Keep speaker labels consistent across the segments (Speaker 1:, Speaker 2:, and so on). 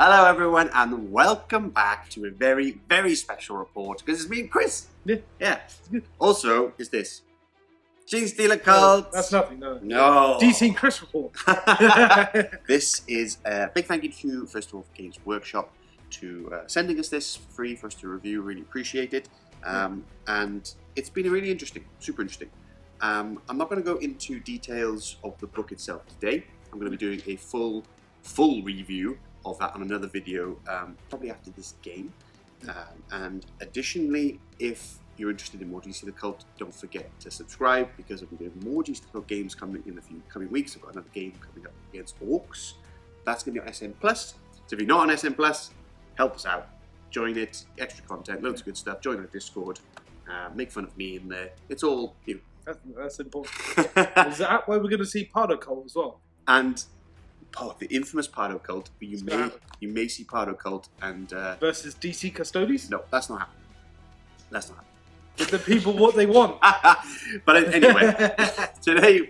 Speaker 1: Hello everyone and welcome back to a very, very special report because it's me and Chris. Yeah. Also, is this Genestealer Cults?
Speaker 2: That's nothing, no.
Speaker 1: No.
Speaker 2: DC Chris report.
Speaker 1: This is a big thank you to, first of all, Games Workshop to sending us this for free for us to review. Really appreciate it. And it's been really interesting, super interesting. I'm not going to go into details of the book itself today. I'm going to be doing a full review of that on another video, probably after this game. And additionally, if you're interested in more Genestealer Cult, don't forget to subscribe because I'll be doing more Genestealer Cult games coming in a few coming weeks. I've got another game coming up against Orcs. That's going to be on SN Plus. So if you're not on SN Plus, help us out. Join it, extra content, loads of good stuff. Join our Discord, make fun of me in there. It's all you.
Speaker 2: That's important. Is that where we're going to see Pardo Cult as well?
Speaker 1: And the infamous Pardo Cult. You may see Pardo Cult and
Speaker 2: versus DC Custodes?
Speaker 1: No, that's not happening. That's not happening.
Speaker 2: Give the people what they want.
Speaker 1: But anyway, today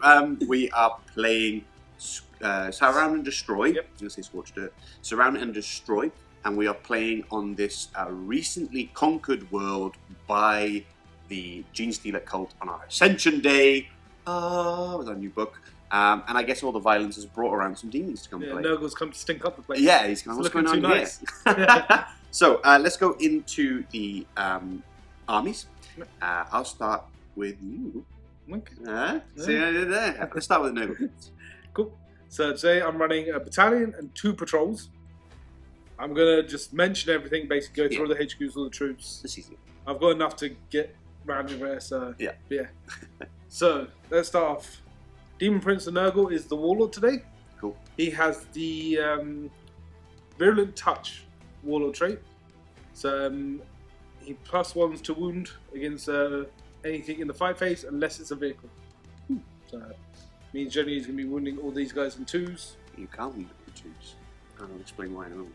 Speaker 1: we are playing Surround and Destroy. Yep. I was going to say Scorched Earth. Surround and Destroy. And we are playing on this recently conquered world by the Genestealer Cult on our Ascension Day. With our new book. And I guess all the violence has brought around some demons to come play.
Speaker 2: Nurgle's come to stink up the place.
Speaker 1: Yeah, he's kind of, what's going on
Speaker 2: nice.
Speaker 1: here? So, let's go into the armies. I'll start with you.
Speaker 2: Okay.
Speaker 1: See what I did there? Let's start with the Nurgle.
Speaker 2: Cool. So today I'm running a battalion and 2 patrols. I'm going to just mention everything, basically go through all the HQs, all the troops.
Speaker 1: This is easy.
Speaker 2: I've got enough to get round everywhere, so
Speaker 1: yeah.
Speaker 2: So, let's start off. Demon Prince of Nurgle is the Warlord today.
Speaker 1: Cool.
Speaker 2: He has the Virulent Touch Warlord trait. So, he +1s to wound against anything in the fight phase unless it's a vehicle. So, means generally he's going to be wounding all these guys in 2s.
Speaker 1: You can't wound in 2s. I'll explain why in a moment.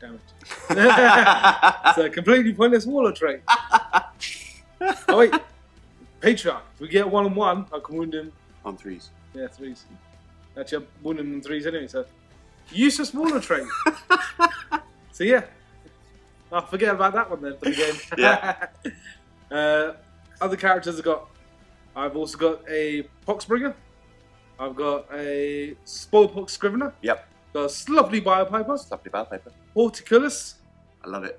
Speaker 2: Damn it. So, completely pointless Warlord trait. Oh wait, Patriarch. If we get 1-on-1, I can wound him.
Speaker 1: On 3s. Yeah,
Speaker 2: 3s. Actually, I'm wounding him on 3s anyway, so. Useless Warlord trait. So yeah. I'll forget about that one then for the game.
Speaker 1: Yeah.
Speaker 2: Other characters I've also got a Poxbringer. I've got a Spoilpox Scrivener.
Speaker 1: Yep.
Speaker 2: Got a Sloppy Biopiper.
Speaker 1: Sloppy Biopiper.
Speaker 2: Horticulus.
Speaker 1: I love it.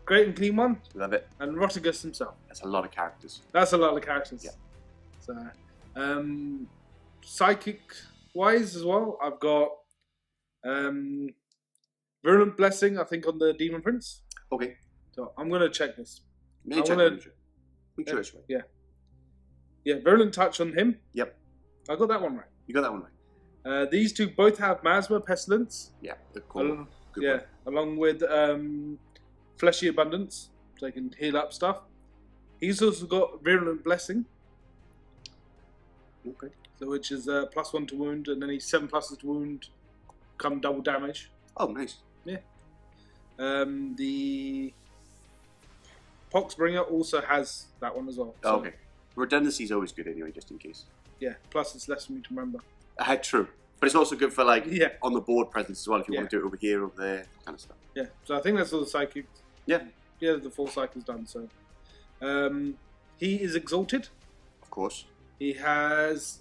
Speaker 2: Great and Clean One.
Speaker 1: Love it.
Speaker 2: And Rotigus himself.
Speaker 1: That's a lot of characters.
Speaker 2: That's a lot of characters.
Speaker 1: Yeah.
Speaker 2: So, psychic-wise as well, I've got Virulent Blessing, I think, on the Demon Prince.
Speaker 1: Okay.
Speaker 2: So I'm going to check this.
Speaker 1: Make sure it's right.
Speaker 2: Yeah. Yeah, Virulent Touch on him.
Speaker 1: Yep.
Speaker 2: I got that one right.
Speaker 1: You got that one right.
Speaker 2: These two both have Miasma Pestilence.
Speaker 1: Yeah, they're cool. Good one.
Speaker 2: Along with Fleshy Abundance, so they can heal up stuff. He's also got Virulent Blessing.
Speaker 1: Okay.
Speaker 2: So which is +1 to wound, and then he's 7 pluses to wound, come double damage.
Speaker 1: Oh, nice.
Speaker 2: Yeah. The Poxbringer also has that one as well. So,
Speaker 1: okay. Redundancy is always good anyway, just in case.
Speaker 2: Yeah. Plus, it's less for me to remember.
Speaker 1: True. But it's also good for on the board presence as well if you want to do it over here, over there, that kind of stuff.
Speaker 2: Yeah. So I think that's all the psychics.
Speaker 1: Yeah.
Speaker 2: Yeah, the full cycle's done. So, he is exalted.
Speaker 1: Of course.
Speaker 2: He has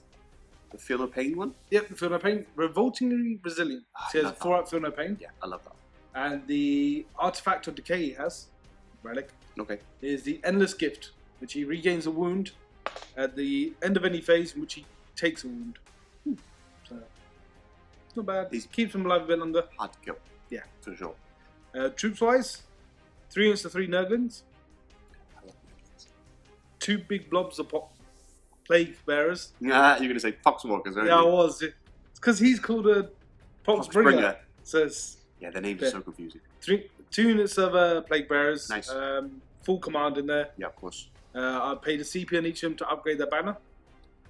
Speaker 1: the Feel No Pain one.
Speaker 2: Yep, the Feel No Pain. Revoltingly Resilient. He has 4-up Feel No Pain.
Speaker 1: Yeah, I love that.
Speaker 2: And the Artifact of Decay he has, relic.
Speaker 1: Okay.
Speaker 2: Is the Endless Gift, which he regains a wound at the end of any phase in which he takes a wound. So, it's not bad. He keeps him alive a bit longer.
Speaker 1: Hard to kill.
Speaker 2: Yeah.
Speaker 1: For sure.
Speaker 2: Troops-wise, 3 units to 3 Nurglings. 2 big blobs of Plague Bearers.
Speaker 1: Nah, you're going to say Poxwalkers, aren't you?
Speaker 2: Yeah, I was. It's because he's called a Poxbringer. So it's...
Speaker 1: Yeah, their names are so confusing.
Speaker 2: 2 units of Plague Bearers.
Speaker 1: Nice.
Speaker 2: Full command in there.
Speaker 1: Yeah, of course.
Speaker 2: I paid a CP on each of them to upgrade their banner,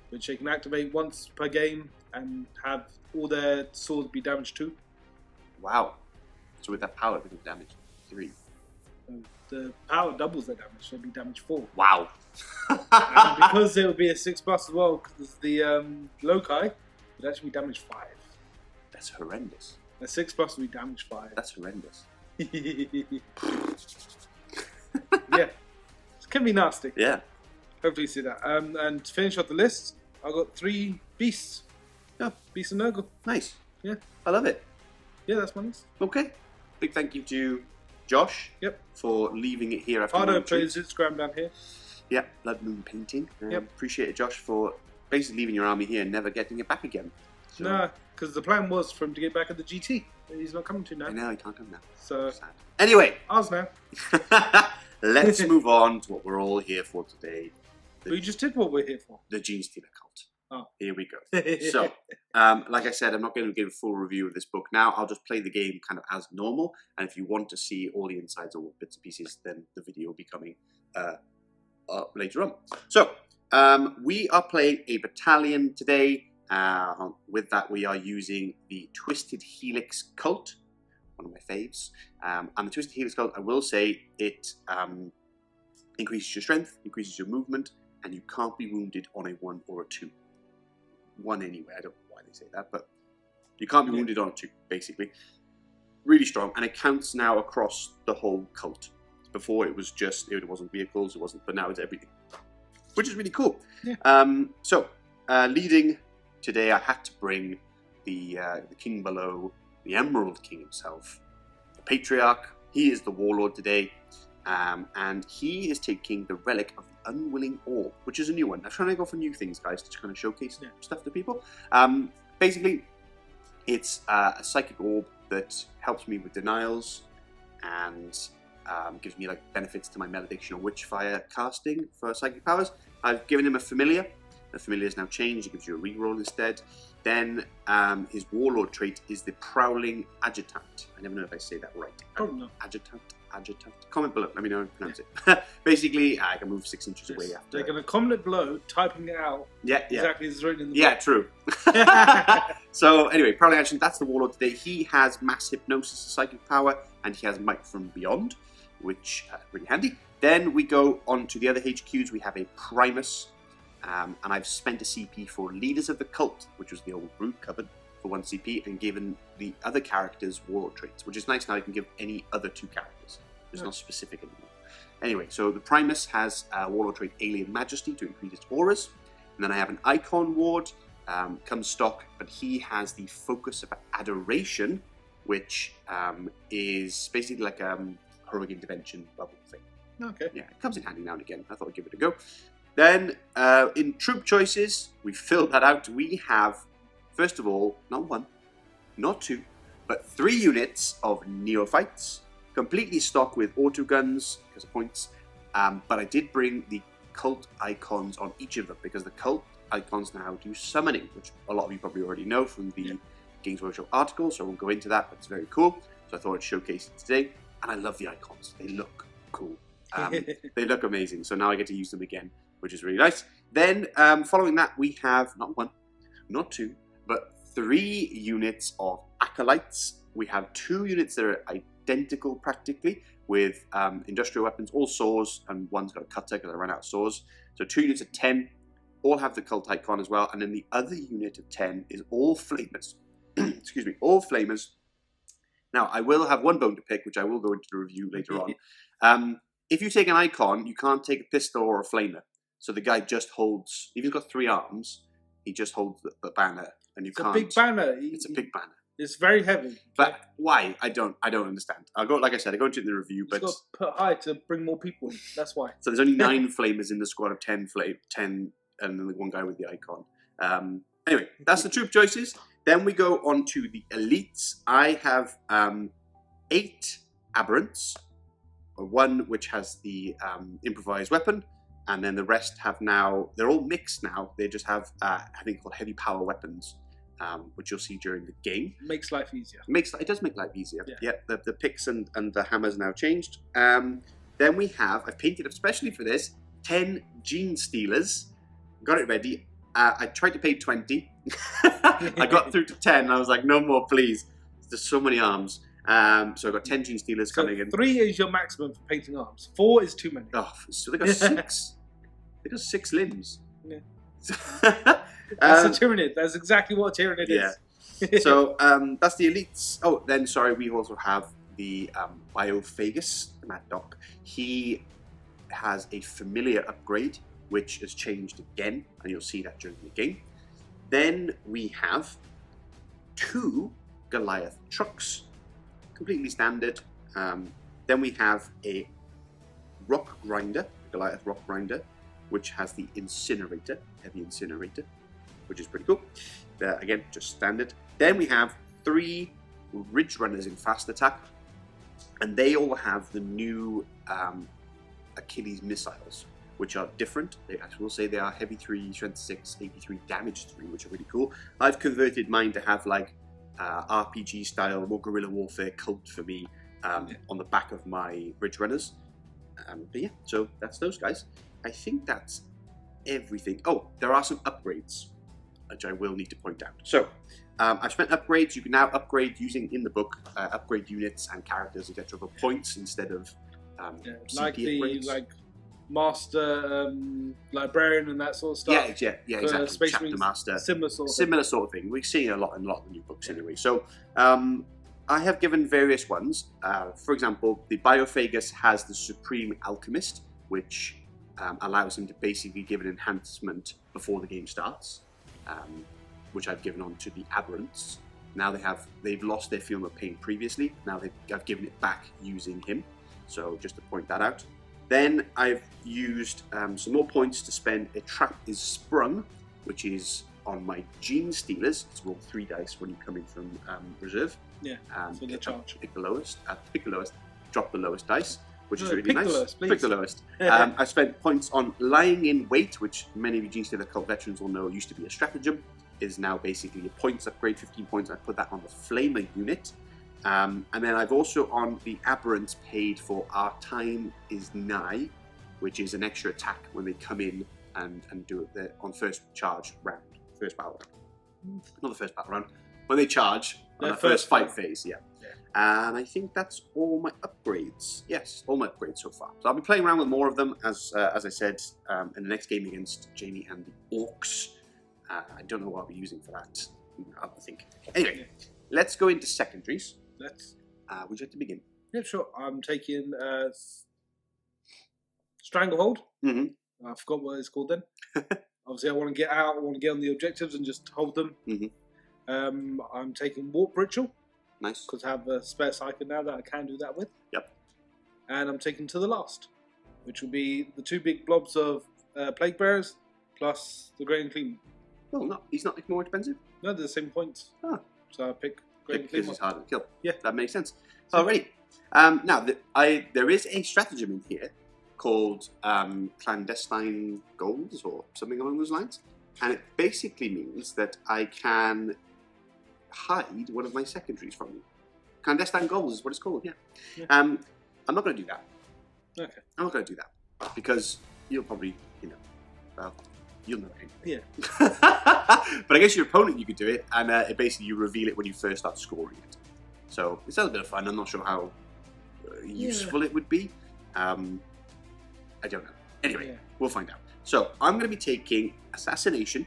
Speaker 2: which they can activate once per game and have all their swords be damaged too.
Speaker 1: Wow. So with that power, it can damage 3.
Speaker 2: The power doubles their damage, so it'll be damage 4.
Speaker 1: Wow.
Speaker 2: And because it will be a 6+ as well, because the Loci, it'd actually be damage 5.
Speaker 1: That's horrendous.
Speaker 2: A 6+ will be damage 5.
Speaker 1: That's horrendous.
Speaker 2: Yeah. It can be nasty.
Speaker 1: Yeah.
Speaker 2: Hopefully you see that. And to finish off the list, I've got 3 beasts.
Speaker 1: Yeah.
Speaker 2: Beasts and Nurgle.
Speaker 1: Nice.
Speaker 2: Yeah.
Speaker 1: I love it.
Speaker 2: Yeah, that's my list.
Speaker 1: Okay. Big thank you to Josh.
Speaker 2: Yep.
Speaker 1: For leaving it here after
Speaker 2: Pardo plays Instagram down here.
Speaker 1: Yeah, Blood Moon Painting.
Speaker 2: Yep.
Speaker 1: Appreciate it, Josh, for basically leaving your army here and never getting it back again. So,
Speaker 2: No, because the plan was for him to get back at the GT. He's not coming to now.
Speaker 1: I know, he can't come now.
Speaker 2: So,
Speaker 1: Sad. Anyway,
Speaker 2: ours now.
Speaker 1: let's move on to what we're all here for today.
Speaker 2: We just did what we're here for.
Speaker 1: The Genestealer Cult.
Speaker 2: Oh.
Speaker 1: Here we go. So, like I said, I'm not going to give a full review of this book now. I'll just play the game kind of as normal. And if you want to see all the insides or bits and pieces, then the video will be coming later on. So, we are playing a battalion today. With that, we are using the Twisted Helix Cult, one of my faves. And the Twisted Helix Cult, I will say, it increases your strength, increases your movement, and you can't be wounded on a 1 or a 2. 1 anyway, I don't know why they say that, but you can't be wounded on a 2, basically. Really strong, and it counts now across the whole cult. Before it was just, it wasn't vehicles, it wasn't, but now it's everything. Which is really cool. Yeah. Leading today, I had to bring the king below, the Emerald King himself, the Patriarch. He is the Warlord today, and he is taking the relic of the Unwilling Orb, which is a new one. I'm trying to go for new things, guys, to kind of showcase stuff to people. Basically, it's a psychic orb that helps me with denials and gives me like benefits to my Malediction or Witchfire casting for psychic powers. I've given him a familiar. The familiar is now changed. It gives you a reroll instead. Then his Warlord trait is the Prowling Agitant. I never know if I say that right.
Speaker 2: Probably not.
Speaker 1: Agitant. Comment below. Let me know how to pronounce it. Basically, I can move 6 inches away after.
Speaker 2: They're going to comment it below, typing it out.
Speaker 1: Yeah.
Speaker 2: Exactly as it's written in the book.
Speaker 1: Yeah, true. So anyway, Prowling Agitant, that's the Warlord today. He has Mass Hypnosis, a psychic power, and he has Might from Beyond, which is really handy. Then we go on to the other HQs. We have a Primus. And I've spent a CP for Leaders of the Cult, which was the old Brood covered, for 1 CP, and given the other characters Warlord traits, which is nice. Now I can give any other 2 characters. It's not specific anymore. Anyway, so the Primus has Warlord trait Alien Majesty to increase its auras. And then I have an Iconward, comes stock, but he has the Focus of Adoration, which is basically like a heroic intervention bubble thing.
Speaker 2: Okay.
Speaker 1: Yeah, it comes in handy now and again. I thought I'd give it a go. Then, in troop choices, we filled that out. We have, first of all, not 1, not 2, but 3 units of Neophytes, completely stocked with autoguns, because of points. But I did bring the cult icons on each of them, because the cult icons now do summoning, which a lot of you probably already know from the Games Workshop article, so I won't go into that, but it's very cool. So I thought I'd showcase it today. And I love the icons. They look cool. They look amazing. So now I get to use them again, which is really nice. Then, following that, we have not 1, not 2, but 3 units of Acolytes. We have 2 units that are identical, practically, with industrial weapons, all saws, and one's got a cutter because I ran out of saws. So 2 units of 10, all have the cult icon as well. And then the other unit of 10 is all Flamers. Excuse me, all Flamers. Now, I will have 1 bone to pick, which I will go into the review later on. If you take an icon, you can't take a pistol or a flamer. So the guy just holds, if he's got 3 arms, he just holds the banner, and you can't.
Speaker 2: It's a big banner.
Speaker 1: It's a big banner.
Speaker 2: It's very heavy.
Speaker 1: But why? I don't understand. I'll go, like I said, I go into it in the review, but
Speaker 2: it's got to put high to bring more people in. That's why.
Speaker 1: So there's only 9 flamers in the squad of 10, and then the 1 guy with the icon. Anyway, that's the troop choices. Then we go on to the elites. I have 8 aberrants. 1 which has the improvised weapon, and then the rest have now, they're all mixed now. They just have, I think, called heavy power weapons, which you'll see during the game.
Speaker 2: Makes life easier.
Speaker 1: It does make life easier. Yeah, the picks and the hammers now changed. Then we have, I've painted up specially for this, 10 Genestealers. Got it ready. I tried to pay 20. I got through to 10. And I was like, no more, please. There's so many arms. So I've got 10 Genestealers coming in.
Speaker 2: 3 is your maximum for painting arms. 4 is too many.
Speaker 1: Oh, so they got 6. They got 6 limbs.
Speaker 2: Yeah. That's a Tyranid. That's exactly what a Tyranid is.
Speaker 1: So that's the elites. Oh, then sorry, we also have the Biophagus, the Mad Doc. He has a familiar upgrade, which has changed again, and you'll see that during the game. Then we have 2 Goliath trucks, completely standard. Then we have a rock grinder, Goliath rock grinder, which has the incinerator, heavy incinerator, which is pretty cool. Again, just standard. Then we have 3 Ridge Runners in fast attack, and they all have the new Achilles missiles, which are different. I will say they are heavy 3, strength 6, 83, damage 3, which are really cool. I've converted mine to have like RPG style, more guerrilla warfare cult for me on the back of my Ridge Runners. But yeah, so that's those guys. I think that's everything. Oh, there are some upgrades, which I will need to point out. So, I've spent upgrades. You can now upgrade using in the book, upgrade units and characters, etc. for points instead of
Speaker 2: like
Speaker 1: CP
Speaker 2: the
Speaker 1: upgrades.
Speaker 2: Master, librarian, and that sort of stuff.
Speaker 1: Yeah, exactly.
Speaker 2: Space
Speaker 1: Chapter
Speaker 2: Marines,
Speaker 1: Master,
Speaker 2: similar
Speaker 1: sort of thing. We've seen a lot in the new books anyway. So, I have given various ones. For example, the Biophagus has the Supreme Alchemist, which allows him to basically give an enhancement before the game starts, which I've given on to the Aberrants. Now they've lost their Film of Pain previously. Now I've given it back using him. So just to point that out. Then I've used some more points to spend. A Trap is Sprung, which is on my Genestealers. It's roll 3 dice when you come in from reserve.
Speaker 2: Yeah, so the charge.
Speaker 1: Pick the lowest, drop the lowest dice, which is really nice.
Speaker 2: Pick
Speaker 1: the lowest. I spent points on Lying in Wait, which many of you Genestealer Cult veterans will know used to be a stratagem, is now basically a points upgrade, 15 points. I put that on the Flamer unit. And then I've also on the Aberrants paid for Our Time is Nigh, which is an extra attack when they come in and do it on first charge round, first battle round. Not the first battle round, when they charge on the first fight phase, yeah. And I think that's all my upgrades. Yes, all my upgrades so far. So I'll be playing around with more of them, as I said, in the next game against Jamie and the Orcs. I don't know what I'll be using for that. I'll think. Anyway, let's go into secondaries. Would you like to begin?
Speaker 2: Yeah, sure. I'm taking Stranglehold. I forgot what it's called then. Obviously, I want to get out. I want to get on the objectives and just hold them. I'm taking Warp Ritual.
Speaker 1: Nice.
Speaker 2: Because I have a spare cycle now that I can do that with.
Speaker 1: Yep.
Speaker 2: And I'm taking To the Last, which will be the 2 big blobs of Plague Bearers plus the Great and Clean.
Speaker 1: Oh, no, he's not more expensive?
Speaker 2: No, they're the same points.
Speaker 1: Oh.
Speaker 2: So I pick Great and Clean.
Speaker 1: Because it's harder to kill.
Speaker 2: Yeah.
Speaker 1: That makes sense. Alrighty. Now, there is a stratagem in here called Clandestine Goals or something along those lines. And it basically means that I can hide one of my secondaries from you. Clandestine Goals is what it's called, yeah. I'm not going to do that.
Speaker 2: Okay.
Speaker 1: I'm not going to do that. Because you'll probably, you'll know anyway.
Speaker 2: Yeah.
Speaker 1: But I guess your opponent, you could do it, and basically you reveal it when you first start scoring it. So it's a little bit of fun. I'm not sure how useful it would be. I don't know. Anyway, we'll find out. So I'm going to be taking Assassination,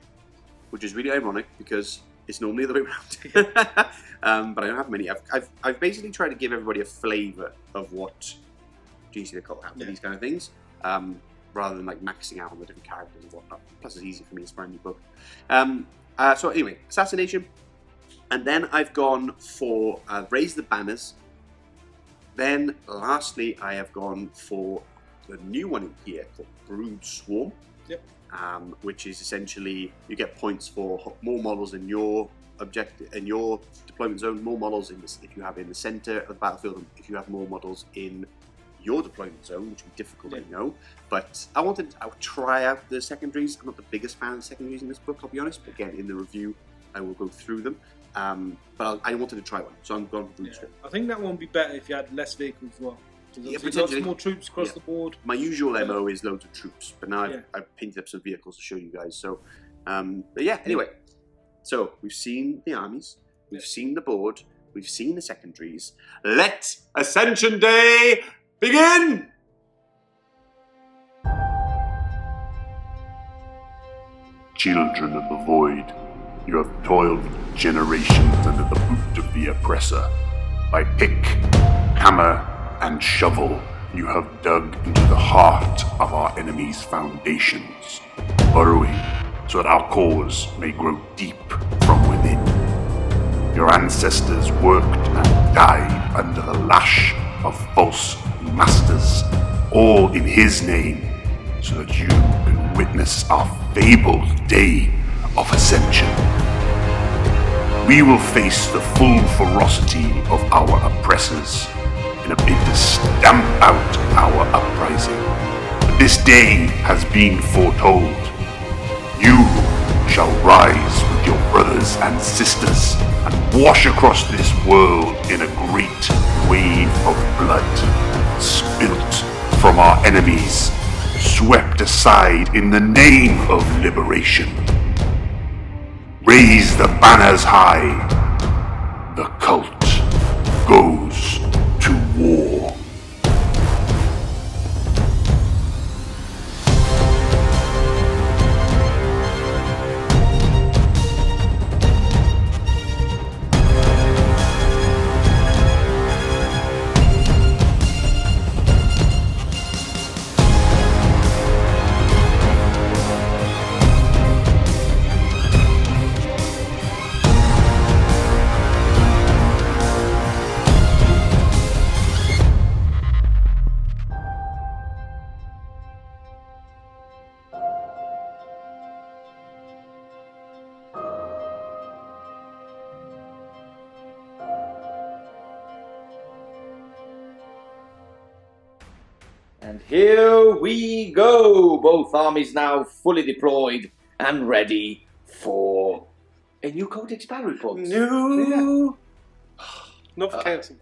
Speaker 1: which is really ironic because it's normally the other way around. But I don't have many. I've basically tried to give everybody a flavour of what Genestealer Cult have for these kind of things, rather than like maxing out on the different characters and whatnot. Plus, it's easy for me to find a new book. So anyway, Assassination, and then I've gone for Raise the Banners. Then, lastly, I have gone for the new one in here called Brood Swarm.
Speaker 2: Yep.
Speaker 1: Which is essentially you get points for more models in your deployment zone, more models if you have in the center of the battlefield, and if you have more models in your deployment zone, which would be difficult, I know. But I would try out the secondaries. I'm not the biggest fan of the secondaries in this book, I'll be honest. But again, in the review, I will go through them. But I wanted to try one, so I'm going for Brood Swarm.
Speaker 2: I think that one would be better if you had less vehicles as well.
Speaker 1: Potentially.
Speaker 2: Lots more troops across the board.
Speaker 1: My usual MO is loads of troops, but now I've painted up some vehicles to show you guys. So, but yeah, anyway. So, we've seen the armies, we've seen the board, we've seen the secondaries. Let Ascension Day begin!
Speaker 3: Children of the Void, You have toiled generations under the boot of the oppressor. By pick, hammer, and shovel, you have dug into the heart of our enemy's foundations, burrowing so that our cause may grow deep from within. Your ancestors worked and died under the lash of false masters, all in his name, so that you can witness our fabled day of Ascension. We will face the full ferocity of our oppressors in a bid to stamp out our uprising. But this day has been foretold. You shall rise with your brothers and sisters and wash across this world in a great wave of blood, spilt from our enemies, swept aside in the name of liberation. Raise the banners high. The cult goes to war.
Speaker 4: And here we go! Both armies now fully deployed and ready for a new Codex battle report.
Speaker 1: No.
Speaker 2: Not for chaos.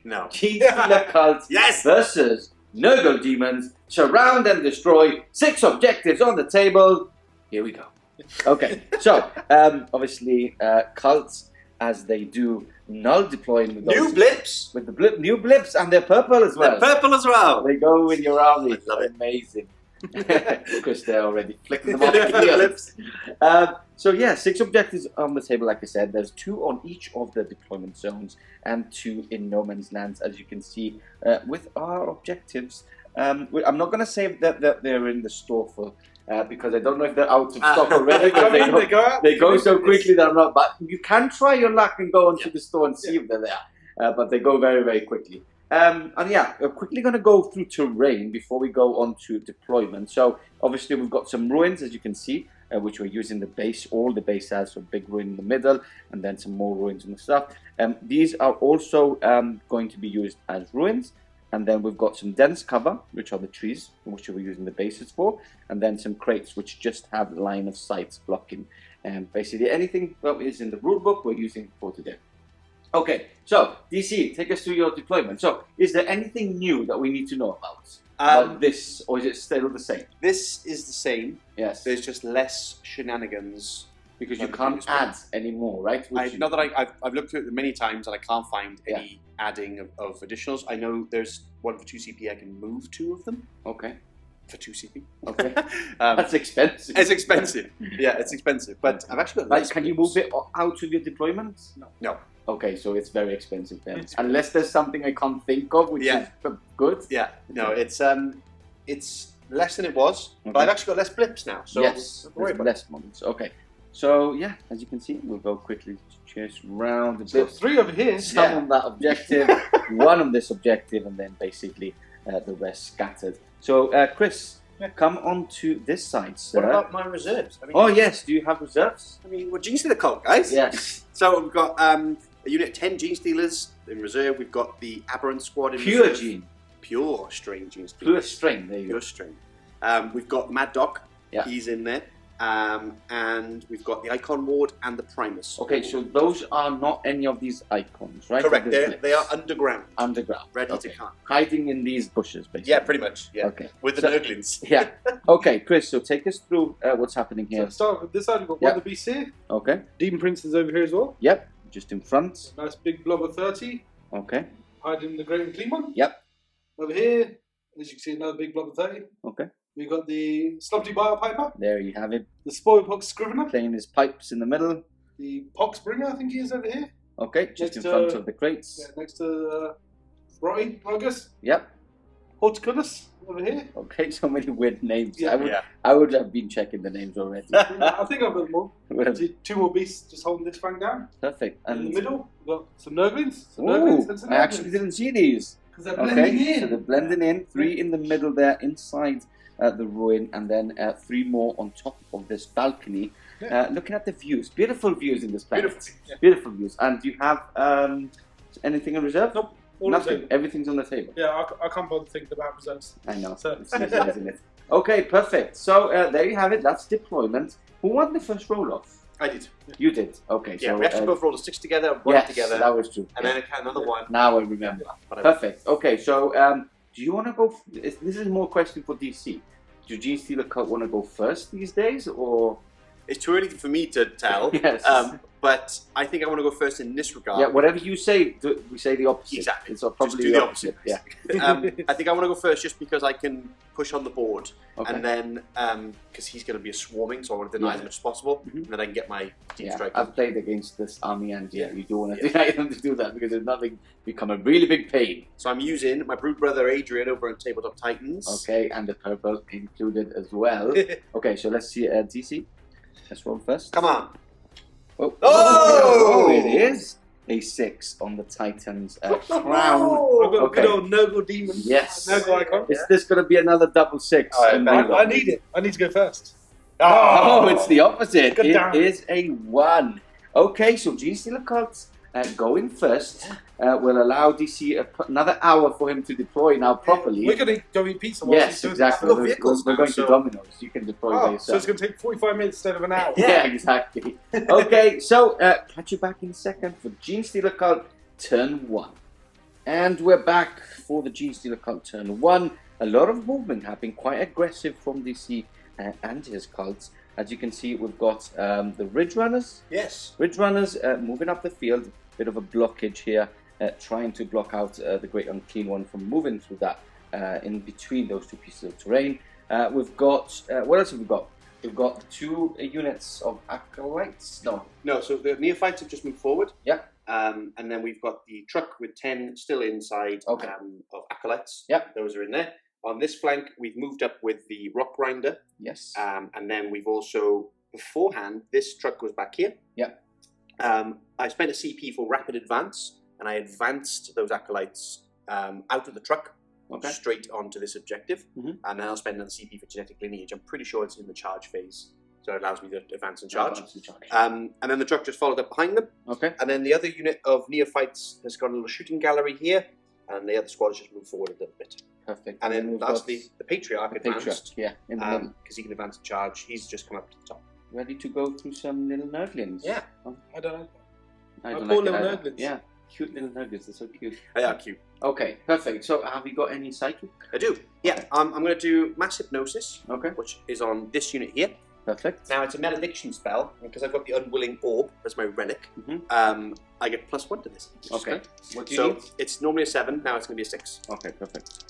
Speaker 1: No.
Speaker 4: Genestealer Cults
Speaker 1: Yes!
Speaker 4: versus Nurgle Daemons. Surround and destroy. 6 objectives on the table. Here we go. Okay, so obviously cults, as they do null deploying with
Speaker 1: New
Speaker 4: those,
Speaker 1: blips.
Speaker 4: with the new blips, and they're purple as well.
Speaker 1: They're purple as well.
Speaker 4: They go in your army.
Speaker 1: I love it.
Speaker 4: Amazing. Because they're already flicking them off the
Speaker 1: Blips.
Speaker 4: So yeah, 6 objectives on the table, like I said. There's 2 on each of the deployment zones and 2 in no man's lands, as you can see with our objectives. I'm not going to say that they're in the store for because I don't know if they're out of stock already. They go so quickly that I'm not. But you can try your luck and go onto the store and see if they're there. But they go very, very quickly. And yeah, we're quickly going to go through terrain before we go on to deployment. So obviously we've got some ruins, as you can see, which we're using the base. All the base has a big ruin in the middle, and then some more ruins and stuff. These are also going to be used as ruins. And then we've got some dense cover, which are the trees, which we're using the bases for. And then some crates, which just have line of sights blocking. And basically anything that is in the rulebook, we're using for today. Okay, so DC, take us through your deployment. So, is there anything new that we need to know about this, or is it still the same?
Speaker 1: This is the same.
Speaker 4: Yes.
Speaker 1: There's just less shenanigans.
Speaker 4: Because you can't add anymore, right?
Speaker 1: Not that I've looked through it many times and I can't find any adding of additionals. I know there's one for 2 CP. I can move 2 of them.
Speaker 4: Okay.
Speaker 1: For 2 CP.
Speaker 4: Okay. That's expensive.
Speaker 1: It's expensive. Yeah, it's expensive. But I've actually got less.
Speaker 4: Can you move it out of your deployments?
Speaker 1: No.
Speaker 4: Okay, so it's very expensive then. Unless there's something I can't think of, which is good.
Speaker 1: Yeah. No, it's less than it was, but I've actually got less blips now. So
Speaker 4: yes,
Speaker 1: don't worry about
Speaker 4: less moments. Okay. So yeah, as you can see, we'll go quickly to chase round the blips.
Speaker 2: 3 over here.
Speaker 4: Some on that objective, 1 on this objective, and then basically the rest scattered. So Chris, come on to this side, sir.
Speaker 1: What about my reserves? I mean,
Speaker 4: oh yes, do you have reserves?
Speaker 1: I mean, we're Genestealer Cult, guys.
Speaker 4: Yes.
Speaker 1: So we've got a unit of 10 Genestealers in reserve. We've got the Aberrant Squad in
Speaker 4: Pure
Speaker 1: reserve.
Speaker 4: Gene.
Speaker 1: Pure strain Genestealers.
Speaker 4: Pure strain, there you
Speaker 1: Pure
Speaker 4: go.
Speaker 1: strain. We've got the Mad Doc.
Speaker 4: Yeah.
Speaker 1: He's in there. And we've got the Iconward and the Primus.
Speaker 4: Okay, so those are not any of these icons, right?
Speaker 1: Correct. They are underground.
Speaker 4: Underground.
Speaker 1: Ready
Speaker 4: okay.
Speaker 1: to come.
Speaker 4: Hiding in these bushes, basically.
Speaker 1: Yeah, pretty much. Yeah.
Speaker 4: Okay.
Speaker 1: With the Nurglings.
Speaker 4: Yeah. Okay, Chris, so take us through what's happening here.
Speaker 2: So start with this side, we've got one of the beasts here.
Speaker 4: Okay.
Speaker 2: Demon Prince is over here as well.
Speaker 4: Yep, just in front.
Speaker 2: Nice big blob of 30.
Speaker 4: Okay.
Speaker 2: Hiding the Great and Clean one.
Speaker 4: Yep.
Speaker 2: Over here, as you can see, another big blob of 30.
Speaker 4: Okay.
Speaker 2: We've got the Slumpty Biopiper.
Speaker 4: There you have it.
Speaker 2: The Spoilpox Scrivener.
Speaker 4: Playing his pipes in the middle.
Speaker 2: the Poxbringer, I think he is over here.
Speaker 4: Okay, just
Speaker 2: Next
Speaker 4: in front of the crates.
Speaker 2: Yeah, next to Magus.
Speaker 4: Yep.
Speaker 2: Horticulus over here.
Speaker 4: Okay, so many weird names.
Speaker 2: Yeah.
Speaker 4: I would have been checking the names already.
Speaker 2: I think I've got more. Two more beasts just holding this flank down.
Speaker 4: Perfect.
Speaker 2: And in the middle, we've got some Nurglings.
Speaker 4: I actually didn't see these.
Speaker 2: Because they're blending in.
Speaker 4: So they're blending in. 3 in the middle there, inside the ruin, and then 3 more on top of this balcony.
Speaker 2: Yeah.
Speaker 4: Looking at the views, beautiful views in this planet.
Speaker 2: Beautiful.
Speaker 4: Beautiful views. And do you have anything in reserve?
Speaker 2: Nope. All
Speaker 4: Nothing. Everything's on the table.
Speaker 2: Yeah, I can't bother thinking about reserves.
Speaker 4: I know.
Speaker 2: So.
Speaker 4: It's easy, isn't it? Okay, perfect. So there you have it. That's deployment. Who won the first roll off?
Speaker 5: I did.
Speaker 4: You did. Okay.
Speaker 5: Yeah,
Speaker 4: so,
Speaker 5: we actually both rolled a 6 together and 1
Speaker 4: yes,
Speaker 5: together.
Speaker 4: that was true.
Speaker 5: And then another one.
Speaker 4: Now I remember. Perfect. Okay, so do you want to go? This is more a question for DC. Do Genestealer Cult want to go first these days, or?
Speaker 5: It's too early for me to tell.
Speaker 4: Yes.
Speaker 5: But I think I want to go first in this regard.
Speaker 4: Yeah, whatever you say, we say the opposite.
Speaker 5: Exactly.
Speaker 4: It's probably
Speaker 5: Just do the opposite.
Speaker 4: Yeah.
Speaker 5: I think I want to go first just because I can push on the board.
Speaker 4: Okay.
Speaker 5: And then, because he's going to be a swarming, so I want to deny as much as possible. And then I can get my team strike.
Speaker 4: I've played against this army, and you don't want to deny them to do that because there's nothing become a really big pain.
Speaker 5: So I'm using my brood brother Adrian over on Tabletop Titans.
Speaker 4: Okay, and the purple included as well. Okay, so let's see DC. Let's roll first.
Speaker 5: Come on.
Speaker 4: Oh, it is a 6 on the Titans crown.
Speaker 2: I've got a good old Nurgle Daemons.
Speaker 4: Yes.
Speaker 2: Nurgle icon.
Speaker 4: Is this going to be another double 6?
Speaker 5: Oh,
Speaker 2: I need it. I need to go first.
Speaker 4: Oh, it's the opposite.
Speaker 2: Good
Speaker 4: It
Speaker 2: down.
Speaker 4: is a 1. Okay, so Genestealer Cults going first will allow DC another hour for him to deploy now properly.
Speaker 2: We're going to go eat pizza. whilst
Speaker 4: Yes,
Speaker 2: he's doing
Speaker 4: exactly.
Speaker 5: I've got
Speaker 4: We're
Speaker 5: vehicles
Speaker 4: going
Speaker 5: now,
Speaker 4: to
Speaker 5: so-
Speaker 4: Domino's. You can deploy by
Speaker 2: So
Speaker 4: yourself.
Speaker 2: it's going to take 45 minutes instead of an hour.
Speaker 4: Yeah, exactly. Okay, so catch you back in a second for Genestealer Cult turn 1. And we're back for the Genestealer Cult turn 1. A lot of movement happening, quite aggressive from DC and his cults. As you can see, we've got the Ridge Runners.
Speaker 5: Yes.
Speaker 4: Ridge Runners moving up the field. Bit of a blockage here, trying to block out the Great Unclean One from moving through that in between those 2 pieces of terrain. We've got, what else have we got? We've got 2 units of Acolytes.
Speaker 5: No, so the Neophytes have just moved forward.
Speaker 4: Yeah.
Speaker 5: And then we've got the truck with 10 still inside of Acolytes.
Speaker 4: Yeah.
Speaker 5: Those are in there. On this flank, we've moved up with the Rock Grinder.
Speaker 4: Yes.
Speaker 5: And then we've also, beforehand, this truck goes back here.
Speaker 4: Yeah.
Speaker 5: I spent a CP for rapid advance, and I advanced those Acolytes out of the truck straight onto this objective. And then I'll spend another CP for genetic lineage. I'm pretty sure it's in the charge phase. So it allows me to advance and charge. And then the truck just followed up behind them.
Speaker 4: Okay.
Speaker 5: And then the other unit of Neophytes has got a little shooting gallery here, and the other squad has just moved forward a little bit.
Speaker 4: Perfect.
Speaker 5: And then
Speaker 4: we've
Speaker 5: lastly, the Patriarch advanced.
Speaker 4: Patriarch, yeah, in the middle.
Speaker 5: Because he can advance and charge. He's just come up to the top.
Speaker 4: Ready to go through some little Nurglings?
Speaker 5: Yeah.
Speaker 2: I don't know.
Speaker 4: I don't
Speaker 2: poor
Speaker 4: like it
Speaker 2: little
Speaker 4: either.
Speaker 2: Nurglings.
Speaker 4: Yeah, cute little Nurglings. They're so cute.
Speaker 5: They are cute.
Speaker 4: Okay, perfect. So have you got any psychic?
Speaker 5: I do. Yeah,
Speaker 4: Okay.
Speaker 5: I'm going to do Mass Hypnosis,
Speaker 4: Okay,
Speaker 5: which is on this unit here.
Speaker 4: perfect.
Speaker 5: Now, it's a malediction spell, because I've got the Unwilling Orb as my relic. I get +1 to this. which is
Speaker 4: Okay.
Speaker 5: great.
Speaker 4: What do you
Speaker 5: So
Speaker 4: need?
Speaker 5: it's normally a 7, now it's going to be a 6.
Speaker 4: Okay, perfect.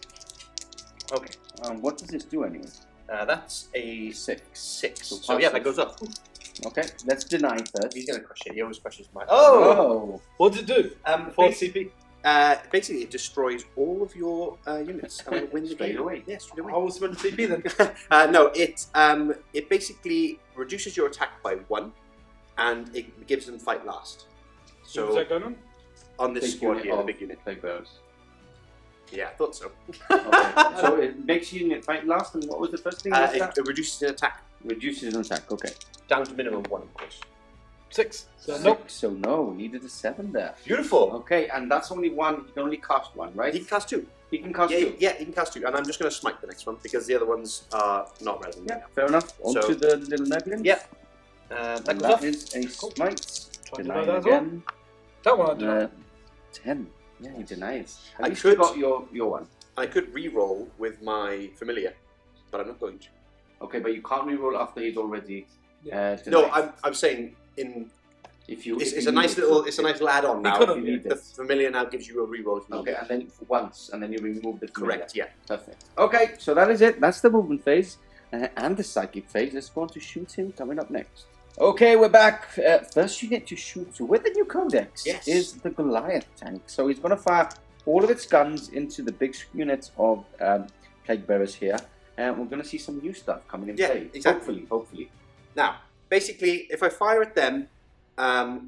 Speaker 5: Okay.
Speaker 4: What does this do anyway?
Speaker 5: That's a
Speaker 4: 6.
Speaker 5: 6.
Speaker 4: So
Speaker 5: So yeah,
Speaker 4: passes.
Speaker 5: that goes up.
Speaker 4: Okay, let's deny first.
Speaker 5: He's going to crush it. He always crushes mine.
Speaker 4: Oh!
Speaker 2: What does it do? For CP?
Speaker 5: Basically, it destroys all of your units and then wins the
Speaker 4: Straight
Speaker 5: game.
Speaker 4: away.
Speaker 5: Yeah, straight away.
Speaker 2: I will spend CP then.
Speaker 5: No, it basically reduces your attack by 1, and it gives them fight last.
Speaker 2: So is
Speaker 5: So
Speaker 2: that going on?
Speaker 5: on this
Speaker 4: Big
Speaker 5: squad
Speaker 4: unit
Speaker 5: here, the
Speaker 4: of
Speaker 5: big unit.
Speaker 4: Plague Bearers.
Speaker 5: Yeah, I thought so.
Speaker 4: Okay, so it makes you fight last, and what was the first thing?
Speaker 5: It reduces your attack
Speaker 4: Reduces an attack, okay.
Speaker 5: down to minimum 1, of course.
Speaker 2: 6. So
Speaker 4: 6,
Speaker 2: nope.
Speaker 4: so no, needed a 7 there.
Speaker 5: Beautiful.
Speaker 4: Okay, and that's only 1, he can only cast 1, right?
Speaker 5: He can cast 2.
Speaker 4: He can cast
Speaker 5: Yeah,
Speaker 4: 2.
Speaker 5: yeah, he can cast 2, and I'm just going to smite the next one because the other ones are not relevant.
Speaker 4: Yeah, fair enough. On
Speaker 5: So-
Speaker 4: to the little Neblin.
Speaker 5: Yeah. That
Speaker 4: And
Speaker 5: goes off.
Speaker 4: that is a smite.
Speaker 2: Try to
Speaker 4: Deny
Speaker 2: do that as well.
Speaker 4: again.
Speaker 2: That one I do not.
Speaker 4: 10. Yeah, he denies. At
Speaker 5: I
Speaker 4: least you
Speaker 5: could-
Speaker 4: got your one.
Speaker 5: I could re-roll with my familiar, but I'm not going to.
Speaker 4: Okay, but you can't reroll after he's already denied.
Speaker 5: No, I'm saying in
Speaker 4: If you,
Speaker 5: it's
Speaker 4: if
Speaker 5: a
Speaker 4: you
Speaker 5: nice
Speaker 4: need
Speaker 5: little
Speaker 4: it.
Speaker 5: it's a nice little add-on now.
Speaker 2: could've.
Speaker 5: The familiar now gives you a re-roll. If you need
Speaker 4: Okay,
Speaker 5: it.
Speaker 4: and then once, and then you remove the
Speaker 5: Correct. Yeah.
Speaker 4: Perfect. Okay, so that is it. That's the movement phase and the psychic phase. Let's go on to shooting coming up next. Okay, we're back. First unit to shoot with the new Codex is the Goliath tank. So he's going to fire all of its guns into the big units of Plague Bearers here. And we're going to see some new stuff coming in play.
Speaker 5: Exactly.
Speaker 4: Hopefully.
Speaker 5: Now, basically, if I fire at them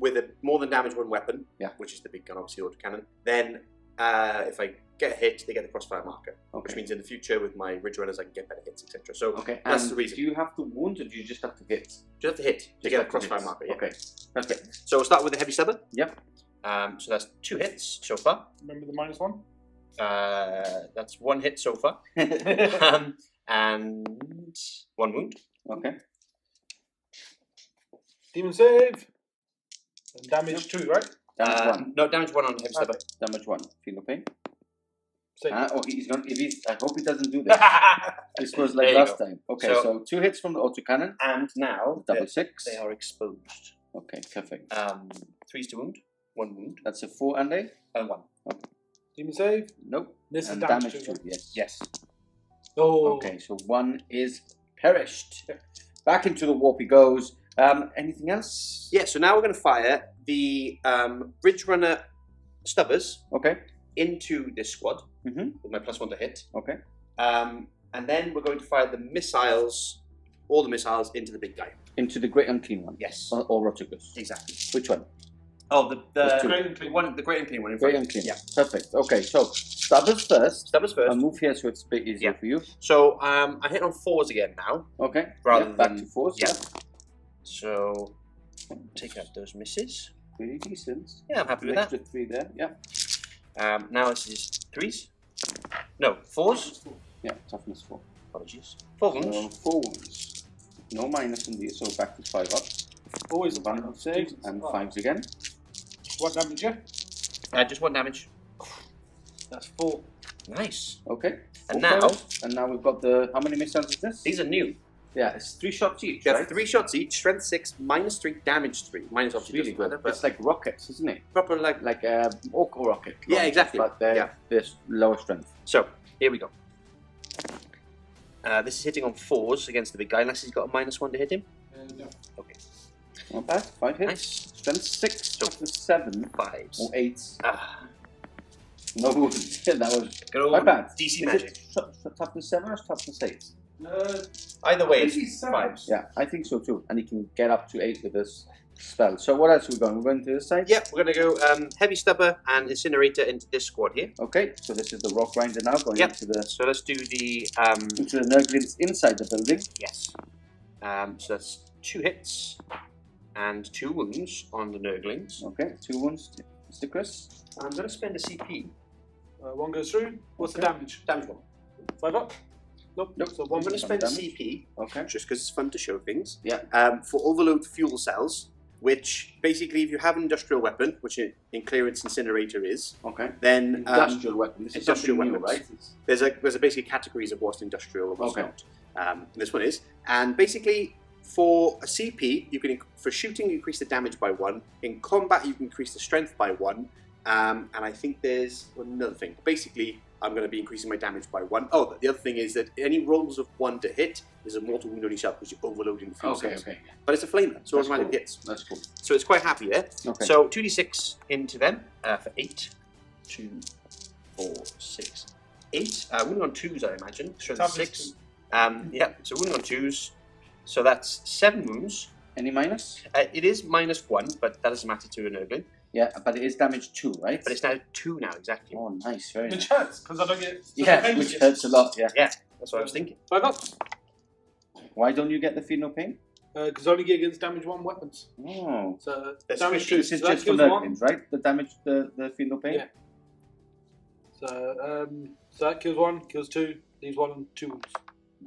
Speaker 5: with a more than damage one weapon, which is the big gun, obviously, autocannon, then if I get a hit, they get the crossfire marker, which means in the future with my Ridge Runners I can get better hits, etc. So that's the reason.
Speaker 4: Do you have to wound or do you just have to hit?
Speaker 5: Just have to hit to get a crossfire marker. Yeah.
Speaker 4: Okay, perfect.
Speaker 5: So we'll start with the heavy stubber.
Speaker 4: Yep.
Speaker 5: So that's 2 hits so far.
Speaker 2: Remember the -1?
Speaker 5: That's 1 hit so far. And 1 wound.
Speaker 4: Okay.
Speaker 2: Demon save. And damage 2, right?
Speaker 4: Damage 1.
Speaker 5: No, damage 1 on heavy stubber.
Speaker 4: Damage 1. Feel no pain.
Speaker 2: Save.
Speaker 4: He's going. I hope he doesn't do this. This was like last time. Okay, so 2 hits from the autocannon.
Speaker 5: And now
Speaker 4: double 6.
Speaker 5: They are exposed.
Speaker 4: Okay, perfect.
Speaker 5: 3's to wound. 1 wound.
Speaker 4: That's a 4 and a
Speaker 5: 1.
Speaker 4: Okay.
Speaker 2: Demon save.
Speaker 4: Nope.
Speaker 2: This
Speaker 4: and
Speaker 2: is damage 2.
Speaker 4: Yes.
Speaker 2: Oh.
Speaker 4: Okay, so 1 is perished. Back into the warp he goes. Anything else?
Speaker 5: Yeah. So now we're going to fire the Ridge Runner stubbers.
Speaker 4: Okay.
Speaker 5: Into this squad with my +1 to hit.
Speaker 4: Okay.
Speaker 5: And then we're going to fire the missiles, all the missiles, into the big guy.
Speaker 4: Into the Great Unclean one?
Speaker 5: Yes.
Speaker 4: Or Roticus?
Speaker 5: Exactly.
Speaker 4: Which one?
Speaker 5: Oh, the
Speaker 2: Great Unclean
Speaker 5: one, the Great Unclean one.
Speaker 4: Great Unclean. Yeah. Perfect. Okay, so Stubbers first.
Speaker 5: Stubbers first.
Speaker 4: I'll move here so it's a bit easier for you.
Speaker 5: So I hit on 4s again now.
Speaker 4: Okay.
Speaker 5: Rather than
Speaker 4: back to 4s.
Speaker 5: Yeah. So take out those misses.
Speaker 4: Pretty decent.
Speaker 5: Yeah, I'm happy with that.
Speaker 4: Extra 3 there. Yeah.
Speaker 5: Now this is 3s. No, 4s.
Speaker 4: Yeah, toughness 4.
Speaker 5: Apologies. 4 wounds.
Speaker 4: So 4 wounds. No minus in these, so back to 5 up.
Speaker 2: Always a
Speaker 4: 1 save and 5s again.
Speaker 2: What damage? Yeah.
Speaker 5: Just 1 damage.
Speaker 2: That's 4.
Speaker 5: Nice.
Speaker 4: Okay.
Speaker 5: And
Speaker 4: now we've got the. How many missiles is this?
Speaker 5: These are new.
Speaker 4: Yeah, it's 3 shots each.
Speaker 5: Yeah,
Speaker 4: right?
Speaker 5: 3 shots each. Strength 6, -3, damage 3. Minus obviously
Speaker 4: really
Speaker 5: doesn't
Speaker 4: good.
Speaker 5: matter, but
Speaker 4: It's like rockets, isn't it?
Speaker 5: proper like.
Speaker 4: Like orc rocket.
Speaker 5: Yeah, exactly.
Speaker 4: But they're lower strength.
Speaker 5: So here we go. This is hitting on 4s against the big guy, unless he's got a -1 to hit him.
Speaker 2: No.
Speaker 5: Okay.
Speaker 4: Not bad. 5 hits.
Speaker 5: Nice.
Speaker 4: Strength 6, toughness 7,
Speaker 5: 5s.
Speaker 4: or 8s.
Speaker 5: Ah,
Speaker 4: No wounds. That was
Speaker 5: good old
Speaker 4: quite bad.
Speaker 5: DC
Speaker 4: Is
Speaker 5: magic.
Speaker 4: it toughness 7 or toughness 8?
Speaker 5: Either way,
Speaker 2: Maybe
Speaker 5: it's
Speaker 2: 7.
Speaker 5: 5s.
Speaker 4: Yeah, I think so too. And he can get up to 8 with this spell. So what else are we going? We're going to this side?
Speaker 5: Yep, we're going to go Heavy Stubber and Incinerator into this squad here.
Speaker 4: Okay, so this is the rock grinder now going into the
Speaker 5: So let's do the...
Speaker 4: Nurglings inside the building.
Speaker 5: Yes. So that's 2 hits and 2 wounds on the Nurglings.
Speaker 4: Okay, 2 wounds, Mr. Chris.
Speaker 5: I'm going to spend a CP.
Speaker 2: 1 goes through. What's the damage?
Speaker 5: Damage 1.
Speaker 2: 5 up? Nope.
Speaker 5: So I'm going to spend a
Speaker 4: damage.
Speaker 5: CP,
Speaker 4: Okay.
Speaker 5: just because it's fun to show things,
Speaker 4: Yeah.
Speaker 5: for Overload Fuel Cells, which basically if you have an industrial weapon, which in Clearance Incinerator is,
Speaker 4: Okay.
Speaker 5: then...
Speaker 4: Industrial weapon. This is
Speaker 5: industrial
Speaker 4: something new,
Speaker 5: weapons.
Speaker 4: right?
Speaker 5: There's a basically categories of what's industrial and what's
Speaker 4: Okay.
Speaker 5: not. This one is. And basically, for a CP, you can for shooting you increase the damage by 1. In combat, you can increase the strength by 1. And I think there's another thing. Basically, I'm going to be increasing my damage by 1. Oh, the other thing is that any rolls of 1 to hit is a mortal wound on yourself because you're overloading the fuel cells.
Speaker 4: Okay.
Speaker 5: But it's a flamer, so
Speaker 4: That's
Speaker 5: automatic
Speaker 4: cool.
Speaker 5: hits.
Speaker 4: That's cool.
Speaker 5: So it's quite happy there.
Speaker 4: Okay.
Speaker 5: So 2d6 into them for 8. 2, 4, 6, 8. Wounding on 2s, I imagine. Strength 6. Yeah, so wounding on 2s. So that's 7 wounds.
Speaker 4: Any minus?
Speaker 5: It is -1, but that doesn't matter to an Nurgling.
Speaker 4: Yeah, but it is damage 2, right?
Speaker 5: But it's now 2 now, exactly.
Speaker 4: Oh, nice. Very
Speaker 2: Which
Speaker 4: nice.
Speaker 2: hurts, because I don't get...
Speaker 4: Yeah, which hurts a lot, yeah.
Speaker 5: Yeah, that's what I was thinking.
Speaker 2: 5 up.
Speaker 4: Why don't you get the feel no pain?
Speaker 2: Because I only get against damage 1 weapons.
Speaker 4: Oh.
Speaker 2: So
Speaker 5: That's
Speaker 2: damage
Speaker 5: switched.
Speaker 2: 2.
Speaker 4: This is
Speaker 2: So that
Speaker 4: just for
Speaker 2: kills 1.
Speaker 4: Nurglings, right? The damage, the feel no pain?
Speaker 2: Yeah. So that kills 1, kills 2, leaves 1 and 2 wounds.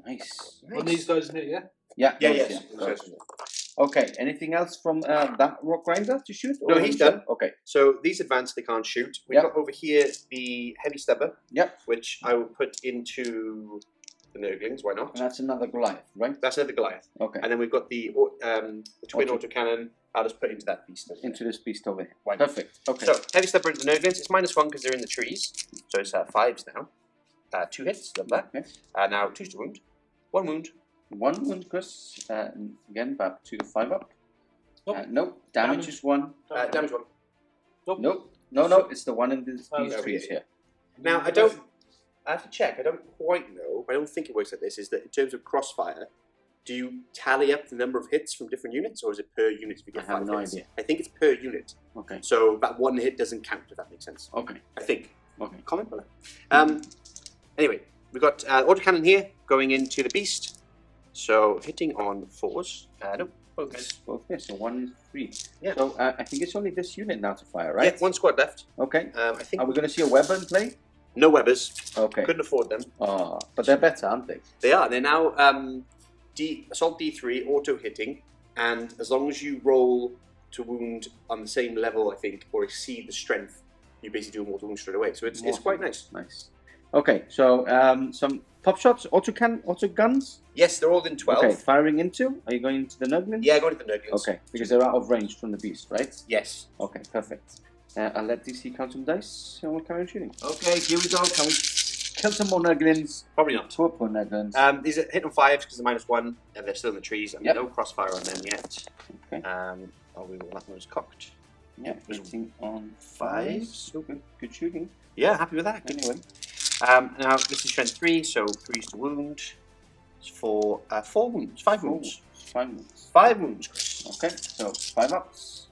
Speaker 4: Nice.
Speaker 2: On these guys in here,
Speaker 4: Yeah.
Speaker 5: Yeah,
Speaker 4: those,
Speaker 5: yes.
Speaker 4: Okay, anything else from that rock grinder to shoot?
Speaker 5: No,
Speaker 4: Or
Speaker 5: he's
Speaker 4: is
Speaker 5: done.
Speaker 4: that- Okay.
Speaker 5: So these advanced, they can't shoot. We've
Speaker 4: Yep.
Speaker 5: got over here the Heavy Stubber,
Speaker 4: Yep.
Speaker 5: which I will put into the Nurglings, why not?
Speaker 4: And that's another Goliath, right?
Speaker 5: That's another Goliath.
Speaker 4: Okay.
Speaker 5: And then we've got the twin autocannon. I'll just put into that beast over there.
Speaker 4: Into this beast over here.
Speaker 5: Why not?
Speaker 4: Perfect. Okay.
Speaker 5: So, Heavy Stubber into the Nurglings. It's -1 because they're in the trees. So it's 5s now. 2 hits, love that.
Speaker 4: Okay.
Speaker 5: Now 2's to wound. 1 wound.
Speaker 4: 1 wound, Chris. Again, back to 5 up. Nope. Damage is 1.
Speaker 5: Damage 1.
Speaker 4: Nope. No. It's the one in these trees here.
Speaker 5: Now, I have to check. I don't quite know. I don't think it works like this. Is that in terms of crossfire, do you tally up the number of hits from different units, or is it per unit if you get 5 hits? I have no idea. I think it's per unit.
Speaker 4: Okay.
Speaker 5: So that 1 hit doesn't count, if that makes sense.
Speaker 4: Okay.
Speaker 5: I think.
Speaker 4: Okay.
Speaker 5: Comment below. Anyway, we've got autocannon here going into the beast. So hitting on 4s. No, both miss.
Speaker 4: Both miss. So 1 is 3.
Speaker 5: Yeah.
Speaker 4: So I think it's only this unit now to fire, right?
Speaker 5: Yeah, 1 squad left.
Speaker 4: Okay.
Speaker 5: I think.
Speaker 4: Are we going to see a Weber in play?
Speaker 5: No Webbers.
Speaker 4: Okay.
Speaker 5: Couldn't afford them.
Speaker 4: But they're better, aren't they?
Speaker 5: They are. They're now assault D3, auto hitting, and as long as you roll to wound on the same level, I think, or exceed the strength, you basically do a mortal wound straight away. So it's quite nice.
Speaker 4: Nice. Okay, so some pop shots, auto guns.
Speaker 5: Yes, they're all in 12.
Speaker 4: Okay, firing into. Are you going into the Nurglings?
Speaker 5: Yeah, going to the Nurglings.
Speaker 4: Okay, because they're out of range from the beast, right?
Speaker 5: Yes.
Speaker 4: Okay, perfect. I'll let DC count some dice and we'll carry on shooting.
Speaker 5: Okay, here we go.
Speaker 4: Can we kill some more Nurglings?
Speaker 5: Probably not.
Speaker 4: Poor Nurglings.
Speaker 5: These are hit on 5s because they're -1, and they're still in the trees. And no crossfire on them yet.
Speaker 4: Okay.
Speaker 5: That one's cocked.
Speaker 4: Yeah, hitting on 5s. Okay, good shooting.
Speaker 5: Yeah, happy with that.
Speaker 4: Anyway.
Speaker 5: Now this is strength 3, so 3's to wound. It's for 4 wounds, 5 wounds.
Speaker 4: 5 wounds.
Speaker 5: 5 wounds, Chris.
Speaker 4: Okay, so 5 ups.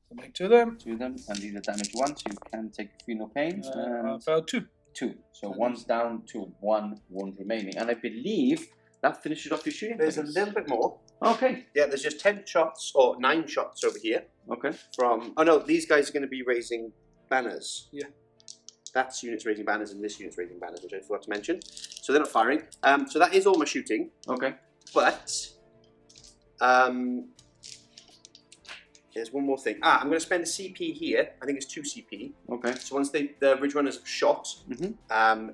Speaker 2: So make 2 of them.
Speaker 4: 2 of them, and these are damage 1, so you can take free no pain.
Speaker 2: I failed 2.
Speaker 4: 2. So 1's down to 1 wound remaining. And I believe that finishes off your shooting.
Speaker 5: There's a little bit more.
Speaker 4: Okay.
Speaker 5: Yeah, there's just 10 shots, or 9 shots over here.
Speaker 4: Okay.
Speaker 5: From, oh no, these guys are going to be raising banners.
Speaker 2: Yeah.
Speaker 5: That's units raising banners and this unit's raising banners, which I forgot to mention. So they're not firing. So that is all my shooting.
Speaker 4: Okay.
Speaker 5: But, there's one more thing. I'm going to spend a CP here. I think it's 2 CP.
Speaker 4: Okay.
Speaker 5: So once the Ridge Runners have shot,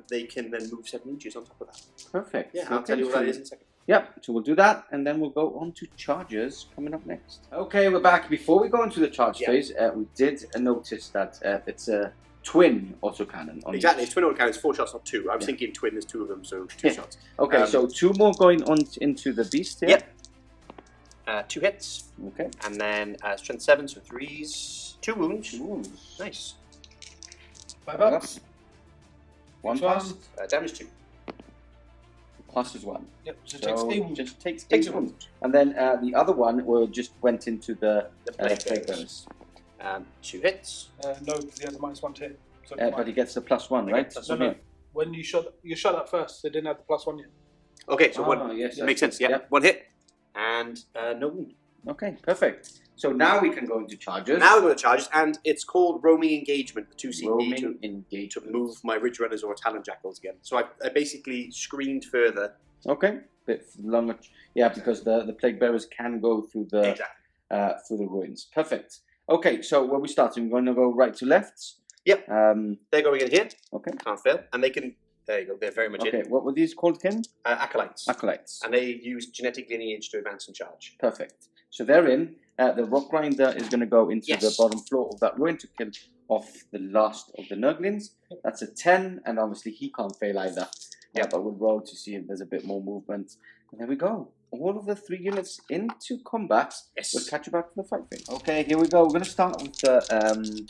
Speaker 5: they can then move 7 inches on top of that.
Speaker 4: Perfect.
Speaker 5: Yeah, I'll tell you what that is in a second.
Speaker 4: Yep, so we'll do that, and then we'll go on to charges coming up next. Okay, we're back. Before we go into the charge phase, we did notice that it's a twin autocannon.
Speaker 5: Exactly, it's twin autocannon. It's 4 shots, not 2. I was thinking twin, there's 2 of them, so 2 shots.
Speaker 4: Okay, so 2 more going on into the beast here.
Speaker 5: Yep. 2 hits.
Speaker 4: Okay.
Speaker 5: And then strength 7, so 3s. 2 wounds.
Speaker 4: 2 wounds.
Speaker 5: Nice.
Speaker 2: 5 ups.
Speaker 4: 1 pass.
Speaker 5: Damage 2.
Speaker 4: Plus is 1.
Speaker 2: Yep, so it takes a wound.
Speaker 4: Just takes a wound. And then the other one just went into the plague bearers.
Speaker 5: 2 hits.
Speaker 2: No, because he has a -1 to hit. So
Speaker 4: but he gets the +1, right?
Speaker 2: No. When you shot that first, they didn't have the +1 yet.
Speaker 5: Okay, so 1.
Speaker 4: Yes,
Speaker 5: makes sense. Yeah, 1 hit. And no wound.
Speaker 4: Okay, perfect. So now we can go into charges.
Speaker 5: Now we're going to charges, and it's called roaming engagement, the 2 CP to move my Ridge Runners or Talon Jackals again. So I basically screened further.
Speaker 4: Okay, bit longer. Yeah, because the plague bearers can go through the ruins. Perfect. Okay, so where we starting? We're going to go right to left.
Speaker 5: Yep. They're going in here.
Speaker 4: Okay.
Speaker 5: Can't fail, and they can. There you go. They're very much in.
Speaker 4: Okay. What were these called again?
Speaker 5: Acolytes.
Speaker 4: Acolytes.
Speaker 5: And they use genetic lineage to advance and charge.
Speaker 4: Perfect. So they're in. The rock grinder is going to go into the bottom floor of that ruin to kill off the last of the Nurglings. That's a 10, and obviously he can't fail either. Yeah, but we'll roll to see if there's a bit more movement. And there we go. All of the 3 units into combat.
Speaker 5: Yes.
Speaker 4: We'll catch you back to the fight thing. Okay, here we go. We're going to start with the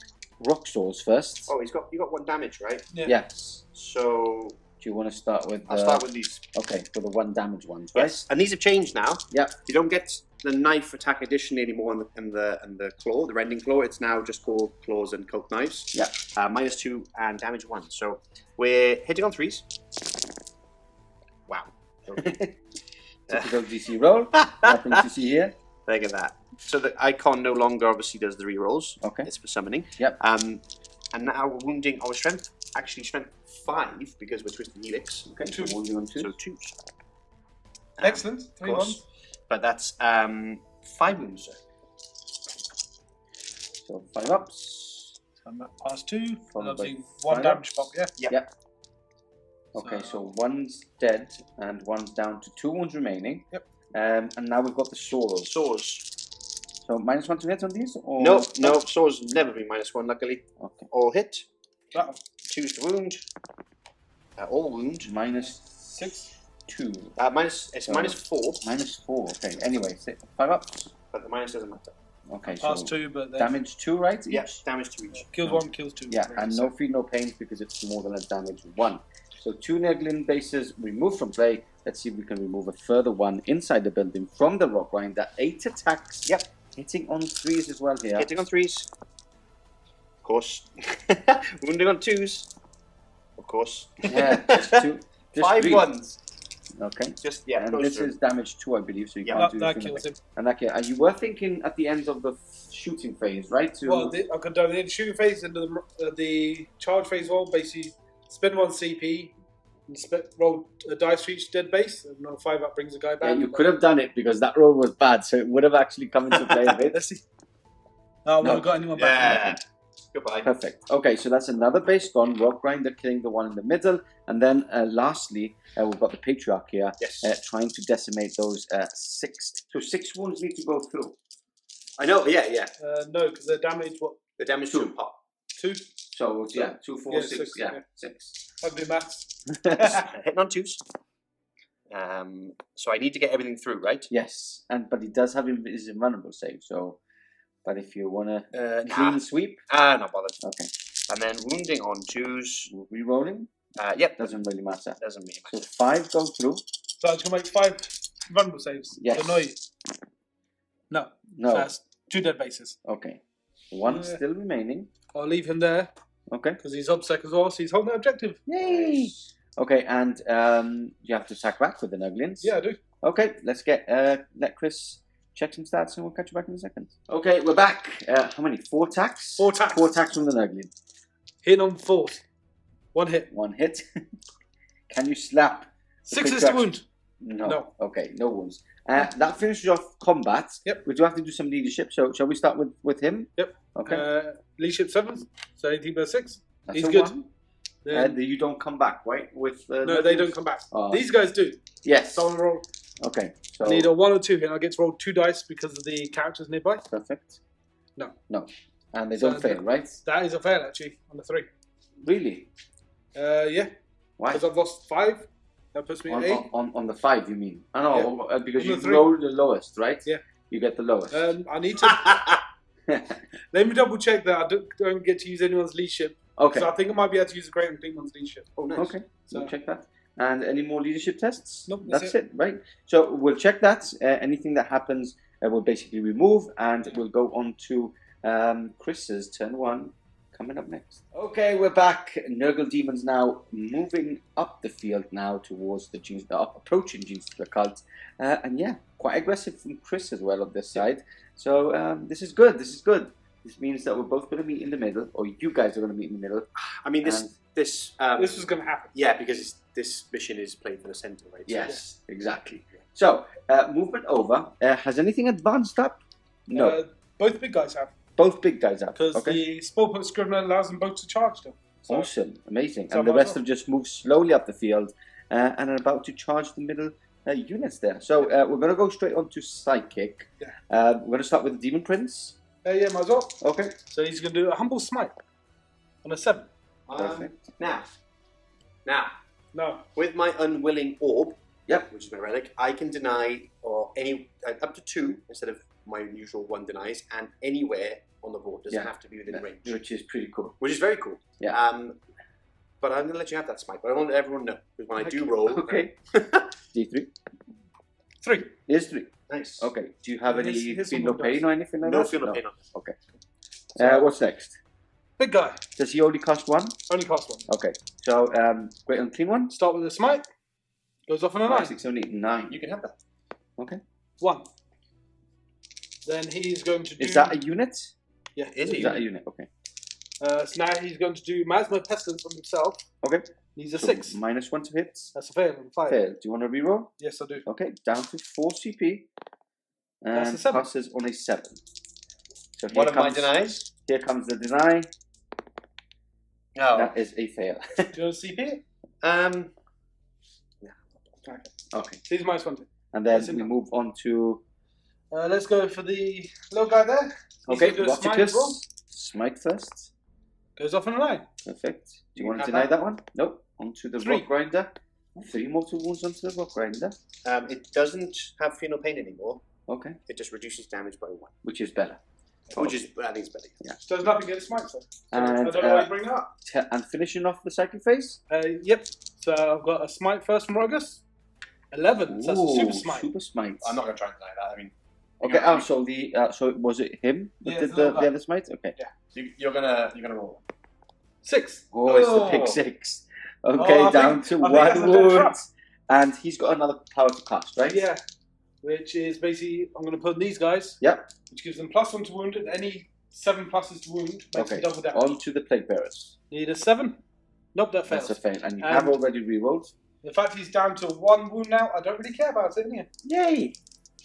Speaker 4: rock swords first.
Speaker 5: Oh, you got 1 damage, right?
Speaker 2: Yeah.
Speaker 4: Yes.
Speaker 5: So
Speaker 4: do you want to start with?
Speaker 5: I'll start with these.
Speaker 4: Okay, for the 1 damage ones, right?
Speaker 5: Yes. And these have changed now.
Speaker 4: Yeah.
Speaker 5: You don't get the knife attack addition anymore in the claw, the rending claw. It's now just called claws and cult knives.
Speaker 4: Yeah.
Speaker 5: -2 and damage 1. So we're hitting on 3s. Wow.
Speaker 4: Typical DC roll. Nothing to see here.
Speaker 5: Look at that. So the icon no longer obviously does the rerolls.
Speaker 4: Okay.
Speaker 5: It's for summoning.
Speaker 4: Yep.
Speaker 5: And now we're wounding our strength. Actually, strength 5 because we're twisting helix.
Speaker 4: Okay. So wounding on 2.
Speaker 5: So 2s.
Speaker 2: Excellent. 3 ones.
Speaker 5: But that's 5 wounds, sir.
Speaker 4: So 5 ups.
Speaker 2: And that +2. And
Speaker 4: Followed by
Speaker 2: obviously 1
Speaker 4: 5
Speaker 2: damage
Speaker 4: ups.
Speaker 2: pop, yeah?
Speaker 4: Yep. Okay, so 1's dead and 1's down to 2 wounds remaining.
Speaker 2: Yep.
Speaker 4: And now we've got the swords. So -1 to hit on these? Or
Speaker 5: No, swords never been -1, luckily.
Speaker 4: Okay.
Speaker 5: All hit.
Speaker 2: That
Speaker 5: 2's to wound. All wound.
Speaker 2: -6.
Speaker 4: 2.
Speaker 5: It's -4.
Speaker 4: -4. Okay. Anyway, 5 ups.
Speaker 5: but the minus doesn't matter.
Speaker 4: Okay,
Speaker 2: Pass
Speaker 4: so
Speaker 2: 2, but then
Speaker 4: damage 2, right?
Speaker 5: Yeah,
Speaker 4: Each?
Speaker 5: damage to each.
Speaker 2: kills 1, kills 2.
Speaker 4: Yeah, and no feel, no pain because it's more than a damage 1. So 2 Nurgle bases removed from play. Let's see if we can remove a further one inside the building from the rock grinder. 8 attacks.
Speaker 5: Yep.
Speaker 4: Hitting on 3s as well here.
Speaker 5: Hitting on 3s. Of course. Wounding on 2s. Of course.
Speaker 4: Yeah, just 2. Just
Speaker 5: 5
Speaker 4: 3.
Speaker 5: 1s.
Speaker 4: Okay.
Speaker 5: Just, yeah,
Speaker 4: And this is damage 2, I believe, so you
Speaker 5: Yeah,
Speaker 4: can't do
Speaker 2: That
Speaker 4: anything
Speaker 2: kills
Speaker 4: with
Speaker 2: him.
Speaker 4: it. And okay, you were thinking at the end of the shooting phase, right? To
Speaker 2: Well, I could do the shooting phase and the charge phase one. Basically, spend 1 CP, and roll a dice for each dead base, and roll 5 up brings the guy back.
Speaker 4: yeah, you could have done it because that roll was bad, so it would have actually come into play a bit.
Speaker 2: Let's see. No, I would have got anyone back.
Speaker 5: Yeah. Goodbye.
Speaker 4: Perfect. Okay, so that's another base gone. Rock Grinder killing the one in the middle. And then lastly, we've got the Patriarch here
Speaker 5: Yes.
Speaker 4: trying to decimate those 6. So 6 wounds need to go through.
Speaker 5: I know, yeah, yeah.
Speaker 2: No, because they're damaged, what,
Speaker 5: The damage to pop.
Speaker 2: 2?
Speaker 4: So, yeah, 2, 4,
Speaker 2: Yeah,
Speaker 4: 6.
Speaker 2: 6,
Speaker 4: Yeah,
Speaker 2: yeah.
Speaker 4: 6.
Speaker 2: I'd do maths.
Speaker 5: Hitting on 2s. So I need to get everything through, right?
Speaker 4: Yes, but he does have his invulnerable save. So, but if you want to
Speaker 5: Nah.
Speaker 4: clean sweep.
Speaker 5: Not bothered.
Speaker 4: Okay.
Speaker 5: And then wounding on 2s.
Speaker 4: Rerolling?
Speaker 5: Yep.
Speaker 4: Doesn't really matter.
Speaker 5: Doesn't really
Speaker 4: So
Speaker 5: matter.
Speaker 4: 5 go through.
Speaker 2: So I can make 5 vulnerable saves.
Speaker 4: Yes.
Speaker 2: To annoy you. No.
Speaker 4: No.
Speaker 2: So that's 2 dead bases.
Speaker 4: Okay. 1
Speaker 2: Yeah.
Speaker 4: still remaining.
Speaker 2: I'll leave him there
Speaker 4: Okay.
Speaker 2: because he's obsec as well, so he's holding the objective.
Speaker 4: Yay! Okay, and you have to attack back with the Nuglins.
Speaker 2: Yeah, I do.
Speaker 4: Okay, let's let Chris check some stats and we'll catch you back in a second. Okay, we're back. How many? 4 attacks?
Speaker 2: 4 attacks.
Speaker 4: 4 attacks from the Nuglin.
Speaker 2: Hitting on 4. 1 hit.
Speaker 4: 1 hit. Can you slap?
Speaker 2: 6 is
Speaker 4: Patriarch?
Speaker 2: the wound.
Speaker 4: No.
Speaker 2: No.
Speaker 4: Okay, no wounds. That finishes off combat.
Speaker 2: Yep.
Speaker 4: We do have to do some leadership, so shall we start with him?
Speaker 2: Yep.
Speaker 4: Okay.
Speaker 2: Leadership 7, so 18 by 6.
Speaker 4: That's
Speaker 2: he's
Speaker 4: a
Speaker 2: good.
Speaker 4: 1.
Speaker 2: Then,
Speaker 4: You don't come back, right? With
Speaker 2: no, they don't come back.
Speaker 4: Oh.
Speaker 2: These guys do.
Speaker 4: Yes.
Speaker 2: So I'll roll.
Speaker 4: Okay. So
Speaker 2: I need a 1 or 2 here. I get to roll 2 dice because of the characters nearby.
Speaker 4: perfect.
Speaker 2: No.
Speaker 4: No. And they
Speaker 2: So
Speaker 4: don't fail, right?
Speaker 2: That is a fail actually on the 3.
Speaker 4: Really?
Speaker 2: Yeah.
Speaker 4: Why?
Speaker 2: Because I've lost 5. That puts me at 8.
Speaker 4: On the 5, you mean? I know, because
Speaker 2: On
Speaker 4: you
Speaker 2: the 3.
Speaker 4: roll the lowest, right?
Speaker 2: Yeah.
Speaker 4: You get the lowest.
Speaker 2: I need to. Let me double check that I don't get to use anyone's leadership.
Speaker 4: Okay.
Speaker 2: So I think I might be able to use a Great Unclean One's leadership.
Speaker 5: Oh, nice.
Speaker 4: Okay.
Speaker 2: So-
Speaker 4: We'll check that. And any more leadership tests?
Speaker 2: Nope,
Speaker 4: That's
Speaker 2: that's
Speaker 4: it, right? So we'll check that. Anything that happens, we'll basically remove, and we'll go on to Chris's turn 1. Coming up next. Okay, we're back. Nurgle Daemons now moving up the field now towards the approaching Genestealer Cult. And yeah, quite aggressive from Chris as well on this side. So this is good. This is good. This means that we're both going to meet in the middle, or you guys are going to meet in the middle.
Speaker 5: I mean, this
Speaker 2: This was going to happen.
Speaker 5: yeah, because this mission is played for the center, right? So-
Speaker 4: Yes, exactly. So movement over. Has anything advanced up? No.
Speaker 2: Both big guys have.
Speaker 4: Both big guys up.
Speaker 2: Because
Speaker 4: Okay.
Speaker 2: the Spellpoint Scrivener allows them both to charge them. So
Speaker 4: Awesome, amazing.
Speaker 2: So
Speaker 4: And the
Speaker 2: might as
Speaker 4: rest
Speaker 2: well.
Speaker 4: have just moved slowly up the field and are about to charge the middle units there. So we're going to go straight on to Psychic.
Speaker 2: Yeah.
Speaker 4: We're going to start with the Demon Prince.
Speaker 2: yeah, might as well.
Speaker 4: Okay.
Speaker 2: So he's going to do a Humble Smite on a 7.
Speaker 4: Perfect.
Speaker 5: Now,
Speaker 2: No.
Speaker 5: with my Unwilling Orb,
Speaker 4: Yep.
Speaker 5: which is my relic, I can deny or any up to 2 instead of my usual 1 denies, and anywhere on the board doesn't
Speaker 4: Yeah.
Speaker 5: have to be within range,
Speaker 4: Which is pretty cool.
Speaker 5: which is very cool.
Speaker 4: Yeah.
Speaker 5: But I'm going to let you have that smite. But I want everyone to know because when I do roll,
Speaker 4: Okay. D3.
Speaker 2: 3.
Speaker 4: Here's 3.
Speaker 5: nice.
Speaker 4: Okay. Do you have any
Speaker 2: Here's
Speaker 4: feel
Speaker 2: some
Speaker 4: no
Speaker 2: of
Speaker 4: pain
Speaker 2: those.
Speaker 4: or anything like
Speaker 5: No
Speaker 4: that?
Speaker 5: feel no pain on this.
Speaker 4: Okay.
Speaker 2: So-
Speaker 4: What's next?
Speaker 2: Big guy.
Speaker 4: Does he only cost 1?
Speaker 2: Only cost 1.
Speaker 4: Okay. So Great Unclean One.
Speaker 2: Start with a Smite. Goes off on a 9.
Speaker 4: 5, 6, 7, 8, 9.
Speaker 5: You can have that.
Speaker 4: Okay.
Speaker 2: 1. Then he's going to do...
Speaker 4: Is that a unit?
Speaker 2: Yeah,
Speaker 5: Is it?
Speaker 4: Is that a unit? Okay.
Speaker 2: So now he's going to do Miasma Pestilence on himself.
Speaker 4: Okay.
Speaker 2: He's a
Speaker 4: So
Speaker 2: 6.
Speaker 4: -1 to hit.
Speaker 2: That's a fail on 5.
Speaker 4: Fail. Do you want to reroll?
Speaker 2: Yes, I do.
Speaker 4: Okay, down to 4 CP.
Speaker 2: That's
Speaker 4: And
Speaker 2: a 7.
Speaker 4: passes on a 7. So
Speaker 5: One of my denies.
Speaker 4: Here comes the deny.
Speaker 5: No.
Speaker 4: That is a fail.
Speaker 2: Do you want to CP it?
Speaker 4: Okay.
Speaker 2: So he's -1 to.
Speaker 4: And then
Speaker 2: That's
Speaker 4: we
Speaker 2: enough.
Speaker 4: move on to
Speaker 2: Let's go for the little guy there. He's
Speaker 4: okay,
Speaker 2: gonna do a Smite as well.
Speaker 4: Roticus. Smite first.
Speaker 2: Goes off on a 9.
Speaker 4: Perfect. Do you
Speaker 5: You
Speaker 4: want to
Speaker 5: have
Speaker 4: deny
Speaker 5: that?
Speaker 4: that one? Nope. Onto the
Speaker 2: 3.
Speaker 4: rock grinder. 3 mortal wounds onto the rock grinder.
Speaker 5: It doesn't have feel no pain anymore.
Speaker 4: Okay.
Speaker 5: It just reduces damage by 1.
Speaker 4: Which is better.
Speaker 5: Which is, I think it's better.
Speaker 4: Yeah.
Speaker 2: So there's nothing against smite, so.
Speaker 4: And,
Speaker 2: I don't know why you bring that up.
Speaker 4: And finishing off the cycle phase?
Speaker 2: Yep. So I've got a smite first from Magus. 11. So that's a super smite.
Speaker 4: Super smite.
Speaker 5: I'm not going to try and deny that. I mean,
Speaker 4: Okay. So the so was it him that
Speaker 2: Yeah,
Speaker 4: did
Speaker 2: it's
Speaker 4: the
Speaker 2: not that.
Speaker 4: other smite? Okay.
Speaker 2: Yeah.
Speaker 5: you're gonna roll.
Speaker 2: 6.
Speaker 4: Oh, it's the pick
Speaker 5: Oh.
Speaker 4: 6. Okay,
Speaker 2: I
Speaker 4: down
Speaker 2: think-
Speaker 4: to
Speaker 2: I think
Speaker 4: 1
Speaker 2: that's a dead
Speaker 4: wound,
Speaker 2: trap.
Speaker 4: and he's got another power to cast, right?
Speaker 2: Yeah. Which is basically, I'm going to put these guys.
Speaker 4: Yep.
Speaker 2: Which gives them +1 to wound, and any 7 pluses to wound makes
Speaker 4: Okay.
Speaker 2: them double damage.
Speaker 4: On to the plague bearers.
Speaker 2: Need a 7? Nope, that fails.
Speaker 4: That's a fail, and you
Speaker 2: And-
Speaker 4: have already rerolled.
Speaker 2: The fact he's down to 1 wound now, I don't really care about it, innit?
Speaker 4: Yay!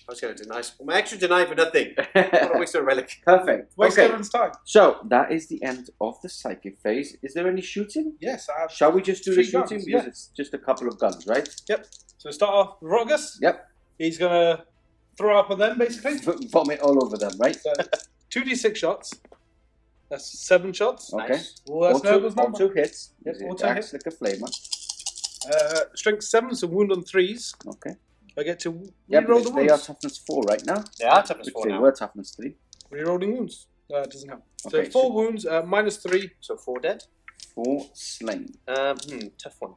Speaker 5: I was going to deny my extra deny for nothing. What a waste of a relic.
Speaker 4: Perfect.
Speaker 2: Waste
Speaker 4: Okay.
Speaker 2: everyone's time.
Speaker 4: So that is the end of the psychic phase. Is there any shooting?
Speaker 2: Yes, I have.
Speaker 4: Shall we just do the
Speaker 2: 3
Speaker 4: shooting
Speaker 2: guns,
Speaker 4: because
Speaker 2: yeah.
Speaker 4: it's just a couple of guns, right?
Speaker 2: So start off with Rogus.
Speaker 4: Yep.
Speaker 2: He's going to throw up on them, basically.
Speaker 4: Vomit all over them, right?
Speaker 2: So 2d6 shots. That's 7 shots.
Speaker 4: Okay.
Speaker 5: Nice.
Speaker 2: Well, that's Nurgle's number.
Speaker 4: Auto hits.
Speaker 2: Yep,
Speaker 4: It
Speaker 2: auto
Speaker 4: acts like a flamer.
Speaker 2: Strength 7, so wound on 3s.
Speaker 4: Okay.
Speaker 2: I get to
Speaker 4: Yeah,
Speaker 2: reroll the
Speaker 4: because they are
Speaker 2: wounds.
Speaker 4: toughness 4 right now.
Speaker 5: They are toughness
Speaker 4: Which
Speaker 5: 4
Speaker 4: they
Speaker 5: now.
Speaker 4: were toughness 3.
Speaker 2: Rerolling wounds. Doesn't help.
Speaker 4: Okay,
Speaker 2: So 4
Speaker 4: so-
Speaker 2: wounds, -3.
Speaker 5: So 4 dead.
Speaker 4: 4 slain.
Speaker 5: Tough one.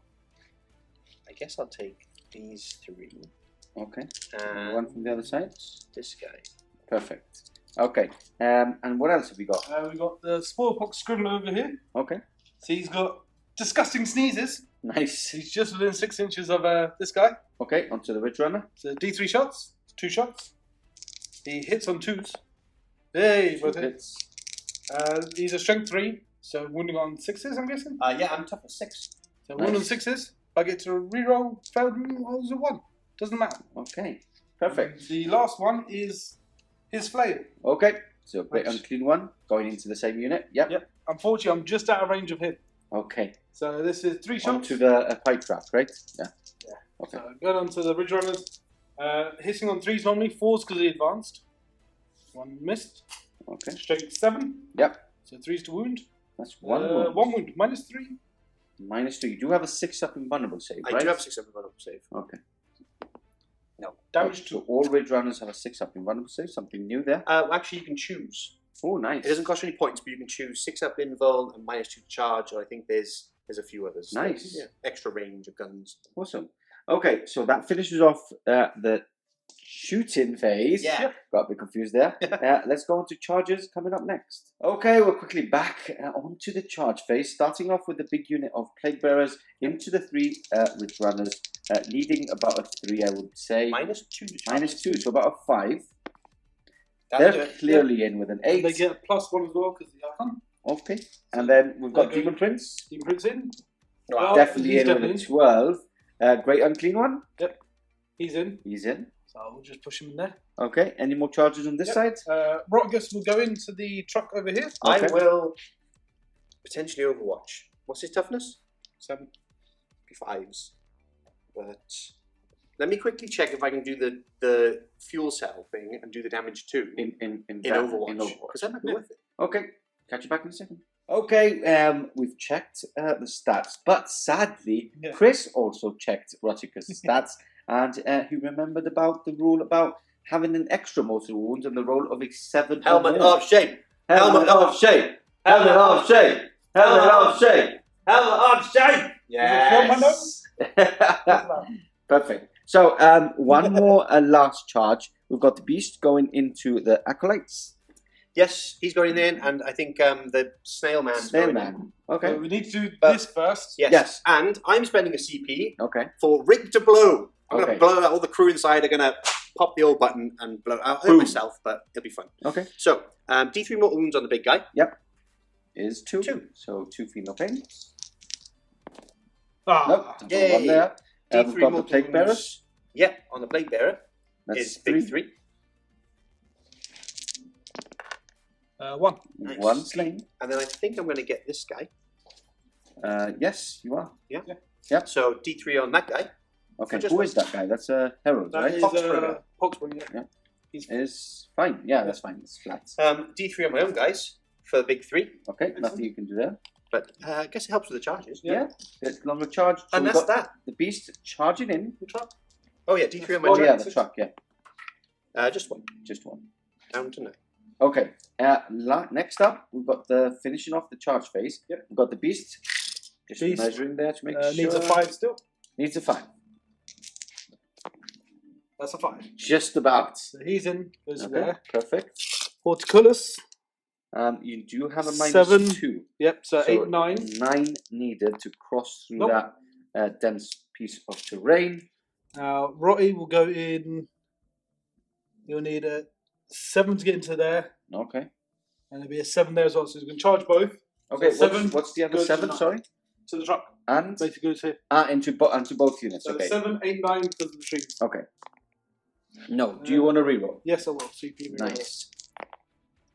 Speaker 5: I guess I'll take these 3.
Speaker 4: Okay.
Speaker 5: And
Speaker 4: One from the other side.
Speaker 5: this guy.
Speaker 4: Perfect. Okay. And what else have we got?
Speaker 2: We've got the Spoilpox Scribbler over here.
Speaker 4: Okay.
Speaker 2: So he's got disgusting sneezes.
Speaker 4: Nice.
Speaker 2: He's just within 6 inches of this guy.
Speaker 4: Okay, onto the Witch Runner.
Speaker 2: So D3 shots, 2 shots. He hits on 2s. Hey, both hit.
Speaker 4: Hits.
Speaker 2: He's a strength 3, so wounding on 6s, I'm guessing.
Speaker 5: Yeah, I'm toughness 6.
Speaker 2: So wound on
Speaker 4: Nice.
Speaker 2: 6s. I get to reroll failed rolls of 1. Doesn't matter.
Speaker 4: Okay. Perfect.
Speaker 2: The last one is his flail.
Speaker 4: Okay. So a great
Speaker 2: Nice.
Speaker 4: unclean one going into the same unit. Yep.
Speaker 2: Yep. Unfortunately, I'm just out of range of him.
Speaker 4: Okay.
Speaker 2: So this is 3 shots.
Speaker 4: Onto the pipe trap, right? Yeah.
Speaker 2: Yeah.
Speaker 4: Okay.
Speaker 2: Going on to the Ridge Runners. Hitting on 3s normally, 4s because he advanced. 1 missed.
Speaker 4: Okay.
Speaker 2: Strength 7.
Speaker 4: Yep.
Speaker 2: So 3s to wound.
Speaker 4: That's 1
Speaker 2: 1
Speaker 4: wound.
Speaker 2: wound. -3.
Speaker 4: -2. You do have a 6 up in vulnerable save,
Speaker 5: I
Speaker 4: right?
Speaker 5: do have 6 up in vulnerable save.
Speaker 4: Okay.
Speaker 5: No.
Speaker 2: Damage
Speaker 4: So
Speaker 2: 2.
Speaker 4: all Ridge Runners have a 6 up in vulnerable save. Something new there.
Speaker 5: Actually, you can choose.
Speaker 4: Oh, nice.
Speaker 5: It doesn't cost you any points, but you can choose 6 up invul and -2 to charge, or I think there's a few others.
Speaker 4: Nice.
Speaker 5: Yeah, extra range of guns.
Speaker 4: Awesome. Okay, so that finishes off the shooting phase.
Speaker 5: Yeah.
Speaker 4: Got a bit confused there. Let's go on to charges coming up next. Okay, we're quickly back onto the charge phase, starting off with the big unit of Plague Bearers into the 3 Ridge Runners, needing about a 3, I would say.
Speaker 5: -2 to charge.
Speaker 4: -2, so about a 5.
Speaker 5: That'll do
Speaker 4: They're
Speaker 5: it.
Speaker 4: clearly in with an 8.
Speaker 2: They get a +1 as well because the Icon.
Speaker 4: Okay, and then we've got
Speaker 2: They're
Speaker 4: Demon Prince.
Speaker 2: Demon Prince in.
Speaker 5: Wow.
Speaker 4: Definitely
Speaker 2: he's
Speaker 4: in with
Speaker 2: definitely
Speaker 4: a 12. Great Unclean one.
Speaker 2: He's in.
Speaker 4: He's in.
Speaker 2: So we'll just push him in there.
Speaker 4: Okay, any more charges on this
Speaker 2: Yep.
Speaker 4: side?
Speaker 2: Rottgus will go into the truck over here.
Speaker 5: I
Speaker 4: Okay.
Speaker 5: will potentially overwatch. What's his toughness?
Speaker 2: 7.
Speaker 5: 5s. But let me quickly check if I can do the fuel cell thing and do the damage too
Speaker 4: In
Speaker 5: Overwatch.
Speaker 4: Overwatch.
Speaker 5: Because that might be
Speaker 4: Yeah.
Speaker 5: worth it.
Speaker 4: Okay, catch you back in a second. Okay, we've checked the stats, but sadly,
Speaker 2: Yeah.
Speaker 4: Chris also checked Rotica's stats, and he remembered about the rule about having an extra mortal wound and the roll of a 7 or
Speaker 5: Helmet
Speaker 4: more.
Speaker 5: of shape!
Speaker 4: Helmet of shape! Helmet of shape! Helmet of shape!
Speaker 5: Helmet of shape!
Speaker 2: Yes.
Speaker 4: Perfect. So, one more last charge. We've got the Beast going into the Acolytes.
Speaker 5: Yes, he's going in, and I think the Snail Man's
Speaker 4: Snail
Speaker 5: going in.
Speaker 4: Man. Okay.
Speaker 2: So we need to do
Speaker 5: But-
Speaker 2: this first.
Speaker 5: Yes.
Speaker 4: Yes.
Speaker 5: And I'm spending a CP
Speaker 4: Okay.
Speaker 5: for Rig to Blow. I'm going
Speaker 4: Okay.
Speaker 5: to blow out all the crew inside. I'm going to pop the old button and blow. I'll hurt
Speaker 4: Boom.
Speaker 5: myself, but it'll be fun.
Speaker 4: Okay.
Speaker 5: So, D3 mortal wounds on the big guy.
Speaker 4: Is 2.
Speaker 5: 2.
Speaker 4: So 2 female pain.
Speaker 2: Ah,
Speaker 4: Nope.
Speaker 5: Yay.
Speaker 4: One there.
Speaker 5: D3
Speaker 4: We've got the
Speaker 5: mortal
Speaker 4: Plague
Speaker 5: wounds.
Speaker 4: Bearers.
Speaker 5: Yeah, on the Plague Bearer
Speaker 4: That's
Speaker 5: is big 3.
Speaker 2: 1.
Speaker 5: Nice.
Speaker 4: 1 slain.
Speaker 5: And then I think I'm going to get this guy.
Speaker 4: Yes, you are.
Speaker 5: So D3 on that guy.
Speaker 4: Okay,
Speaker 5: just
Speaker 4: who
Speaker 5: one.
Speaker 4: is that guy? That's a herald,
Speaker 2: That
Speaker 4: right?
Speaker 2: is
Speaker 5: Poxbringer.
Speaker 2: Poxbringer.
Speaker 4: Yeah.
Speaker 2: He's
Speaker 4: Is fine. Yeah, that's fine. It's flat.
Speaker 5: D3 on my own guys for the big 3.
Speaker 4: Okay, nothing you can do there.
Speaker 5: But I guess it helps with the charges.
Speaker 2: Yeah.
Speaker 4: It's longer charge. So
Speaker 5: And
Speaker 4: we've
Speaker 5: that's
Speaker 4: got
Speaker 5: that.
Speaker 4: the Beast charging in.
Speaker 2: the truck.
Speaker 5: Oh yeah, D3 on my
Speaker 4: Oh
Speaker 5: turn.
Speaker 4: yeah, the truck. Yeah.
Speaker 5: Just one.
Speaker 4: Just one.
Speaker 5: Down to 9.
Speaker 4: Okay. Next up, we've got the finishing off the charge phase.
Speaker 2: Yep.
Speaker 4: We've got the beast. Just
Speaker 2: Beast.
Speaker 4: measuring there to make sure.
Speaker 2: Needs a 5 still.
Speaker 4: Needs a 5.
Speaker 2: That's a 5.
Speaker 4: Just about.
Speaker 2: So he's in. Goes
Speaker 4: Okay.
Speaker 2: there.
Speaker 4: Perfect.
Speaker 2: Horticulus.
Speaker 4: You do have a minus
Speaker 2: 7.
Speaker 4: 2.
Speaker 2: Yep. So 8, 9.
Speaker 4: 9 needed to cross through
Speaker 2: Nope.
Speaker 4: that dense piece of terrain.
Speaker 2: Now Rotty will go in. You'll need a 7 to get into there,
Speaker 4: Okay.
Speaker 2: and there'll be a 7 there as well. So he's going to charge both.
Speaker 4: Okay.
Speaker 2: So 7
Speaker 4: what's the other
Speaker 2: goes to
Speaker 4: 7?
Speaker 2: 9.
Speaker 4: Sorry.
Speaker 2: To the truck.
Speaker 4: And
Speaker 2: Basically goes here.
Speaker 4: into both units.
Speaker 2: So
Speaker 4: Okay.
Speaker 2: 7, 8, 9 because of the machine.
Speaker 4: Okay. No. Do you want to reroll?
Speaker 2: Yes, I will. CP.
Speaker 4: Nice.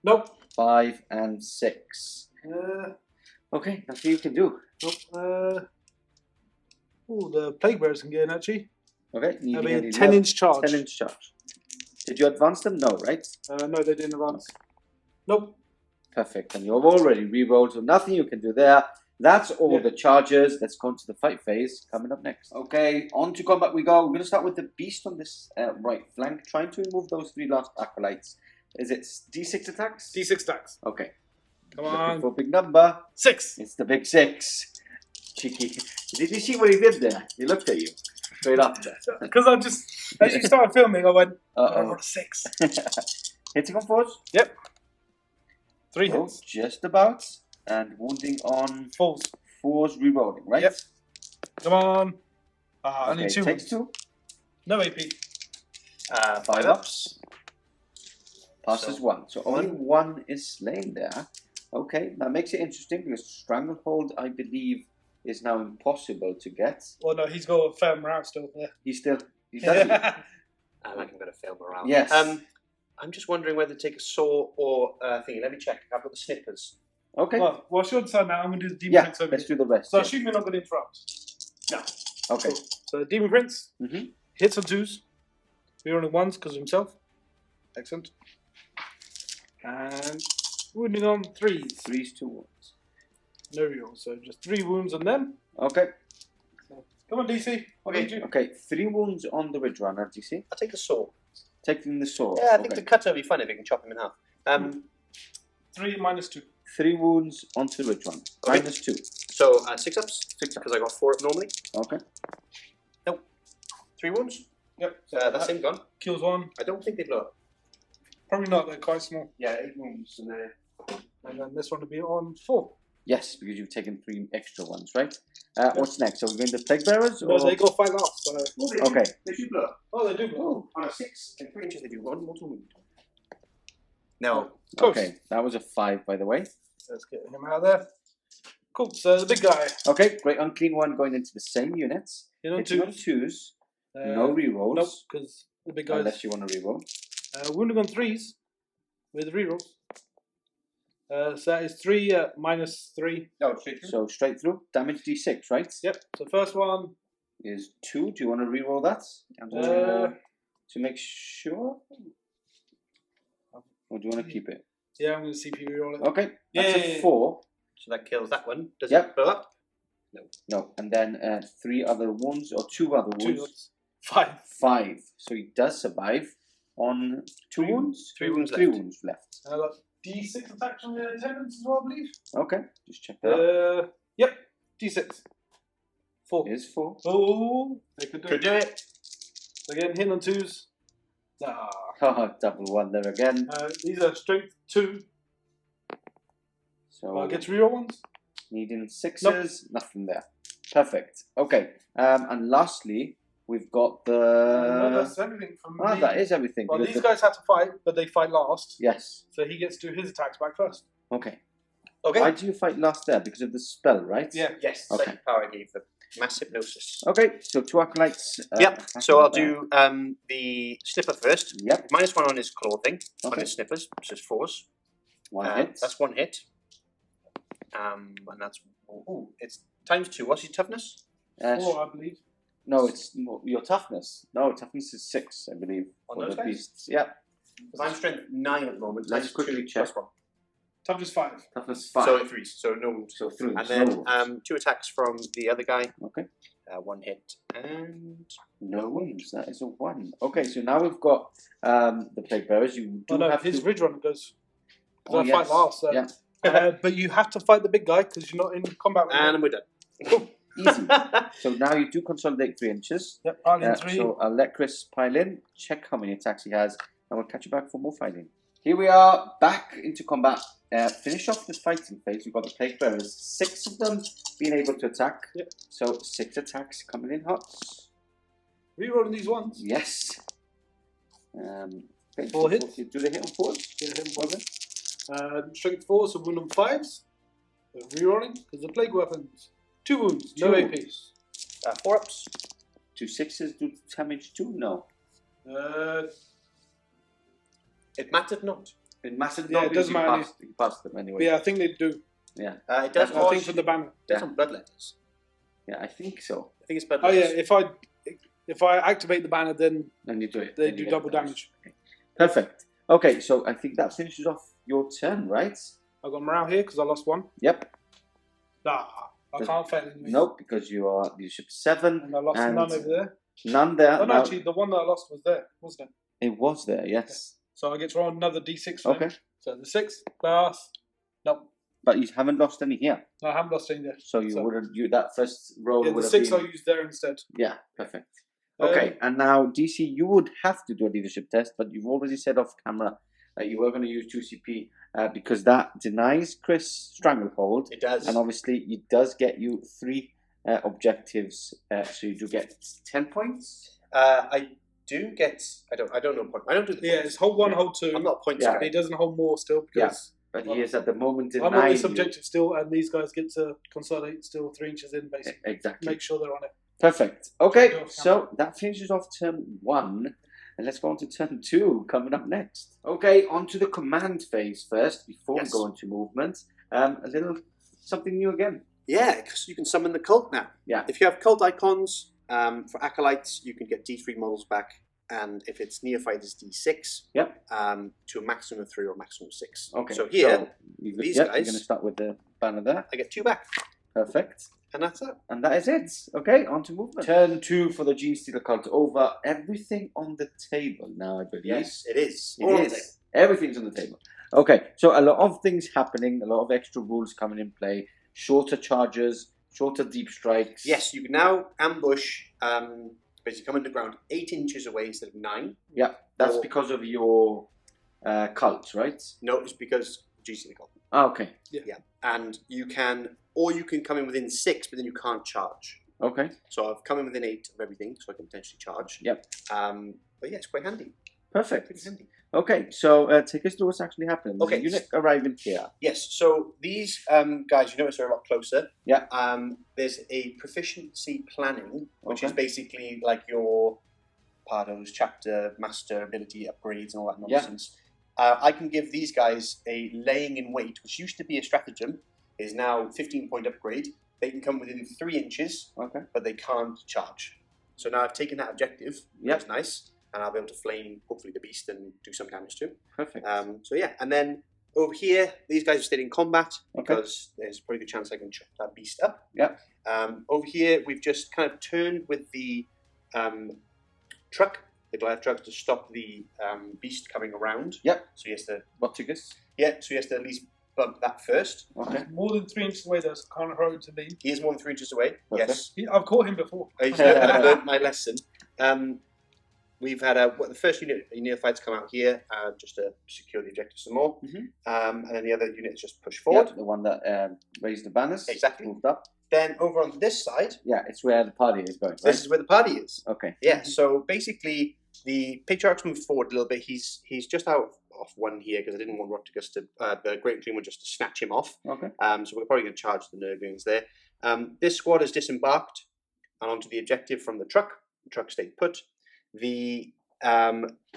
Speaker 2: Nope.
Speaker 4: 5 and 6.
Speaker 2: Uh,
Speaker 4: Okay. Nothing you can do.
Speaker 2: nope. Oh, the plague bearers can get in actually.
Speaker 4: Okay.
Speaker 2: That'll be a 10-inch charge.
Speaker 4: 10-inch charge. Did you advance them? No, right?
Speaker 2: No, they didn't advance. Nope.
Speaker 4: Perfect. And you've already re-rolled, so nothing you can do there. That's all
Speaker 2: Yeah.
Speaker 4: the charges. Let's go into the fight phase coming up next. Okay, on to combat we go. We're going to start with the beast on this right flank, trying to remove those 3 last acolytes. Is it D6 attacks?
Speaker 2: D6 stacks.
Speaker 4: Okay.
Speaker 2: Come
Speaker 4: Looking
Speaker 2: on.
Speaker 4: for a big number.
Speaker 2: 6.
Speaker 4: It's the big 6. Cheeky. Did you see what he did there? He looked at you. Straight up there.
Speaker 2: Because I just, as you started filming, I went,
Speaker 4: Uh-oh.
Speaker 2: 6.
Speaker 4: Hitting on 4s?
Speaker 2: Yep. 3
Speaker 4: Oh,
Speaker 2: hits.
Speaker 4: just about. And wounding on
Speaker 2: 4s.
Speaker 4: 4s, re-rolling, right?
Speaker 2: Yep. Come on. I
Speaker 4: Okay,
Speaker 2: need 2.
Speaker 4: takes 2.
Speaker 2: No AP.
Speaker 4: 5 ups. Passes
Speaker 5: So,
Speaker 4: 1. So only 1 is slain there. Okay, that makes it interesting because Stranglehold, I believe, is now impossible to get.
Speaker 2: Well, no, he's got a fair morale still there.
Speaker 4: He does. He?
Speaker 5: I like I'm going to fail morale.
Speaker 4: Yes.
Speaker 5: I'm just wondering whether to take a saw or thingy. Let me check. I've got the snippers.
Speaker 4: Okay.
Speaker 2: Well, whilst you're on the side now, I'm going to do the Demon
Speaker 4: Yeah,
Speaker 2: Prince over
Speaker 4: let's
Speaker 2: here.
Speaker 4: do the rest.
Speaker 2: So I
Speaker 4: yeah.
Speaker 2: assume you're not going to interrupt. No.
Speaker 4: Okay.
Speaker 2: Cool. So Demon Prince
Speaker 4: Mhm.
Speaker 2: hits on 2s. We're only 1s because of himself. Excellent. And wounding on 3s.
Speaker 4: 3s to 1s.
Speaker 2: No reroll, so just 3 wounds on them.
Speaker 4: Okay.
Speaker 2: Come on, DC. I need you.
Speaker 4: Okay, 3 wounds on the Ridge Runner, do you see?
Speaker 5: I'll take the saw.
Speaker 4: Taking the sword.
Speaker 5: Yeah, I think
Speaker 4: okay.
Speaker 5: the cutter would be fun if you can chop him in half.
Speaker 2: 3 minus 2.
Speaker 4: 3 wounds onto the Ridge Runner.
Speaker 5: Okay.
Speaker 4: Minus 2.
Speaker 5: So 6 ups.
Speaker 4: 6 ups.
Speaker 5: Because I got 4 up normally.
Speaker 4: Okay.
Speaker 5: 3 wounds.
Speaker 2: Yep. So
Speaker 5: That's him gone.
Speaker 2: kills 1.
Speaker 5: I don't think they blow up.
Speaker 2: Probably not, they're quite small.
Speaker 5: Yeah, 8 wounds.
Speaker 2: And then this one will be on 4.
Speaker 4: Yes, because you've taken 3 extra ones, right? What's next? So we're going to Plague Bearers?
Speaker 2: No,
Speaker 4: or...
Speaker 2: they go 5 off. So.
Speaker 4: Okay.
Speaker 5: They do blow up.
Speaker 2: Oh, they do blow.
Speaker 5: On a 6 and 3 inches, they do 1 mortal wound. No.
Speaker 2: Close.
Speaker 4: Okay, that was a 5, by the way.
Speaker 2: Let's get him out of there. Cool, so the big guy.
Speaker 4: Okay, great unclean one going into the same units.
Speaker 2: Hit on
Speaker 4: Hitting on
Speaker 2: 2s.
Speaker 4: 2s. No rerolls.
Speaker 2: Nope, because the big guy.
Speaker 4: Unless you want to reroll.
Speaker 2: Wounding on 3s with rerolls. So that is 3 minus 3.
Speaker 5: No, straight through.
Speaker 4: So straight through. Damage D6, right?
Speaker 2: Yep, so first one.
Speaker 4: Is 2. Do you want to reroll that? To make sure? Or do you want to keep it?
Speaker 2: Yeah, I'm going to CP reroll it.
Speaker 4: Okay, that's a 4.
Speaker 5: So that kills that one. Does
Speaker 4: Yep.
Speaker 5: it blow up?
Speaker 4: No, and then 3 other wounds, or 2 other
Speaker 2: 2
Speaker 4: wounds.
Speaker 2: wounds. 5.
Speaker 4: 5. So he does survive on 2 wounds?
Speaker 5: 3 wounds
Speaker 4: 3
Speaker 5: left.
Speaker 4: wounds left.
Speaker 2: And I got D6 attacks on the attendants as well, I believe.
Speaker 4: Okay, just check that out.
Speaker 2: Yep, D6. 4.
Speaker 4: Here's 4.
Speaker 2: Oh, they could do
Speaker 5: Could
Speaker 2: it.
Speaker 5: do it.
Speaker 2: Again, hit on 2s. Ah.
Speaker 4: Oh, double 1 there again.
Speaker 2: These are strength 2.
Speaker 4: So
Speaker 2: I get to reroll ones.
Speaker 4: needing 6s, nothing there. Perfect. Okay, and lastly, we've got the...
Speaker 2: No, that's everything from me.
Speaker 4: that is everything.
Speaker 2: Well,
Speaker 4: because
Speaker 2: these
Speaker 4: the-
Speaker 2: guys had to fight, but they fight last.
Speaker 4: Yes.
Speaker 2: So he gets to do his attacks back first.
Speaker 4: Okay.
Speaker 5: Okay.
Speaker 4: Why do you fight last there? Because of the spell, right?
Speaker 2: Yeah.
Speaker 5: Yes,
Speaker 4: Okay.
Speaker 5: psychic power gave them mass hypnosis.
Speaker 4: Okay, so 2 acolytes.
Speaker 5: Yep,
Speaker 4: attacking
Speaker 5: so I'll
Speaker 4: there.
Speaker 5: do the snipper first.
Speaker 4: Yep,
Speaker 5: -1 on his claw thing, on
Speaker 4: Okay.
Speaker 5: his snippers, which is 4s.
Speaker 4: 1 hit.
Speaker 5: That's 1 hit. And that's, it's times 2. What's his toughness?
Speaker 2: 4, I believe.
Speaker 4: No, it's your toughness. No, toughness is 6, I believe,
Speaker 5: On
Speaker 4: for
Speaker 5: those
Speaker 4: the
Speaker 5: guys?
Speaker 4: beasts. Yeah,
Speaker 5: Because I'm strength 9 at the moment.
Speaker 4: Let's
Speaker 5: times
Speaker 4: quickly
Speaker 5: 2
Speaker 4: check.
Speaker 5: plus 1.
Speaker 2: Toughness 5.
Speaker 4: toughness 5.
Speaker 5: So 3s, so no.
Speaker 4: So 3.
Speaker 5: And then 2 attacks from the other guy.
Speaker 4: Okay.
Speaker 5: 1 hit and
Speaker 4: No wounds. That is a 1. Okay, so now we've got the plague bearers. You do have
Speaker 2: his
Speaker 4: to.
Speaker 2: Ridge Runner goes.
Speaker 4: Oh,
Speaker 2: Because I fight last. So.
Speaker 4: Yeah.
Speaker 2: But you have to fight the big guy because you're not in combat.
Speaker 5: and we're done.
Speaker 4: Easy. So now you do consolidate 3 inches.
Speaker 2: Yep, pile in 3.
Speaker 4: So I'll let Chris pile in, check how many attacks he has, and we'll catch you back for more fighting. Here we are, back into combat. Finish off this fighting phase. We've got the plague bearers. 6 of them being able to attack.
Speaker 2: Yep.
Speaker 4: So 6 attacks coming in hot.
Speaker 2: Rerolling these ones.
Speaker 4: Yes. Okay,
Speaker 2: 4 hits.
Speaker 4: Do they hit on 4s?
Speaker 2: Yeah, hit them 4. Strength 4, so wound on 5s. Rerolling because the plague weapons. 2 wounds, no
Speaker 4: 2.
Speaker 2: APs.
Speaker 5: 4 ups.
Speaker 4: 2 6s do damage too? No.
Speaker 5: It mattered not.
Speaker 4: It massive.
Speaker 2: Yeah, it doesn't matter.
Speaker 4: You pass them anyway.
Speaker 2: Yeah, I think they do.
Speaker 4: Yeah.
Speaker 5: It does.
Speaker 2: I think for the banner.
Speaker 5: Does on bloodletters.
Speaker 4: Yeah, I think so.
Speaker 5: I think it's
Speaker 2: Oh
Speaker 5: bloodletters.
Speaker 2: yeah, if I activate the banner, then
Speaker 4: Then you do it.
Speaker 2: they
Speaker 4: Then you
Speaker 2: do
Speaker 4: get
Speaker 2: double
Speaker 4: the
Speaker 2: damage.
Speaker 4: Okay. Perfect. Okay, so I think that finishes off your turn, right?
Speaker 2: I got morale here because I lost 1.
Speaker 4: Yep.
Speaker 2: Nah, I can't fail anyway.
Speaker 4: Nope, because you are leadership 7.
Speaker 2: And I lost
Speaker 4: And
Speaker 2: none over there.
Speaker 4: None there.
Speaker 2: Oh no,
Speaker 4: Now-
Speaker 2: actually, the one that I lost was there, wasn't it?
Speaker 4: It was there, yes.
Speaker 2: So I get to roll another d6 for
Speaker 4: Okay.
Speaker 2: him. So the 6 plus. Nope,
Speaker 4: But you haven't lost any here.
Speaker 2: no, I haven't lost any there.
Speaker 4: So you wouldn't, that first roll
Speaker 2: Yeah, the
Speaker 4: would have
Speaker 2: 6
Speaker 4: been...
Speaker 2: I'll use there instead.
Speaker 4: Yeah, perfect. Okay, and now DC, you would have to do a leadership test, but you've already said off camera that you were going to use 2CP because that denies Chris Stranglehold.
Speaker 5: It does.
Speaker 4: And obviously, it does get you 3 objectives, so you do get 10 points.
Speaker 5: I do get. I don't know point. I don't do the
Speaker 2: Yeah,
Speaker 5: points.
Speaker 2: it's hold 1, hold 2.
Speaker 5: I'm not a points
Speaker 4: Yeah.
Speaker 5: guy.
Speaker 2: But he doesn't hold more still because
Speaker 4: But he is at the moment
Speaker 2: I'm on
Speaker 4: denying
Speaker 2: this
Speaker 4: you.
Speaker 2: objective still, and these guys get to consolidate still 3 inches in, basically.
Speaker 4: Exactly.
Speaker 2: Make sure they're on it.
Speaker 4: Perfect.
Speaker 2: Do
Speaker 4: Okay,
Speaker 2: it off
Speaker 4: so that finishes off turn 1. And let's go on to turn 2, coming up next. Okay, on to the command phase first, before
Speaker 5: Yes.
Speaker 4: we go into movement. A little something new again.
Speaker 5: Yeah, because you can summon the cult now.
Speaker 4: Yeah.
Speaker 5: If you have cult icons for acolytes, you can get D3 models back, and if it's neophyte, it's D6.
Speaker 4: Yep.
Speaker 5: To a maximum of 3 or a maximum of 6.
Speaker 4: Okay.
Speaker 5: So here,
Speaker 4: these
Speaker 5: guys-
Speaker 4: You're going to start with the banner there.
Speaker 5: I get 2 back,
Speaker 4: Perfect.
Speaker 5: and that's it.
Speaker 4: And that is it. Okay, on to movement. Turn 2 for the Genestealer Cult. Over everything on the table now, I believe.
Speaker 5: Yes, it is.
Speaker 4: It is. Everything's on the table. Okay, so a lot of things happening, a lot of extra rules coming in play. Shorter charges, shorter deep strikes.
Speaker 5: Yes, you can now ambush, basically come underground 8 inches away instead of 9.
Speaker 4: Yeah, that's
Speaker 5: Or-
Speaker 4: because of your cult, right?
Speaker 5: No, it's because Genestealer Cult.
Speaker 4: Ah, okay.
Speaker 5: Yeah, and you can come in within 6, but then you can't charge.
Speaker 4: Okay.
Speaker 5: So I've come in within 8 of everything, so I can potentially charge.
Speaker 4: Yep.
Speaker 5: But yeah, it's quite handy.
Speaker 4: Perfect.
Speaker 5: Pretty handy.
Speaker 4: Okay, so take us through what's actually happening. There's
Speaker 5: Okay.
Speaker 4: a unit arriving here.
Speaker 5: Yes, so these guys, you notice, are a lot closer.
Speaker 4: Yeah.
Speaker 5: There's a proficiency planning, which
Speaker 4: Okay.
Speaker 5: is basically like your Pardo's chapter, master ability upgrades and all that
Speaker 4: Yeah.
Speaker 5: nonsense. I can give these guys a laying in wait, which used to be a stratagem, is now 15-point upgrade. They can come within 3 inches,
Speaker 4: Okay.
Speaker 5: but they can't charge. So now I've taken that objective,
Speaker 4: Yep.
Speaker 5: which is nice, and I'll be able to flame, hopefully, the beast and do some damage too.
Speaker 4: Perfect.
Speaker 5: So yeah, and then over here, these guys are staying in combat
Speaker 4: Okay.
Speaker 5: because there's a pretty good chance I can chop that beast up.
Speaker 4: Yeah.
Speaker 5: Over here, we've just kind of turned with the truck, the Goliath truck, to stop the beast coming around.
Speaker 4: Yep.
Speaker 5: So he has to,
Speaker 4: Botigus.
Speaker 5: so he has to at least bump that first.
Speaker 4: Okay.
Speaker 2: More than 3 inches away, there's kind of road to leave.
Speaker 5: He is more than 3 inches away.
Speaker 4: Okay.
Speaker 5: Yes.
Speaker 2: I've caught him before.
Speaker 5: I've learned my lesson. We've had the first unit, neophytes, come out here just to secure the objective some more.
Speaker 4: Mhm.
Speaker 5: And then the other unit is just push forward.
Speaker 4: Yeah, the one that raised the banners.
Speaker 5: Exactly.
Speaker 4: Moved up.
Speaker 5: Then over on this side,
Speaker 4: Yeah, it's where the party is going, right?
Speaker 5: this is where the party is.
Speaker 4: Okay.
Speaker 5: Yeah, so basically the Patriarch's moved forward a little bit. He's just out off 1 here because I didn't want Rotigus to, the Great Dreamer, just to snatch him off.
Speaker 4: Okay.
Speaker 5: So we're probably going to charge the Nurglings there. This squad has disembarked and onto the objective from the truck. The truck stayed put. The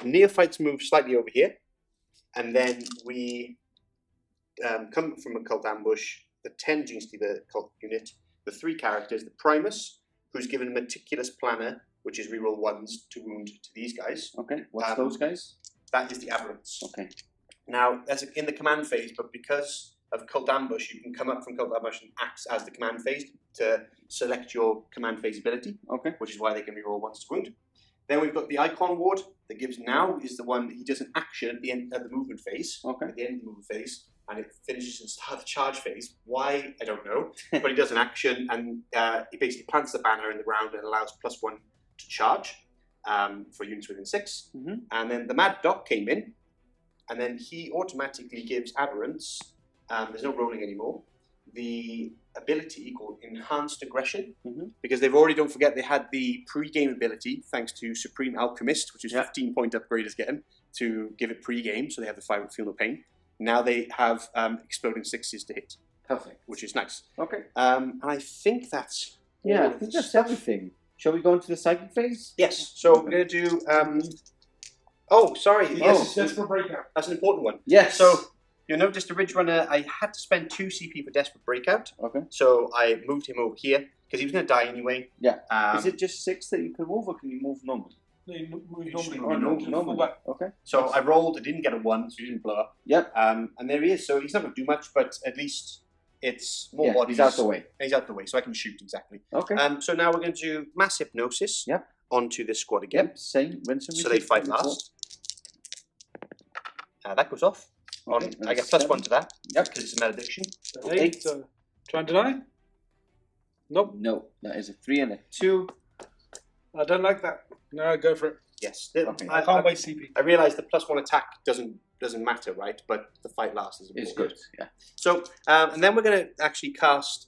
Speaker 5: neophytes move slightly over here, and then we come from a cult ambush. The 10 Genestealer Cult unit, the 3 characters, the Primus, who's given Meticulous Planner, which is reroll 1s to wound to these guys.
Speaker 4: Okay. What's
Speaker 5: Um,
Speaker 4: those guys?
Speaker 5: That is the Aberrants.
Speaker 4: Okay.
Speaker 5: Now, that's in the command phase, but because of Cult Ambush, you can come up from Cult Ambush and act as the command phase to select your command phase ability, which is why they can reroll once it's wound. Then we've got the Iconward that gives now is the one he does an action at the end of the movement phase. At the end of the movement phase, and it finishes and starts the charge phase. Why, I don't know, but he does an action and he basically plants the banner in the ground and allows +1 to charge for units within 6. And then the Mad Doc came in, and then he automatically gives Aberrants. There's no rolling anymore. The ability called Enhanced Aggression, because they've already, don't forget, they had the pre-game ability, thanks to Supreme Alchemist, which is 15-point upgrade is getting, to give it pre-game, so they have the 5 Feel No Pain. Now they have Exploding Sixes to hit. Perfect. Which is nice. And I think that's
Speaker 4: I think that's everything. Shall we go into the psychic phase?
Speaker 5: Yes. So we're going to do... oh, sorry. Yes.
Speaker 2: Desperate Breakout.
Speaker 5: That's an important one.
Speaker 4: Yes.
Speaker 5: So... You'll notice the Ridge Runner, I had to spend 2 CP for Desperate Breakout. So I moved him over here, because he was going to die anyway.
Speaker 4: Is it just 6 that you can move, or can you move normally?
Speaker 2: No, you
Speaker 5: move
Speaker 2: normally.
Speaker 5: So I rolled, I didn't get a 1, so he didn't blow up. And there he is. So he's not going to do much, but at least it's more bodies.
Speaker 4: He's out the way.
Speaker 5: He's out the way, so I can shoot, exactly. So now we're going to do Mass Hypnosis onto this squad again.
Speaker 4: Same.
Speaker 5: So they fight last. That goes off. I get +1 to that. Because it's a malediction.
Speaker 2: 8. Try and deny? Nope.
Speaker 4: No, that is a 3 and a 2.
Speaker 2: I don't like that. No, go for it.
Speaker 5: Yes.
Speaker 2: I can't waste CP.
Speaker 5: I realise the +1 attack doesn't matter, right? But the fight last is important.
Speaker 4: It's good. Yeah.
Speaker 5: So and then we're going to actually cast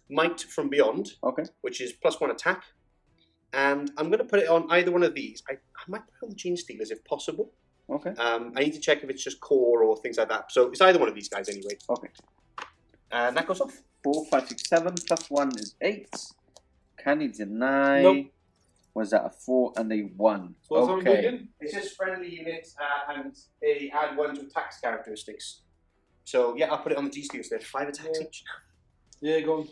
Speaker 5: Might from Beyond. Which is +1 attack, and I'm going to put it on either one of these. I might put it on the Genestealers if possible. I need to check if it's just core or things like that. So it's either one of these guys anyway. And that goes off.
Speaker 4: 4, 5, 6, 7. +1 is 8. Can he deny?
Speaker 2: Nope.
Speaker 4: Was that a 4 and a 1?
Speaker 2: So
Speaker 5: it says friendly unit and they add 1 to attacks characteristics. So yeah, I'll put it on the G-Steelers. They're 5 attacks each.
Speaker 2: Yeah, go on.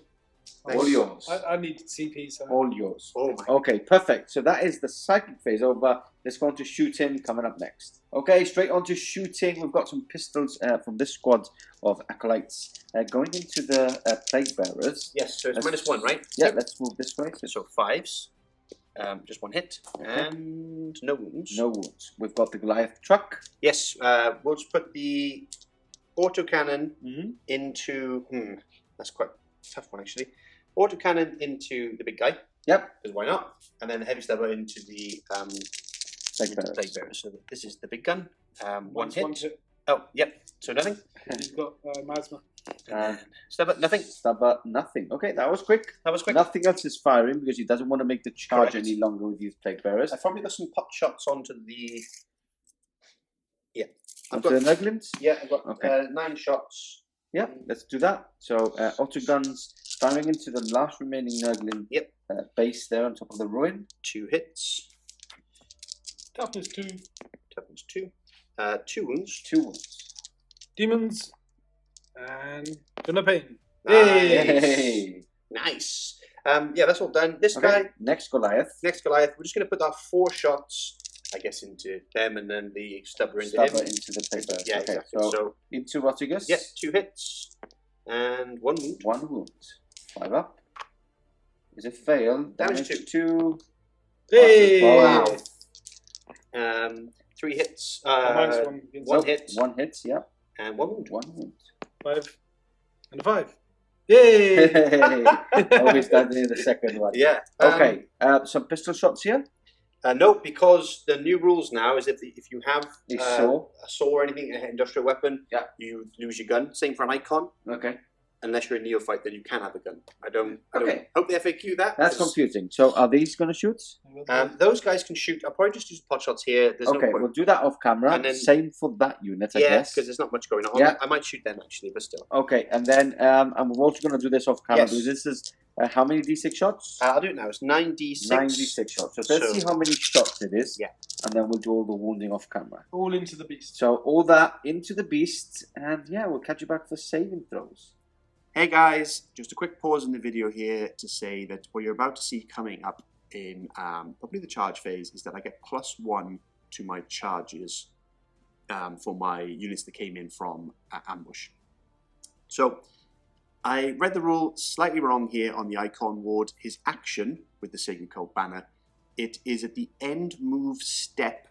Speaker 4: All yours.
Speaker 2: I need CP. So.
Speaker 4: All yours.
Speaker 5: Oh my.
Speaker 4: Okay, perfect. So that is the psychic phase over. Let's go on to shooting coming up next. Okay, straight on to shooting. We've got some pistols from this squad of Acolytes going into the Plague Bearers.
Speaker 5: Yes, so it's -1, right?
Speaker 4: Yeah, let's move this way.
Speaker 5: So 5s. Just 1 hit. And no wounds.
Speaker 4: No wounds. We've got the Goliath truck.
Speaker 5: Yes, we'll just put the autocannon into... that's quite a tough one, actually. Autocannon into the big guy. Because why not? And then the heavy stubber into the Plague Bearers. So this is the big gun. 1 hit. Oh, yep. So nothing.
Speaker 2: He's got Masma.
Speaker 5: Stubber, nothing.
Speaker 4: Stubber, nothing. Okay, that was quick. Nothing else is firing because he doesn't want to make the charge any longer with these Plague Bearers.
Speaker 5: I've probably got some pot shots onto the...
Speaker 4: I've got the Nurglings?
Speaker 5: Yeah, I've got 9 shots.
Speaker 4: Yeah, let's do that. So, auto guns firing into the last remaining Nurgling base there on top of the ruin.
Speaker 5: 2 hits.
Speaker 2: Toughness 2.
Speaker 5: Toughness 2. 2 wounds.
Speaker 4: 2 wounds.
Speaker 2: Demons. And Feel No Pain.
Speaker 4: Hey!
Speaker 5: Nice. Yeah, that's all done. This guy.
Speaker 4: Next Goliath.
Speaker 5: We're just going to put our 4 shots, I guess, into them and then the stubber into him.
Speaker 4: Into the paper.
Speaker 5: Yeah,
Speaker 4: okay,
Speaker 5: exactly.
Speaker 4: So into Rotigus.
Speaker 5: Yes, 2 hits. And 1 wound.
Speaker 4: 1 wound. 5 up. Is it fail?
Speaker 5: Damage 2.
Speaker 2: Hey!
Speaker 5: Wow. 3 hits.
Speaker 2: -1
Speaker 5: hit.
Speaker 4: 1 hit, yeah.
Speaker 5: And 1 wound.
Speaker 4: 1 wound.
Speaker 2: 5 and a 5. Yay!
Speaker 4: Always standing in the second one.
Speaker 5: Yeah.
Speaker 4: Okay. Some pistol shots here.
Speaker 5: No, because the new rules now is if you have
Speaker 4: a saw
Speaker 5: or anything, an industrial weapon, you lose your gun. Same for an icon.
Speaker 4: Okay.
Speaker 5: Unless you're a neophyte, then you can have a gun. I don't hope they FAQ that.
Speaker 4: That's confusing. So are these going to shoot?
Speaker 5: Those guys can shoot. I'll probably just use pot shots here. There's no point.
Speaker 4: We'll do that off camera. And then, same for that unit, I guess.
Speaker 5: because there's not much going on.
Speaker 4: Yeah.
Speaker 5: I might shoot them actually, but still.
Speaker 4: Okay, and then and we're also going to do this off camera because this is how many D6 shots?
Speaker 5: I'll do it now. It's 9d6.
Speaker 4: 9d6 shots. So let's see how many shots it is.
Speaker 5: Yeah.
Speaker 4: And then we'll do all the wounding off camera.
Speaker 2: All into the beast.
Speaker 4: So all that into the beast, and yeah, we'll catch you back for saving throws.
Speaker 1: Hey guys, just a quick pause in the video here to say that what you're about to see coming up in probably the charge phase is that I get +1 to my charges for my units that came in from ambush. So I read the rule slightly wrong here on the Iconward. His action with the Sacred Cult banner, it is at the end move step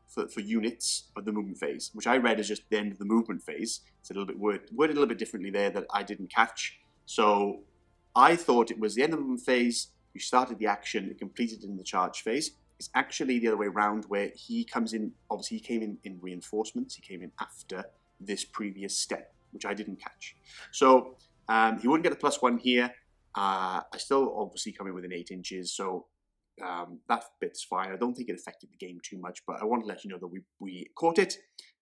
Speaker 1: for units of the movement phase, which I read as just the end of the movement phase. It's a little bit worded a little bit differently there that I didn't catch. So I thought it was the end of the movement phase, you started the action, it completed in the charge phase. It's actually the other way around where he comes in, obviously he came in reinforcements, he came in after this previous step, which I didn't catch. So he wouldn't get a +1 here. I still obviously come in within 8 inches, so that bit's fine. I don't think it affected the game too much, but I want to let you know that we caught it,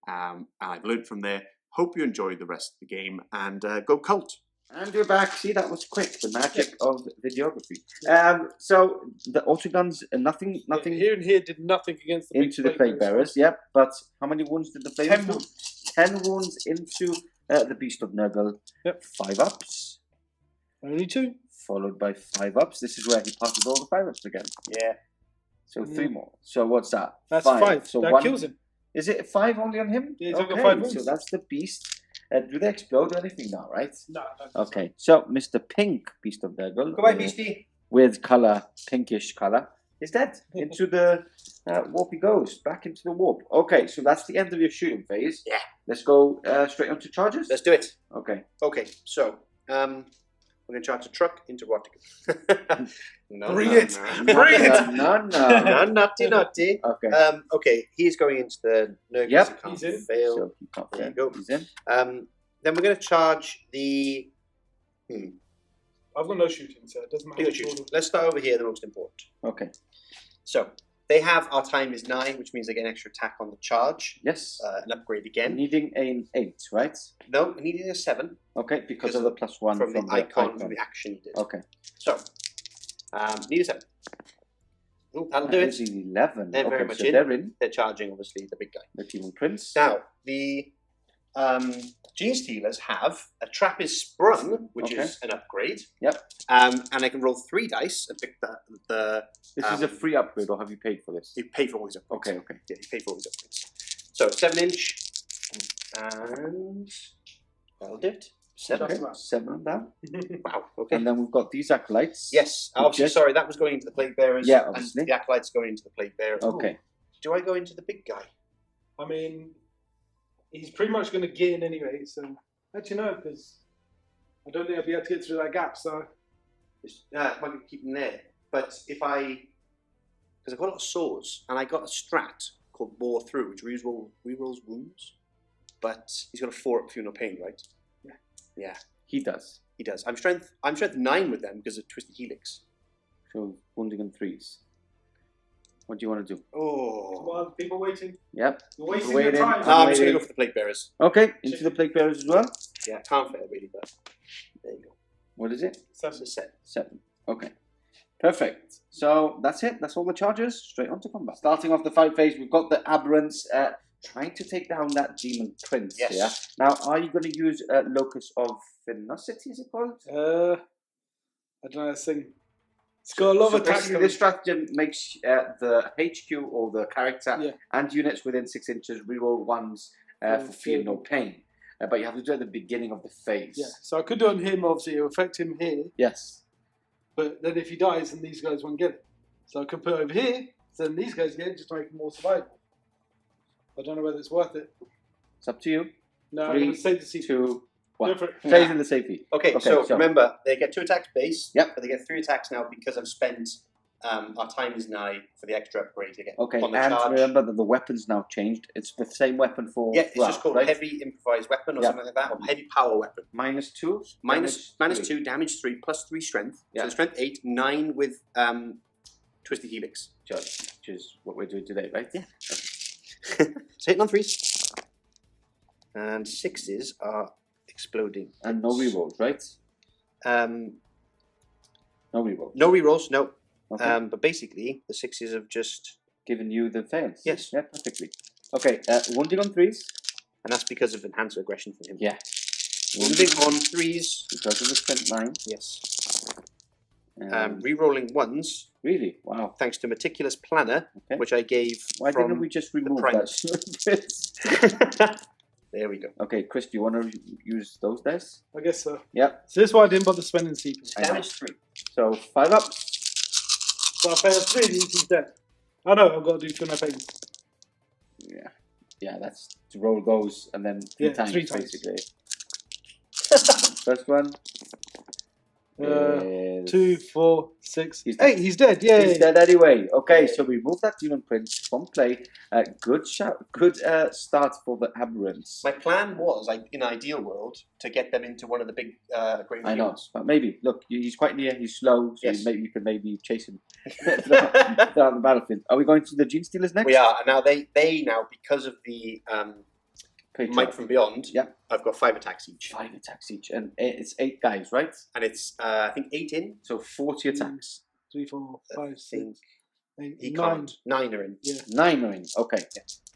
Speaker 1: and I've learned from there. Hope you enjoyed the rest of the game, and go Cult.
Speaker 4: And we're back. See, that was quick. The magic of videography. So the autoguns, nothing
Speaker 2: Here and here did nothing against the
Speaker 4: into the plague bearers. Yep. But how many wounds did the plague
Speaker 2: 10
Speaker 4: do?
Speaker 2: wounds.
Speaker 4: 10 wounds into the Beast of Nurgle.
Speaker 2: Yep.
Speaker 4: 5 ups.
Speaker 2: Only 2.
Speaker 4: Followed by 5 ups. This is where he passes all the 5 ups again.
Speaker 5: Yeah.
Speaker 4: So 3 more. So what's that?
Speaker 2: That's 5.
Speaker 4: So
Speaker 2: that
Speaker 4: 1
Speaker 2: kills him.
Speaker 4: Is it 5 only on him?
Speaker 2: Yeah, he's only got 5 wounds.
Speaker 4: So that's the Beast. Do they explode or anything now, right?
Speaker 2: No.
Speaker 4: Okay. So Mr. Pink Beast of Nurgle.
Speaker 5: Go away, Beastie.
Speaker 4: With colour, pinkish colour, is dead. Into the warp he goes, back into the warp. Okay, so that's the end of your shooting phase.
Speaker 5: Yeah.
Speaker 4: Let's go straight on to charges.
Speaker 5: Let's do it.
Speaker 4: Okay.
Speaker 5: Okay, so we're going to charge a truck into Rotterdam. No,
Speaker 2: Bring
Speaker 5: no,
Speaker 2: it.
Speaker 5: no.
Speaker 2: Bring it.
Speaker 4: No.
Speaker 5: No, naughty.
Speaker 4: Okay.
Speaker 5: Okay, he's going into the Nurgle.
Speaker 4: Yep.
Speaker 5: So he
Speaker 2: He's
Speaker 5: can't
Speaker 2: in.
Speaker 5: fail.
Speaker 4: So he can't
Speaker 5: There you
Speaker 4: fail.
Speaker 5: go.
Speaker 4: He's in.
Speaker 5: Then we're going to charge the.
Speaker 2: I've got no shooting, so it doesn't matter.
Speaker 5: Let's shoot. Let's start over here, the most important.
Speaker 4: Okay.
Speaker 5: So they have our time is 9, which means they get an extra attack on the charge.
Speaker 4: Yes.
Speaker 5: An upgrade again.
Speaker 4: Needing an 8, right?
Speaker 5: No, needing a 7
Speaker 4: Okay, because of the +1
Speaker 5: from the icon from the action he did.
Speaker 4: Okay.
Speaker 5: So need a 7. Ooh, that'll do
Speaker 4: That
Speaker 5: it.
Speaker 4: is 11.
Speaker 5: They're
Speaker 4: okay,
Speaker 5: very much
Speaker 4: so
Speaker 5: in.
Speaker 4: they're in.
Speaker 5: They're charging, obviously, the big guy.
Speaker 4: The Demon Prince.
Speaker 5: Now, the Genestealers have a Trap is Sprung, which
Speaker 4: Okay.
Speaker 5: is an upgrade.
Speaker 4: Yep.
Speaker 5: And I can roll 3 dice and pick the
Speaker 4: This is a free upgrade, or have you paid for this?
Speaker 5: you pay for all these upgrades.
Speaker 4: Okay.
Speaker 5: Yeah, you pay for all these upgrades. So 7-inch, and that'll do it. 7.
Speaker 4: Okay, 7 on that.
Speaker 5: Wow. Okay.
Speaker 4: And then we've got these acolytes.
Speaker 5: Yes. Obviously,
Speaker 4: Yes.
Speaker 5: sorry, that was going into the plague bearers.
Speaker 4: Yeah,
Speaker 5: and
Speaker 4: obviously.
Speaker 5: the acolytes going into the plague bearers.
Speaker 4: Okay.
Speaker 5: Do I go into the big guy?
Speaker 2: I mean, he's pretty much going to get in anyway, so. Actually, no, because I don't think I'll be able to get through that gap, so.
Speaker 5: I can keep him there. But if because I've got a lot of swords, and I got a strat called Bore Through, which rerolls wounds. But he's got a 4 up funeral pain, right?
Speaker 2: Yeah.
Speaker 5: Yeah.
Speaker 4: He does.
Speaker 5: He does. I'm strength 9 with them because of Twisted Helix.
Speaker 4: So wounding on 3s. What do you want to do?
Speaker 5: Oh.
Speaker 2: Come on, people waiting.
Speaker 4: Yep.
Speaker 2: You're wasting
Speaker 4: People
Speaker 2: your
Speaker 4: waiting.
Speaker 2: time.
Speaker 5: I'm just going to go for the Plague Bearers.
Speaker 4: Okay, into the plague bearers as well.
Speaker 5: Yeah, can't fail really, but there you go.
Speaker 4: What is it?
Speaker 5: That's a set.
Speaker 4: 7. Okay. Perfect. So that's it. That's all the charges. Straight on to combat. Starting off the fight phase, we've got the aberrants trying to take down that demon prince.
Speaker 5: Yes.
Speaker 4: Yeah. Now, are you going to use Locus of Phenicity, is it called?
Speaker 2: I don't know, this thing. It's got a lot
Speaker 4: So
Speaker 2: of attacks.
Speaker 4: basically, this stratagem makes the HQ or the character and units within 6 inches reroll 1s for fear no pain. But you have to do it at the beginning of the phase.
Speaker 2: Yeah, so I could do it on him, obviously, it'll affect him here,
Speaker 4: Yes.
Speaker 2: but then if he dies, then these guys won't get it. So I could put it over here, so then these guys get it, just to make it more survivable. I don't know whether it's worth it.
Speaker 4: It's up to you.
Speaker 2: No, I'm
Speaker 4: 3,
Speaker 2: going to save the CP.
Speaker 4: 2, 1.
Speaker 2: Go for it.
Speaker 4: Stays in the safety.
Speaker 5: Okay, so remember, they get 2 attacks base,
Speaker 4: Yep.
Speaker 5: but they get 3 attacks now because I've spent our time is 9 for the extra upgrade to get
Speaker 4: Okay,
Speaker 5: on the
Speaker 4: and
Speaker 5: charge.
Speaker 4: remember that the weapon's now changed. It's the same weapon for...
Speaker 5: Yeah, it's just called
Speaker 4: right?
Speaker 5: heavy improvised weapon or
Speaker 4: Yeah.
Speaker 5: something like that, or heavy power weapon.
Speaker 4: -2?
Speaker 5: Minus
Speaker 4: damage
Speaker 5: 2, damage 3, plus 3 strength.
Speaker 4: Yeah.
Speaker 5: So strength 8, 9 with Twisted Helix.
Speaker 4: Which is what we're doing today, right? Yeah.
Speaker 5: So hitting on 3s. And 6s are exploding.
Speaker 4: And no rerolls, right?
Speaker 5: No
Speaker 4: No rerolls.
Speaker 5: rerolls, no.
Speaker 4: Okay.
Speaker 5: But basically, the 6s have just...
Speaker 4: Given you the fails.
Speaker 5: Yes.
Speaker 4: Yeah, perfectly. Okay, wounding on 3s.
Speaker 5: And that's because of enhanced aggression from him.
Speaker 4: Yeah.
Speaker 5: Wounding on 3s.
Speaker 4: Because of the strength 9.
Speaker 5: Yes.
Speaker 4: Um,
Speaker 5: Rerolling 1s,
Speaker 4: really? Wow.
Speaker 5: thanks to Meticulous Planner,
Speaker 4: Okay.
Speaker 5: which I gave
Speaker 4: Why
Speaker 5: from
Speaker 4: didn't we just remove
Speaker 5: Primus.
Speaker 4: that?
Speaker 5: There we go.
Speaker 4: Okay, Chris, do you want to use those dice?
Speaker 2: I guess so.
Speaker 4: Yep.
Speaker 2: So this is why I didn't bother spending CP.
Speaker 5: Damage 3.
Speaker 4: So 5 ups.
Speaker 2: So I failed 3 and he's dead. Oh no, I've got to do 2 of my pains.
Speaker 4: Yeah. Yeah, that's to roll those and then 3 times,
Speaker 2: 3 times.
Speaker 4: basically. First one.
Speaker 2: 2, 4, 6,
Speaker 4: He's
Speaker 2: 8. He's dead. Yay!
Speaker 4: He's dead anyway. Okay, so we remove that Demon Prince from play. Good start for the Aberrants.
Speaker 5: My plan was, in an ideal world, to get them into one of the big great
Speaker 4: I know,
Speaker 5: fields.
Speaker 4: but maybe. Look, he's quite near. He's slow, so
Speaker 5: Yes.
Speaker 4: you can maybe chase him down the battlefield. Are we going to the Genestealers next?
Speaker 5: We are, and now they now, because of the
Speaker 4: Patriarch.
Speaker 5: Might from Beyond,
Speaker 4: Yeah.
Speaker 5: I've got 5 attacks each.
Speaker 4: 5 attacks each, and it's 8 guys, right?
Speaker 5: And it's, I think, 8 in.
Speaker 4: So 40 attacks.
Speaker 2: 3, 4, 5, 6, 8,
Speaker 5: He
Speaker 2: 9.
Speaker 5: can't. 9 are in.
Speaker 2: Yeah.
Speaker 4: 9 are in. Okay.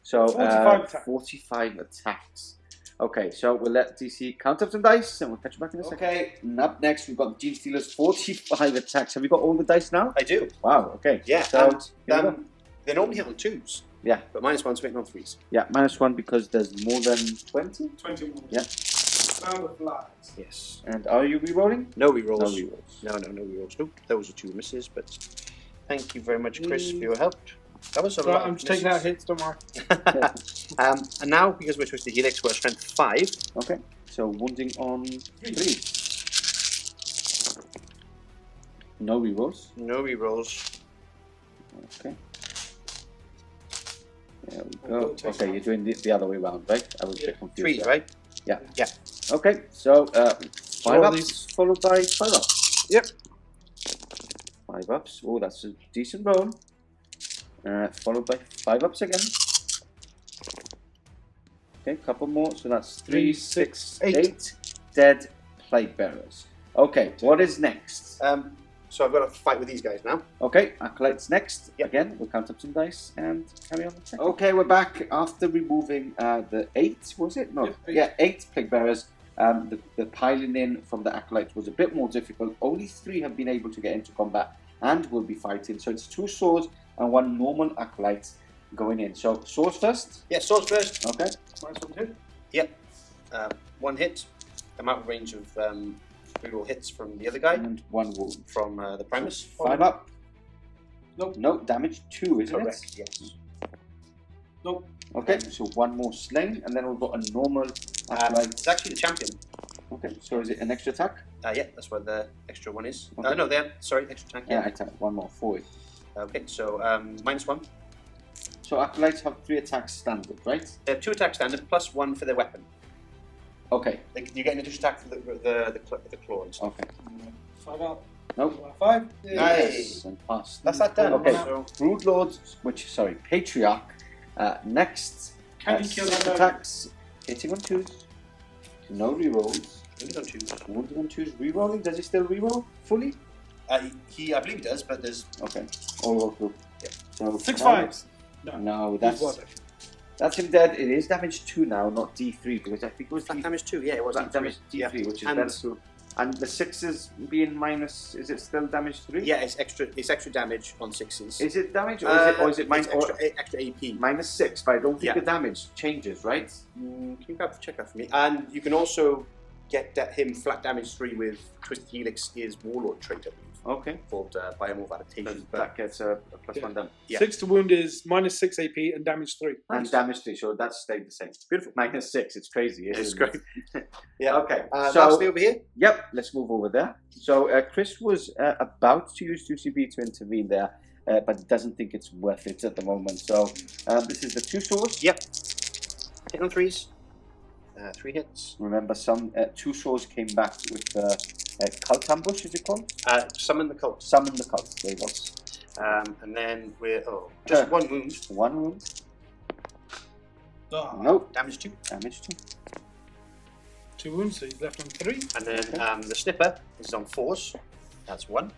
Speaker 4: So
Speaker 2: 45 attacks.
Speaker 4: 45 attacks. Okay, so we'll let DC count up some dice, and we'll catch you back in a second. Okay, and up next we've got Genestealers 45 attacks. Have you got all the dice now?
Speaker 5: I do.
Speaker 4: Wow. Okay.
Speaker 5: Yeah,
Speaker 4: So
Speaker 5: and
Speaker 4: here we go.
Speaker 5: they normally hit on 2s.
Speaker 4: Yeah.
Speaker 5: But -1's waiting on 3s.
Speaker 4: Yeah, -1 because there's more than 20.
Speaker 2: 21.
Speaker 4: Yeah.
Speaker 2: Found the flags.
Speaker 5: Yes.
Speaker 4: And are you re-rolling?
Speaker 5: No rerolls.
Speaker 4: No rerolls.
Speaker 5: No rerolls. Nope. Those are 2 misses, but thank you very much, Chris, for your help. That was a
Speaker 2: Right,
Speaker 5: lot.
Speaker 2: I'm
Speaker 5: of
Speaker 2: just taking out
Speaker 5: misses.
Speaker 2: hits, don't worry.
Speaker 5: And now, because we're twisted Helix, we're at strength 5.
Speaker 4: Okay. So wounding on 3. No rerolls.
Speaker 5: No rerolls.
Speaker 4: Okay. There we go. Okay, you're doing the other way around, right? I was a bit confused.
Speaker 5: 3,
Speaker 4: there.
Speaker 5: right?
Speaker 4: Yeah.
Speaker 5: Yeah.
Speaker 4: Okay, so 5
Speaker 2: Roll
Speaker 4: ups
Speaker 2: these.
Speaker 4: followed by 5 ups.
Speaker 2: Yep.
Speaker 4: 5 ups. Oh, that's a decent roll. Followed by 5 ups again. Okay, couple more. So that's 3, 6, 8 dead plague bearers. Okay, what is next?
Speaker 5: So I've got to fight with these guys now.
Speaker 4: Okay, Acolyte's next.
Speaker 5: Yep.
Speaker 4: Again, we'll count up some dice and carry on the check. Okay, we're back after removing the 8, was it? No,
Speaker 2: Yeah,
Speaker 4: 8 plague bearers. The piling in from the Acolytes was a bit more difficult. Only 3 have been able to get into combat and will be fighting. So it's 2 swords and 1 normal Acolyte going in. So swords first.
Speaker 5: Yeah, swords first.
Speaker 4: Okay.
Speaker 2: -1 hit.
Speaker 5: Yep. 1 hit. I'm out of range of reroll hits from the other guy.
Speaker 4: And 1 wound.
Speaker 5: From the Primus.
Speaker 4: 5 up.
Speaker 2: Nope.
Speaker 4: No, damage 2, isn't
Speaker 5: Correct,
Speaker 4: it?
Speaker 5: yes.
Speaker 2: Nope.
Speaker 4: Okay, so 1 more slain, and then we've got a normal Acolyte.
Speaker 5: It's actually the champion.
Speaker 4: Okay, so is it an extra attack?
Speaker 5: Yeah, that's where the extra one is.
Speaker 4: Okay.
Speaker 5: No, there. Sorry, extra attack.
Speaker 4: Yeah,
Speaker 5: Yeah.
Speaker 4: attack 1 more forward.
Speaker 5: Okay, so -1.
Speaker 4: So Acolytes have 3 attacks standard, right?
Speaker 5: They have 2 attacks standard plus 1 for their weapon.
Speaker 4: Okay,
Speaker 5: You get an additional attack for the claw and stuff.
Speaker 4: okay.
Speaker 2: 5 up.
Speaker 4: Nope.
Speaker 2: 5.
Speaker 5: Nice.
Speaker 4: And pass.
Speaker 5: That's that done.
Speaker 4: Okay.
Speaker 5: So,
Speaker 4: Broodlord, Patriarch. Next.
Speaker 2: Can you kill
Speaker 4: 6
Speaker 2: that?
Speaker 4: attacks, hitting on 2s. No rerolls.
Speaker 5: only on 2s.
Speaker 4: Wounding on 2s, rerolling. Does he still reroll fully?
Speaker 5: I believe he does, but there's
Speaker 4: Okay. All roll through.
Speaker 5: Yeah.
Speaker 4: So
Speaker 2: 6 5s.
Speaker 4: No,
Speaker 2: That's
Speaker 4: that's him dead. It is damage 2 now, not D3, because I think it was
Speaker 5: flat damage 2. Yeah, it was
Speaker 4: that damage D3,
Speaker 5: Yeah.
Speaker 4: which is
Speaker 5: And-
Speaker 4: better. So, and the 6s being minus, is it still damage 3?
Speaker 5: Yeah, it's extra damage on 6s.
Speaker 4: Is it damage or is it minus
Speaker 5: it's extra AP?
Speaker 4: minus 6? But I don't think
Speaker 5: Yeah.
Speaker 4: the damage changes, right?
Speaker 5: Can you check that for me? And you can also get him flat damage 3 with Twisted Helix is Warlord trait, I believe,
Speaker 4: Okay.
Speaker 5: called Biomorph Adaptation.
Speaker 4: That gets a plus 1 down.
Speaker 5: Yeah.
Speaker 2: 6 to wound is -6 AP and damage 3.
Speaker 4: And damage 3, so that stayed the same.
Speaker 5: Beautiful.
Speaker 4: Minus 6, it's crazy.
Speaker 5: It's
Speaker 4: isn't
Speaker 5: great.
Speaker 4: it?
Speaker 5: Yeah.
Speaker 4: Okay.
Speaker 5: Lastly over here.
Speaker 4: Yep, let's move over there. So Chris was about to use 2CB to intervene there, but doesn't think it's worth it at the moment. So this is the 2 swords.
Speaker 5: Yep. Hit on 3s. 3 hits.
Speaker 4: Remember, some 2 swords came back with cult ambush, is it called?
Speaker 5: Summon the cult.
Speaker 4: Summon the cult. There it was.
Speaker 5: And then we're just 1 wound.
Speaker 4: 1 wound.
Speaker 2: Ah,
Speaker 4: Nope.
Speaker 5: Damage 2.
Speaker 4: Damage 2.
Speaker 2: 2 wounds, so he's left on 3.
Speaker 5: And then the snipper is on 4s. That's 1.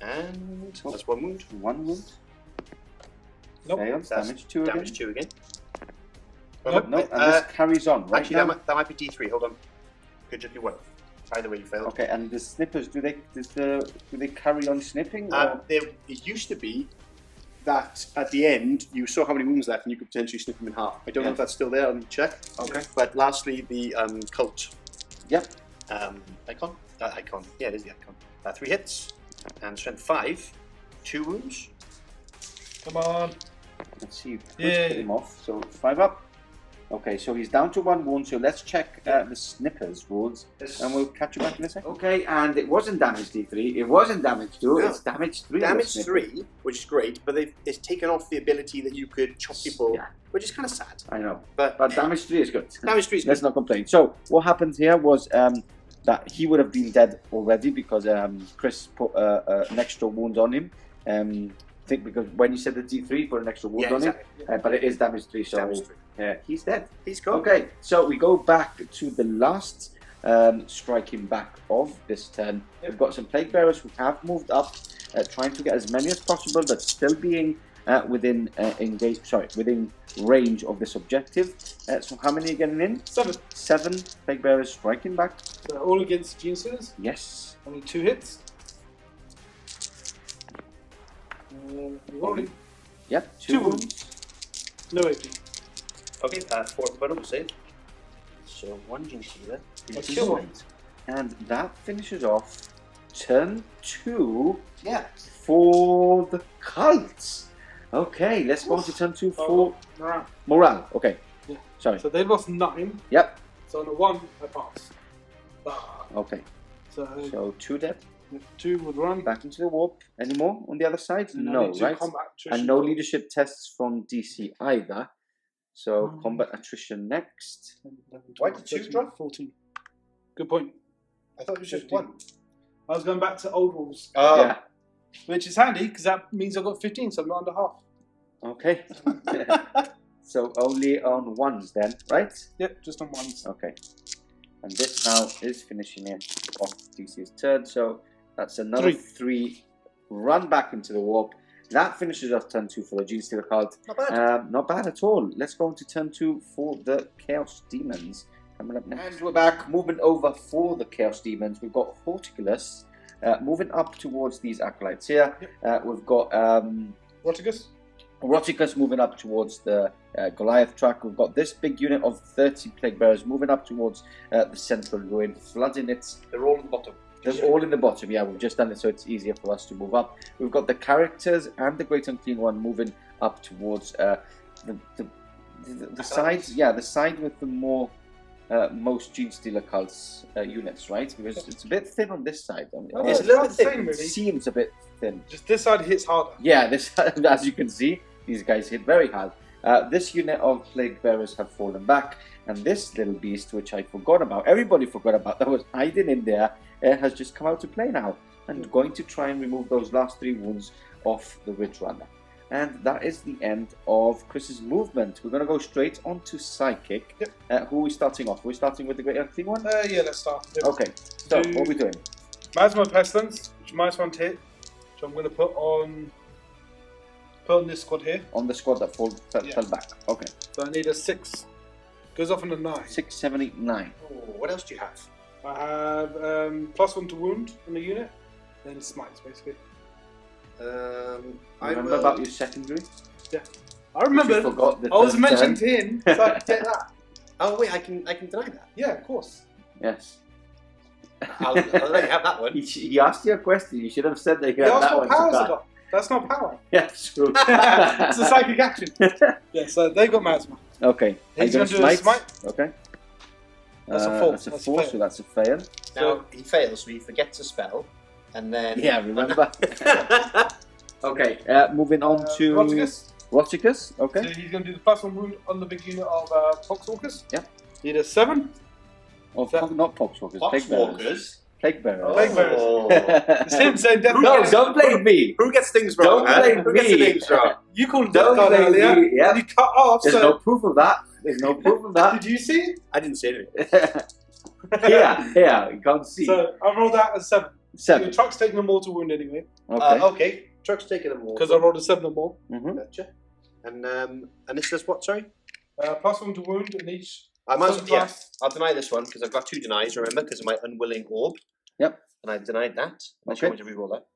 Speaker 5: And that's 1 wound.
Speaker 4: 1 wound.
Speaker 2: Nope.
Speaker 4: Fails.
Speaker 5: That's
Speaker 4: Damage 2 again.
Speaker 5: Damage 2 again.
Speaker 2: Nope.
Speaker 4: Nope. And this carries on, right?
Speaker 5: Actually,
Speaker 4: now?
Speaker 5: that might be D3. Hold on. Could just be 1. Either way, you failed.
Speaker 4: Okay, and the snippers, do they carry on snipping? Or?
Speaker 5: It used to be
Speaker 1: that at the end you saw how many wounds left and you could potentially snip them in half. I don't know if that's still there. Let me check.
Speaker 4: Okay.
Speaker 1: But lastly, the cult.
Speaker 4: Yep.
Speaker 5: Icon. Icon. Yeah, it is the icon. 3 hits and strength 5. 2 wounds.
Speaker 2: Come on.
Speaker 4: Let's see.
Speaker 2: Yeah.
Speaker 4: Get him off. So 5 up. Okay, so he's down to 1 wound. So let's check the snippers rules, and we'll catch you back in a second. Okay, and it wasn't damage D3. It wasn't damage 2.
Speaker 5: No.
Speaker 4: It's damage 3.
Speaker 5: Damage 3, which is great, but it's taken off the ability that you could chop people, which is kind of sad.
Speaker 4: I know,
Speaker 5: But
Speaker 4: but damage 3 is good.
Speaker 5: damage 3 is
Speaker 4: Let's
Speaker 5: good.
Speaker 4: not complain. So what happened here was that he would have been dead already because Chris put an extra wound on him. I think because when you said the D3, put an extra wound on him, but it is damage 3, so
Speaker 5: Damage 3.
Speaker 4: he's dead.
Speaker 5: He's gone.
Speaker 4: Okay, so we go back to the last striking back of this turn. We've got some plague bearers who have moved up, trying to get as many as possible, but still being within within range of this objective. So how many are getting in?
Speaker 2: 7.
Speaker 4: 7 plague bearers striking back.
Speaker 2: So all against Genestealers.
Speaker 4: Yes.
Speaker 2: Only 2 hits. Rolling.
Speaker 4: Yep.
Speaker 2: 2
Speaker 4: wounds.
Speaker 2: wounds. No AP.
Speaker 5: Okay, 4th bonus save. So 1 Genestealer.
Speaker 2: Kill one.
Speaker 4: And that finishes off turn 2
Speaker 5: Yeah.
Speaker 4: for the cults. Okay, let's go on to turn 2 for morale. Okay.
Speaker 2: Yeah.
Speaker 4: Sorry.
Speaker 2: So they lost 9.
Speaker 4: Yep.
Speaker 2: So on the 1, I pass.
Speaker 4: Okay. So 2 dead.
Speaker 2: 2 would run.
Speaker 4: Back into the warp. Any more on the other side? No, right?
Speaker 2: Combat
Speaker 4: And no leadership tests from DC either. So combat attrition next.
Speaker 5: Why did 2 drop?
Speaker 2: 14. Good point.
Speaker 5: I thought it was just
Speaker 2: 15.
Speaker 5: 1.
Speaker 2: I was going back to old rules,
Speaker 4: Yeah.
Speaker 2: which is handy because that means I got 15, so I'm not under half.
Speaker 4: Okay. So only on 1s then, right?
Speaker 2: Yep, just on 1s.
Speaker 4: Okay. And this now is finishing it off DC's turn. So that's another 3 run back into the warp. That finishes off turn 2 for the Genestealer Cult.
Speaker 5: Not bad.
Speaker 4: Not bad at all. Let's go on to turn 2 for the Chaos Demons. Coming up next. And we're back, moving over for the Chaos Demons. We've got Horticulus moving up towards these Acolytes here. We've got Roticus moving up towards the Goliath track. We've got this big unit of 30 Plague Bearers moving up towards the Central Ruin, flooding it.
Speaker 5: They're all at the bottom.
Speaker 4: They're all in the bottom, yeah, we've just done it so it's easier for us to move up. We've got the characters and the Great Unclean One moving up towards the side, the side with the most Genestealer Cults units, right? Because it's a bit thin on this side.
Speaker 2: It's a little bit thin, really.
Speaker 4: It seems a bit thin.
Speaker 2: Just this side hits harder.
Speaker 4: Yeah, this as you can see, these guys hit very hard. This unit of Plague Bearers have fallen back, and this little beast, which I forgot about, everybody forgot about, that was hiding in there, has just come out to play now, and going to try and remove those last 3 wounds off the Ridge Runner. And that is the end of Chris's movement. We're going to go straight on to Psychic.
Speaker 2: Yep.
Speaker 4: Who are we starting off? We're starting with the Great Unclean One?
Speaker 2: Yeah, let's start. Yep.
Speaker 4: Okay, so what are we doing?
Speaker 2: Miasma Pestilence, which minus 1 to hit, which I'm going to put on this squad here.
Speaker 4: On the squad that fell back. Okay.
Speaker 2: So I need a 6. Goes off on a 9.
Speaker 4: 6, 7, 8, 9.
Speaker 5: Oh, what else do you have?
Speaker 2: I have +1 to wound in the unit, then smites basically.
Speaker 4: Remember about your secondary?
Speaker 2: Yeah, I remember.
Speaker 4: You forgot the
Speaker 2: I was
Speaker 4: third
Speaker 2: mentioned
Speaker 4: turn.
Speaker 2: to him, so I could get that.
Speaker 5: Oh wait, I can deny that.
Speaker 2: Yeah, of course.
Speaker 4: Yes.
Speaker 5: I'll let you have that one.
Speaker 4: He asked you a question. You should have said that you had
Speaker 2: That's
Speaker 4: that
Speaker 2: what
Speaker 4: one.
Speaker 2: powers I got. That's not power.
Speaker 4: Yeah, true.
Speaker 2: It's a psychic action. Yeah, so they got miasma.
Speaker 4: Okay.
Speaker 2: He's going to do a smite.
Speaker 4: Okay.
Speaker 2: That's a 4.
Speaker 4: That's a 4, so that's a fail.
Speaker 5: Now he fails, so he forgets a spell, and then
Speaker 4: Yeah, remember. Okay, moving on to Roticus. Okay.
Speaker 2: So he's going to do the +1 wound on the big unit of Poxwalkers.
Speaker 4: Yep.
Speaker 2: Need a 7.
Speaker 4: Not Poxwalkers. Plague Bearers. Plague Bearers.
Speaker 2: Plague Bearers. It's him saying death.
Speaker 4: No, don't blame me.
Speaker 5: Who gets things wrong?
Speaker 4: Don't blame
Speaker 5: Who gets the
Speaker 4: me.
Speaker 5: names wrong?
Speaker 2: You called him
Speaker 4: Don't
Speaker 2: death guard
Speaker 4: blame
Speaker 2: earlier.
Speaker 4: me. Yeah.
Speaker 2: And you cut off.
Speaker 4: There's no proof of that. There's no proof of that.
Speaker 2: Did you see it?
Speaker 5: I didn't say anything.
Speaker 4: Here, you can't see.
Speaker 2: So I rolled that as 7.
Speaker 4: 7.
Speaker 2: Your truck's taking a mortal wound anyway.
Speaker 4: Okay.
Speaker 5: Okay. Truck's taking them all.
Speaker 2: Because I rolled a 7 or more.
Speaker 5: Gotcha. And this says what? Sorry.
Speaker 2: +1 to wound in each.
Speaker 5: I might as well, yeah, I'll deny this one because I've got 2 denies. Remember, because of my unwilling orb.
Speaker 4: Yep.
Speaker 5: And I denied that.
Speaker 4: Okay.
Speaker 5: Want me to reroll that?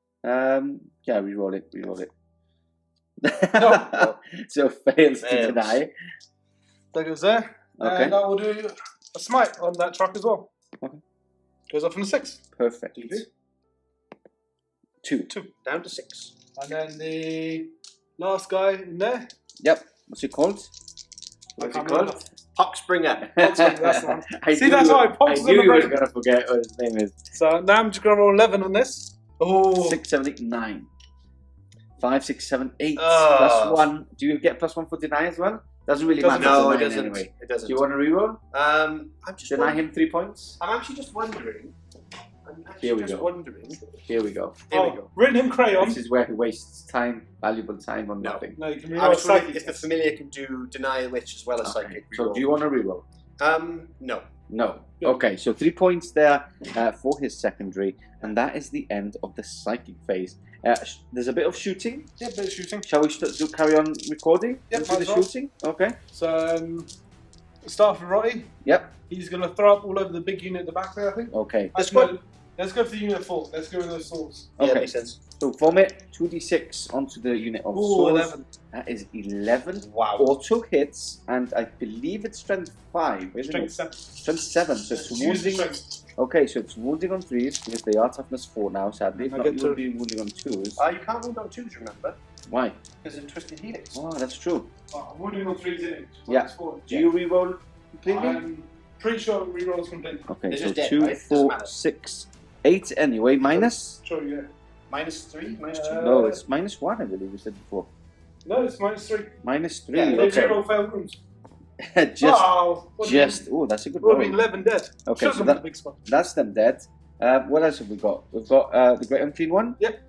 Speaker 4: Yeah, reroll it. Reroll it. So fails to deny.
Speaker 2: That goes there.
Speaker 4: Okay.
Speaker 2: And I will do a smite on that truck as well.
Speaker 4: Okay.
Speaker 2: Goes up from the 6.
Speaker 4: Perfect. 2.
Speaker 5: Down to 6.
Speaker 2: And then the last guy in there.
Speaker 4: Yep. What's it called?
Speaker 2: I can't remember.
Speaker 5: Poxbringer.
Speaker 2: That's the one. See,
Speaker 4: knew
Speaker 2: that's
Speaker 4: you-
Speaker 2: how I popped
Speaker 4: I
Speaker 2: in
Speaker 4: knew
Speaker 2: the
Speaker 4: you were
Speaker 2: brain.
Speaker 4: going to forget what his name is.
Speaker 2: So now I'm just going to roll 11 on this. Oh.
Speaker 4: 6, 7, 8, 9. 5, 6, 7, 8.
Speaker 5: Oh.
Speaker 4: Plus 1. Do you get plus 1 for deny as well? Doesn't really
Speaker 2: Doesn't-
Speaker 4: matter.
Speaker 5: No, it
Speaker 4: Deny
Speaker 5: doesn't.
Speaker 4: Anyway.
Speaker 5: It doesn't.
Speaker 4: Do you want to reroll?
Speaker 5: I'm just
Speaker 4: Deny him 3 points?
Speaker 5: I'm actually just wondering.
Speaker 4: Here we
Speaker 5: Here
Speaker 4: go.
Speaker 5: Wondering.
Speaker 4: Here we go.
Speaker 5: Here we go.
Speaker 2: Written in crayon.
Speaker 4: This is where he wastes time, valuable time on
Speaker 5: No.
Speaker 4: nothing.
Speaker 2: No, you can
Speaker 5: I
Speaker 2: reroll
Speaker 5: was wondering
Speaker 2: psychic.
Speaker 5: if the familiar can do deny a witch as well as
Speaker 4: Okay.
Speaker 5: psychic.
Speaker 4: So do you want to reroll?
Speaker 5: No.
Speaker 4: No.
Speaker 2: Yeah.
Speaker 4: Okay, so 3 points there for his secondary, and that is the end of the psychic phase. There's a bit of shooting.
Speaker 2: Yeah, bit of shooting.
Speaker 4: Shall we carry on recording?
Speaker 2: Yep,
Speaker 4: Into
Speaker 2: might
Speaker 4: the
Speaker 2: as well.
Speaker 4: shooting? Okay.
Speaker 2: So, start with Rotty.
Speaker 4: Yep.
Speaker 2: He's going to throw up all over the big unit at the back there, I think.
Speaker 4: Okay.
Speaker 2: Let's go for the unit 4. Let's go with those swords.
Speaker 5: Yeah,
Speaker 4: Okay.
Speaker 5: makes sense.
Speaker 4: So vomit 2d6 onto the unit of
Speaker 2: Ooh,
Speaker 4: swords.
Speaker 2: 11.
Speaker 4: That is 11.
Speaker 5: Wow.
Speaker 4: Auto hits, and I believe it's strength 5, isn't
Speaker 2: Strength
Speaker 4: it?
Speaker 2: 7.
Speaker 4: Strength 7, so it's
Speaker 2: Use the
Speaker 4: wounding.
Speaker 2: strength.
Speaker 4: Okay, so it's wounding on 3s because they are toughness 4 now, sadly. If
Speaker 2: I
Speaker 4: not,
Speaker 2: get
Speaker 4: you
Speaker 2: to-
Speaker 4: will be wounding on 2s.
Speaker 5: You can't wound on 2s, remember?
Speaker 4: Why?
Speaker 5: Because of Twisted Helix.
Speaker 4: Oh, that's true.
Speaker 2: Oh, I'm wounding on 3s in it.
Speaker 4: Yeah. Do you reroll completely?
Speaker 2: I'm pretty sure it rerolls completely.
Speaker 4: Okay,
Speaker 5: They're
Speaker 4: so
Speaker 5: just dead,
Speaker 4: 2,
Speaker 5: right? Doesn't
Speaker 4: 4,
Speaker 5: matter.
Speaker 4: 6, 8 anyway, minus?
Speaker 2: Sure, yeah.
Speaker 5: -3, -2.
Speaker 4: No, it's minus 1, I believe we said before.
Speaker 2: No, it's -3.
Speaker 4: Minus 3,
Speaker 5: Yeah,
Speaker 2: They
Speaker 4: okay.
Speaker 2: reroll failed wounds.
Speaker 4: just,
Speaker 2: Oh,
Speaker 4: oh, that's a good
Speaker 2: Would
Speaker 4: roll.
Speaker 2: have been 11 dead.
Speaker 4: Okay,
Speaker 2: Should've
Speaker 4: so
Speaker 2: gone for
Speaker 4: that-
Speaker 2: the big spot.
Speaker 4: That's them dead. What else have we got? We've got the Great Unclean One?
Speaker 2: Yep.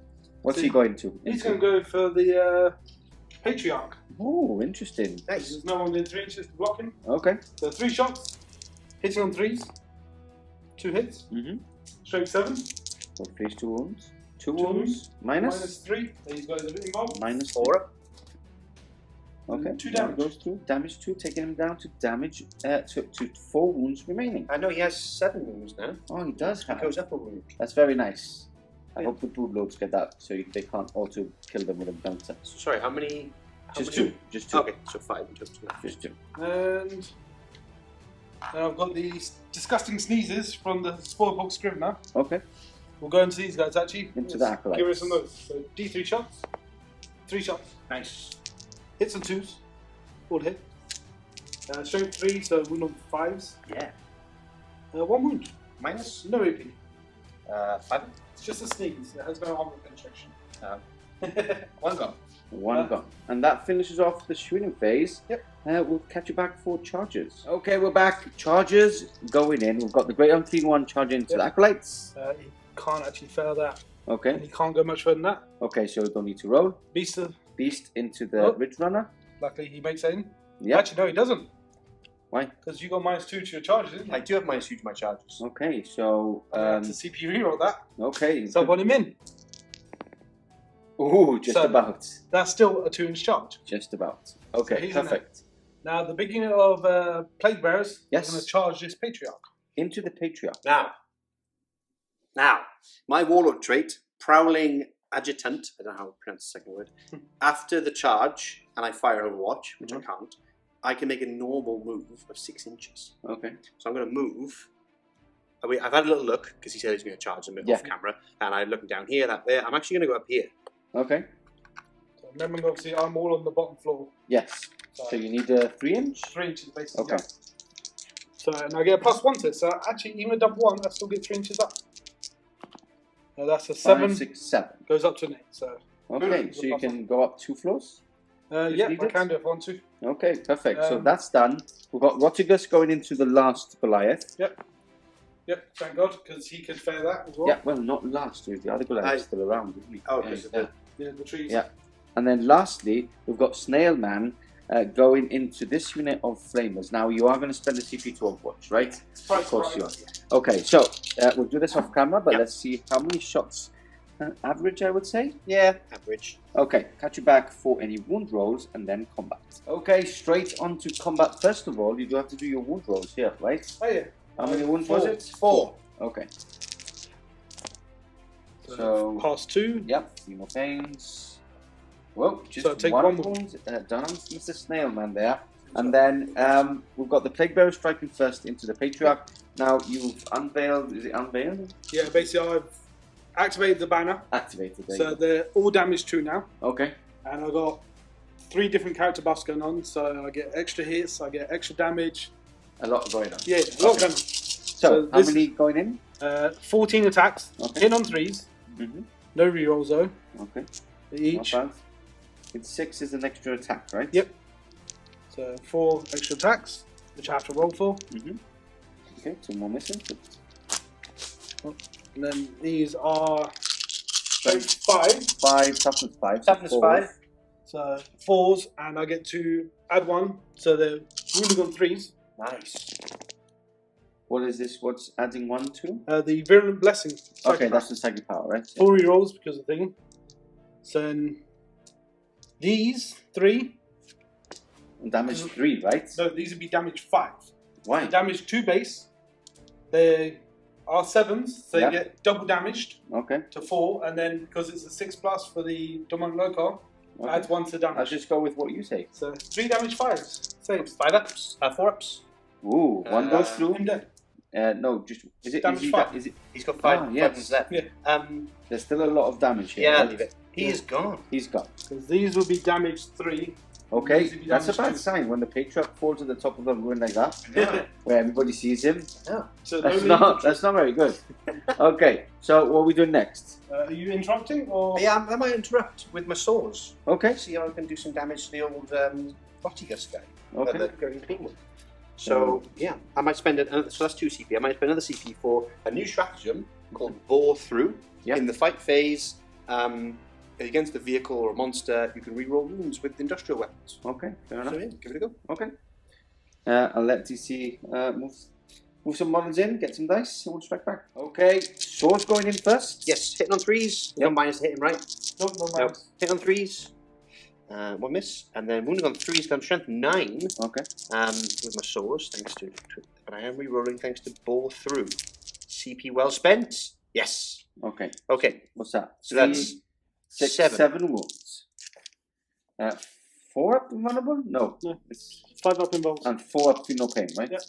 Speaker 4: What's
Speaker 2: So
Speaker 4: he going to?
Speaker 2: He's going to go for the Patriarch.
Speaker 4: Oh, interesting.
Speaker 5: Nice.
Speaker 2: There's no one within 3 inches to block him.
Speaker 4: Okay.
Speaker 2: So 3 shots, hitting on 3s, 2 hits,
Speaker 4: Mm-hmm.
Speaker 2: strength 7,
Speaker 4: So face 2 wounds. 2
Speaker 2: Two
Speaker 4: wounds. Minus?
Speaker 2: -3. Then he's got a bit involved.
Speaker 4: Minus
Speaker 5: 4.
Speaker 4: Okay.
Speaker 2: 2
Speaker 4: One
Speaker 2: damage.
Speaker 4: goes through. Damage 2, taking him down to damage to 4 wounds remaining.
Speaker 5: I know he has 7 wounds now.
Speaker 4: Oh, he does
Speaker 5: He
Speaker 4: have.
Speaker 5: goes up a wound.
Speaker 4: That's very nice. I
Speaker 5: Yeah.
Speaker 4: hope the broodlords get that so they can't auto kill them with a bouncer.
Speaker 5: So, sorry, how many?
Speaker 4: Just
Speaker 5: many?
Speaker 4: 2. Just 2.
Speaker 5: Okay, so 5 in total.
Speaker 4: Just 2.
Speaker 2: And I've got these disgusting sneezes from the Spoilbox Scrivener.
Speaker 4: Okay.
Speaker 2: We'll go into these guys actually.
Speaker 4: Into
Speaker 2: Let's
Speaker 4: the Acolytes.
Speaker 2: give us some notes. So D3 shots, 3 shots,
Speaker 5: Nice.
Speaker 2: hits on 2s, all hit. Strength 3, so wound on 5s.
Speaker 5: Yeah.
Speaker 2: 1 wound,
Speaker 5: Minus
Speaker 2: no AP.
Speaker 5: 5.
Speaker 2: It's just a sneeze. It has no armor penetration.
Speaker 5: 1 gone.
Speaker 4: 1 gone. And that finishes off the shooting phase.
Speaker 2: Yep.
Speaker 4: We'll catch you back for charges. Okay, we're back. Charges going in. We've got the Great Unclean One charging into
Speaker 2: Yep.
Speaker 4: the Acolytes.
Speaker 2: He can't actually fail that, and
Speaker 4: Okay.
Speaker 2: he can't go much further than that.
Speaker 4: Okay, so we don't need to roll.
Speaker 2: Beast of,
Speaker 4: Beast into the
Speaker 2: Oh.
Speaker 4: Ridge Runner.
Speaker 2: luckily he makes it in.
Speaker 4: Yep.
Speaker 2: Actually, no, he doesn't.
Speaker 4: Why?
Speaker 2: Because you got -2 to your charges, didn't you?
Speaker 5: I do have -2 to my charges.
Speaker 4: Okay, so
Speaker 2: To CP reroll that.
Speaker 4: okay.
Speaker 2: So I want him in.
Speaker 4: Ooh, just
Speaker 2: So-
Speaker 4: about.
Speaker 2: That's still a 2-inch charge.
Speaker 4: Just about. Okay,
Speaker 2: he's in
Speaker 4: perfect.
Speaker 2: Now, the big unit of Plague Bearers
Speaker 4: Yes.
Speaker 2: is going to charge this Patriarch.
Speaker 4: Into the Patriarch.
Speaker 5: Now, my Warlord trait, Prowling Agitant, I don't know how to pronounce the second word, after the charge, and I fire Overwatch, which I can't, I can make a normal move of 6 inches.
Speaker 4: Okay.
Speaker 5: So I'm going to move. I've had a little look, because he said he's going to charge a bit
Speaker 4: Yeah.
Speaker 5: off camera, and I'm looking down here, that there. I'm actually going to go up here.
Speaker 4: Okay.
Speaker 2: So remember, obviously, I'm all on the bottom floor.
Speaker 4: Yes. So you need a 3-inch?
Speaker 2: 3 inches, basically.
Speaker 4: Okay.
Speaker 2: Yeah. So, and I get a +1 to it. So actually, even a double 1, I still get 3 inches up. Now that's a 7,
Speaker 4: 5, 6, 7.
Speaker 2: goes up to an 8. So,
Speaker 4: Okay, so you can go up 2 floors?
Speaker 2: yeah, I
Speaker 4: needed.
Speaker 2: can do if I want to.
Speaker 4: Okay, perfect. So
Speaker 2: Um,
Speaker 4: that's done. We've got Rotigus going into the last Goliath.
Speaker 2: Yep, thank God, because he can fare that as well.
Speaker 4: Yeah, well, not last. The other Goliath's still around, isn't he?
Speaker 5: Oh, because of the...
Speaker 2: Yeah, the trees.
Speaker 4: Yeah. And then lastly, we've got Snail Man going into this unit of Flamers. Now, you are going to spend a CP to Overwatch, right?
Speaker 2: Right,
Speaker 4: Of course you are.
Speaker 2: right.
Speaker 4: Okay, so we'll do this off camera, but
Speaker 5: Yeah.
Speaker 4: let's see how many shots. Average, I would say.
Speaker 5: Yeah, average.
Speaker 4: Okay, catch you back for any wound rolls and then combat. Okay, straight on to combat. First of all, you do have to do your wound rolls here, right?
Speaker 2: Oh, yeah.
Speaker 4: How many wounds was it?
Speaker 5: 4.
Speaker 4: Okay.
Speaker 2: So,
Speaker 4: So,
Speaker 2: +2.
Speaker 4: yep, 3 more pains. Well, just
Speaker 2: So take
Speaker 4: one
Speaker 2: one
Speaker 4: wound down Mr. Snailman there. And then we've got the Plague Bearer striking first into the Patriarch. Now you've unveiled, is it unveiled?
Speaker 2: Yeah, basically I've activated the banner.
Speaker 4: Activated, there
Speaker 2: So they're all damage 2 now.
Speaker 4: Okay.
Speaker 2: And I've got 3 different character buffs going on. So I get extra hits, I get extra damage.
Speaker 4: A lot going on.
Speaker 2: Yeah, a lot going on.
Speaker 4: So how many going in?
Speaker 2: 14 attacks,
Speaker 4: Okay.
Speaker 2: hit on 3s.
Speaker 4: Mm-hmm.
Speaker 2: No rerolls though.
Speaker 4: Okay.
Speaker 2: Each.
Speaker 4: Not bad. It's 6 is an extra attack, right?
Speaker 2: Yep. So 4 extra attacks, which I have to roll for.
Speaker 4: Mm-hmm. Okay, 2 more missing.
Speaker 2: And then these are strength 5.
Speaker 4: 5, toughness 5.
Speaker 5: Toughness 5.
Speaker 2: So 4s, and I get to add 1. So they're wounding on 3s.
Speaker 5: Nice.
Speaker 4: What is this? What's adding 1 to?
Speaker 2: The Virulent Blessing.
Speaker 4: Okay, that's the second power, right?
Speaker 2: 4 rerolls because of the thing. So then these 3.
Speaker 4: Damage 3, right?
Speaker 2: No, these would be damage 5.
Speaker 4: Why?
Speaker 2: The damage 2 base. They are 7s, so
Speaker 4: Yeah.
Speaker 2: they get double damaged
Speaker 4: Okay.
Speaker 2: to 4, and then because it's a 6+ for the Demonic Local,
Speaker 4: Okay.
Speaker 2: adds 1 to damage.
Speaker 4: I'll just go with what you say.
Speaker 2: So 3 damage 5s. Saves.
Speaker 5: 5 ups. 4 ups.
Speaker 4: Ooh, one goes through.
Speaker 2: I'm dead.
Speaker 4: No, just is it?
Speaker 2: Damage
Speaker 4: Is,
Speaker 2: 5.
Speaker 4: is it?
Speaker 5: He's got 5
Speaker 4: yes.
Speaker 5: buttons left.
Speaker 2: Yeah.
Speaker 4: There's still a lot of damage here.
Speaker 5: Yeah,
Speaker 4: right?
Speaker 5: leave it. He is gone.
Speaker 4: He's gone.
Speaker 2: Because these will be damage 3.
Speaker 4: Okay,
Speaker 2: These will be
Speaker 4: that's a
Speaker 2: damage
Speaker 4: bad
Speaker 2: 2.
Speaker 4: sign when the Patriarch falls at the top of the ruin like that,
Speaker 5: Yeah.
Speaker 4: where everybody sees him.
Speaker 2: So
Speaker 4: That's
Speaker 2: only-
Speaker 4: not very good. Okay, so what are we doing next?
Speaker 2: Are you interrupting or?
Speaker 5: Yeah, I might interrupt with my swords.
Speaker 4: Okay,
Speaker 5: See how I can do some damage to the old Rotigus guy.
Speaker 4: okay.
Speaker 5: The going clean one. So, yeah, I might spend another, so that's 2 CP. I might spend another CP for a new stratagem called Bore Through.
Speaker 4: Yep.
Speaker 5: In the fight phase, against a vehicle or a monster, you can reroll wounds with industrial weapons.
Speaker 4: Okay, fair
Speaker 5: So,
Speaker 4: enough.
Speaker 5: yeah, give it a go.
Speaker 4: Okay. I'll let DC move some models in, get some dice, and we'll strike back. Okay, swords going in first.
Speaker 5: Yes, hitting on 3s.
Speaker 4: Yep.
Speaker 5: No minus to hit him, right?
Speaker 2: No, no,
Speaker 5: No. Hit on 3s. 1 miss. And then wounding on 3s, got strength 9.
Speaker 4: Okay.
Speaker 5: With my swords, thanks to but I am re-rolling thanks to Bore Through. CP well spent. Yes.
Speaker 4: Okay.
Speaker 5: Okay.
Speaker 4: What's that?
Speaker 5: So that's
Speaker 4: 6,
Speaker 5: 7.
Speaker 4: 7 wounds. 4 up invulnerable? No.
Speaker 2: No.
Speaker 4: It's
Speaker 2: 5 up involves.
Speaker 4: and 4 up to no pain, right?
Speaker 2: Yep.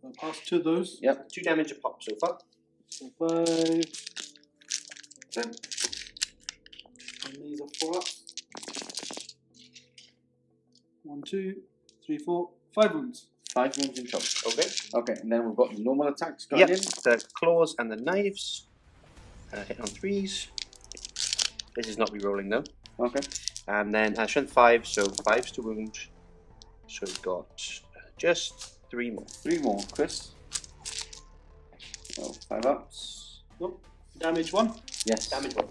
Speaker 2: I'll pass 2 of those.
Speaker 4: Yep.
Speaker 5: 2 damage a pop so far.
Speaker 2: So 5. 10. And these are 4 up. 1, 2, 3, 4, 5 wounds.
Speaker 4: 5 wounds in total.
Speaker 5: Okay.
Speaker 4: Okay, and then we've got the normal attacks going
Speaker 5: Yep.
Speaker 4: in.
Speaker 5: The claws and the knives. Hit on 3s. This is not re-rolling though.
Speaker 4: Okay.
Speaker 5: And then strength 5, so 5s to wound. So we've got just 3 more.
Speaker 4: 3 more, Chris. So 5 ups.
Speaker 2: Nope. Damage 1.
Speaker 4: Yes.
Speaker 5: Damage 1.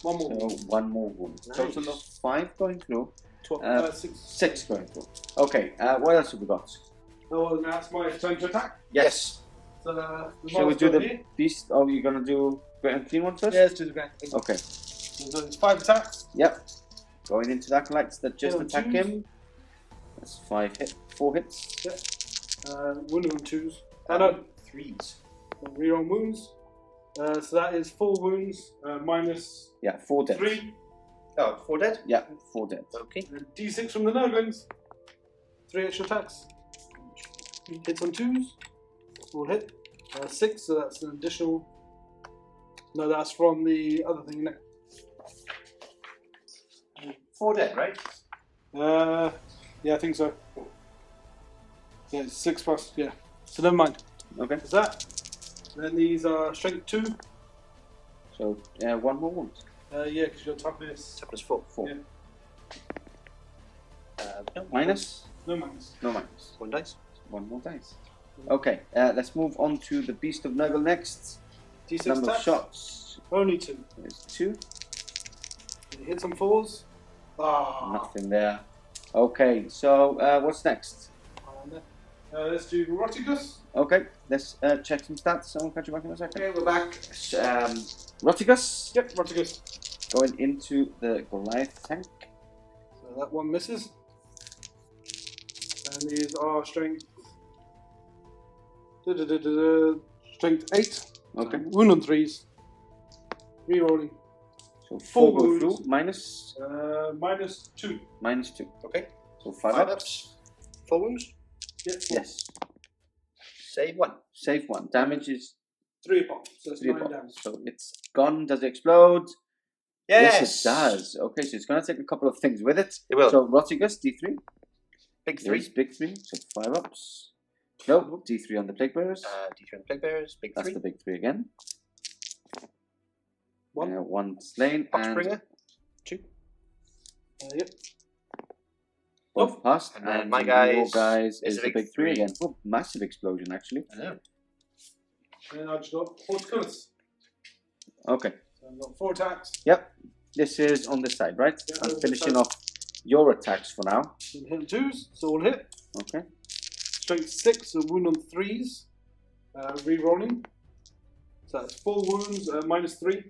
Speaker 2: 1 more.
Speaker 4: So 1 more wound.
Speaker 5: Nice.
Speaker 4: Total of 5 going through.
Speaker 2: 12, 6.
Speaker 4: 6 going through. Okay, what else have we got?
Speaker 2: Oh, well, now it's my turn to attack.
Speaker 4: Yes.
Speaker 2: So the
Speaker 4: Shall we do the
Speaker 2: here.
Speaker 4: beast? Oh, you're gonna do great and clean one first?
Speaker 2: Yeah, let's do the grand.
Speaker 4: Okay.
Speaker 2: So it's 5 attacks.
Speaker 4: Yep. Going into the acolytes that just
Speaker 2: Oh,
Speaker 4: attack
Speaker 2: 2s.
Speaker 4: him. That's 4 hits.
Speaker 2: Wounding on 2s. I know.
Speaker 5: 3s.
Speaker 2: Reroll wounds. So that is 4 wounds minus
Speaker 4: Yeah, 4 dead.
Speaker 2: 3.
Speaker 5: Oh, 4 dead?
Speaker 4: Yeah, 4 dead.
Speaker 5: Okay.
Speaker 2: And D6 from the Nurglings. 3 extra attacks. Hits on 2s. Will hit. 6, so that's an additional. No, that's from the other thing next.
Speaker 5: 4 dead, right?
Speaker 2: Yeah, I think so. Yeah, it's 6 plus, yeah. So never mind.
Speaker 4: Okay.
Speaker 2: Is that? Then these are strength 2.
Speaker 4: So 1 more wound.
Speaker 2: Yeah, because your toughness.
Speaker 5: Toughness 4.
Speaker 4: 4.
Speaker 2: Yeah.
Speaker 5: No.
Speaker 4: Minus?
Speaker 2: No minus.
Speaker 4: No minus.
Speaker 5: 1 dice.
Speaker 4: 1 more dice. Okay, let's move on to the Beast of Nurgle next.
Speaker 2: D6
Speaker 4: Number of
Speaker 2: attacks.
Speaker 4: shots.
Speaker 2: Only 2.
Speaker 4: There's 2.
Speaker 2: It hits on 4s. Ah.
Speaker 4: Nothing there. Okay, so what's next?
Speaker 2: Let's do Roticus.
Speaker 4: Okay, let's check some stats. I'll catch you back in a second.
Speaker 5: Okay, we're back.
Speaker 4: Rotigus
Speaker 2: Yep, Roticus.
Speaker 4: going into the Goliath tank.
Speaker 2: So that one misses. And these are strength. Strength 8.
Speaker 4: Okay.
Speaker 2: Wound on 3s. Rerolling.
Speaker 4: So
Speaker 2: 4
Speaker 4: 4 go
Speaker 2: wounds.
Speaker 4: through, minus
Speaker 2: -2.
Speaker 4: -2.
Speaker 5: Okay.
Speaker 4: So 5 ups.
Speaker 5: 4 wounds.
Speaker 2: Yep.
Speaker 4: Yes.
Speaker 5: Save 1.
Speaker 4: Save 1. Damage is
Speaker 2: 3 upon. So it's
Speaker 4: 3
Speaker 2: 9
Speaker 4: upon.
Speaker 2: damage.
Speaker 4: So it's gone. Does it explode?
Speaker 5: Yes.
Speaker 4: Yes, it does. Okay, so it's going to take a couple of things with it.
Speaker 5: It will.
Speaker 4: So Rotigus, D3.
Speaker 5: Big 3.
Speaker 4: Yes, big 3. So 5 ups. No, D3 on the Plague Bearers.
Speaker 5: D3 on the Plague Bearers. Big 3.
Speaker 4: That's the big 3 again.
Speaker 5: 1.
Speaker 4: 1 slain.
Speaker 5: Poxbringer. 2.
Speaker 2: Yep.
Speaker 4: Both passed.
Speaker 5: And then
Speaker 4: And
Speaker 5: my
Speaker 4: your
Speaker 5: guys
Speaker 4: guys
Speaker 5: is
Speaker 4: is
Speaker 5: a
Speaker 4: the
Speaker 5: big
Speaker 4: big 3
Speaker 5: 3.
Speaker 4: again. Oh, massive explosion, actually.
Speaker 5: I know.
Speaker 2: And I just got 4 skillets.
Speaker 4: Okay.
Speaker 2: So I've got 4 attacks.
Speaker 4: Yep. This is on this side, right?
Speaker 2: Yeah,
Speaker 4: I'm
Speaker 2: on this
Speaker 4: finishing
Speaker 2: side.
Speaker 4: off your attacks for now.
Speaker 2: Some hit and 2s, so all hit.
Speaker 4: Okay.
Speaker 2: Strength 6, a wound on 3s. Re-rolling. So that's 4 wounds, -3.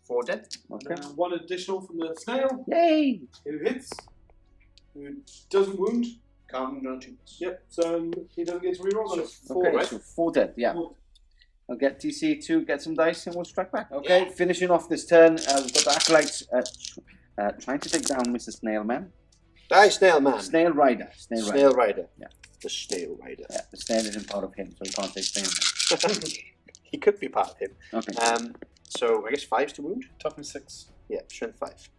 Speaker 5: 4 dead.
Speaker 4: Okay.
Speaker 2: 1 additional from the snail,
Speaker 4: Yay!
Speaker 2: who hits. Who doesn't wound.
Speaker 5: Can't wound on 2.
Speaker 2: Yep, so he doesn't get to reroll. So it's 4,
Speaker 4: Okay,
Speaker 2: right?
Speaker 4: so 4 dead, yeah.
Speaker 2: 4.
Speaker 4: I'll get DC to get some dice and we'll strike back. Okay, finishing off this turn, we've got the Acolytes trying to take down Mr. Snailman.
Speaker 5: Die, Snail Man.
Speaker 4: Snail Rider.
Speaker 5: Snail Rider.
Speaker 4: Yeah.
Speaker 5: The Snail Rider.
Speaker 4: Yeah, the snail isn't part of him, so he can't say Snailman.
Speaker 5: He could be part of him.
Speaker 4: Okay.
Speaker 5: So I guess 5's to wound.
Speaker 2: Toughness 6.
Speaker 5: Yeah, strength 5.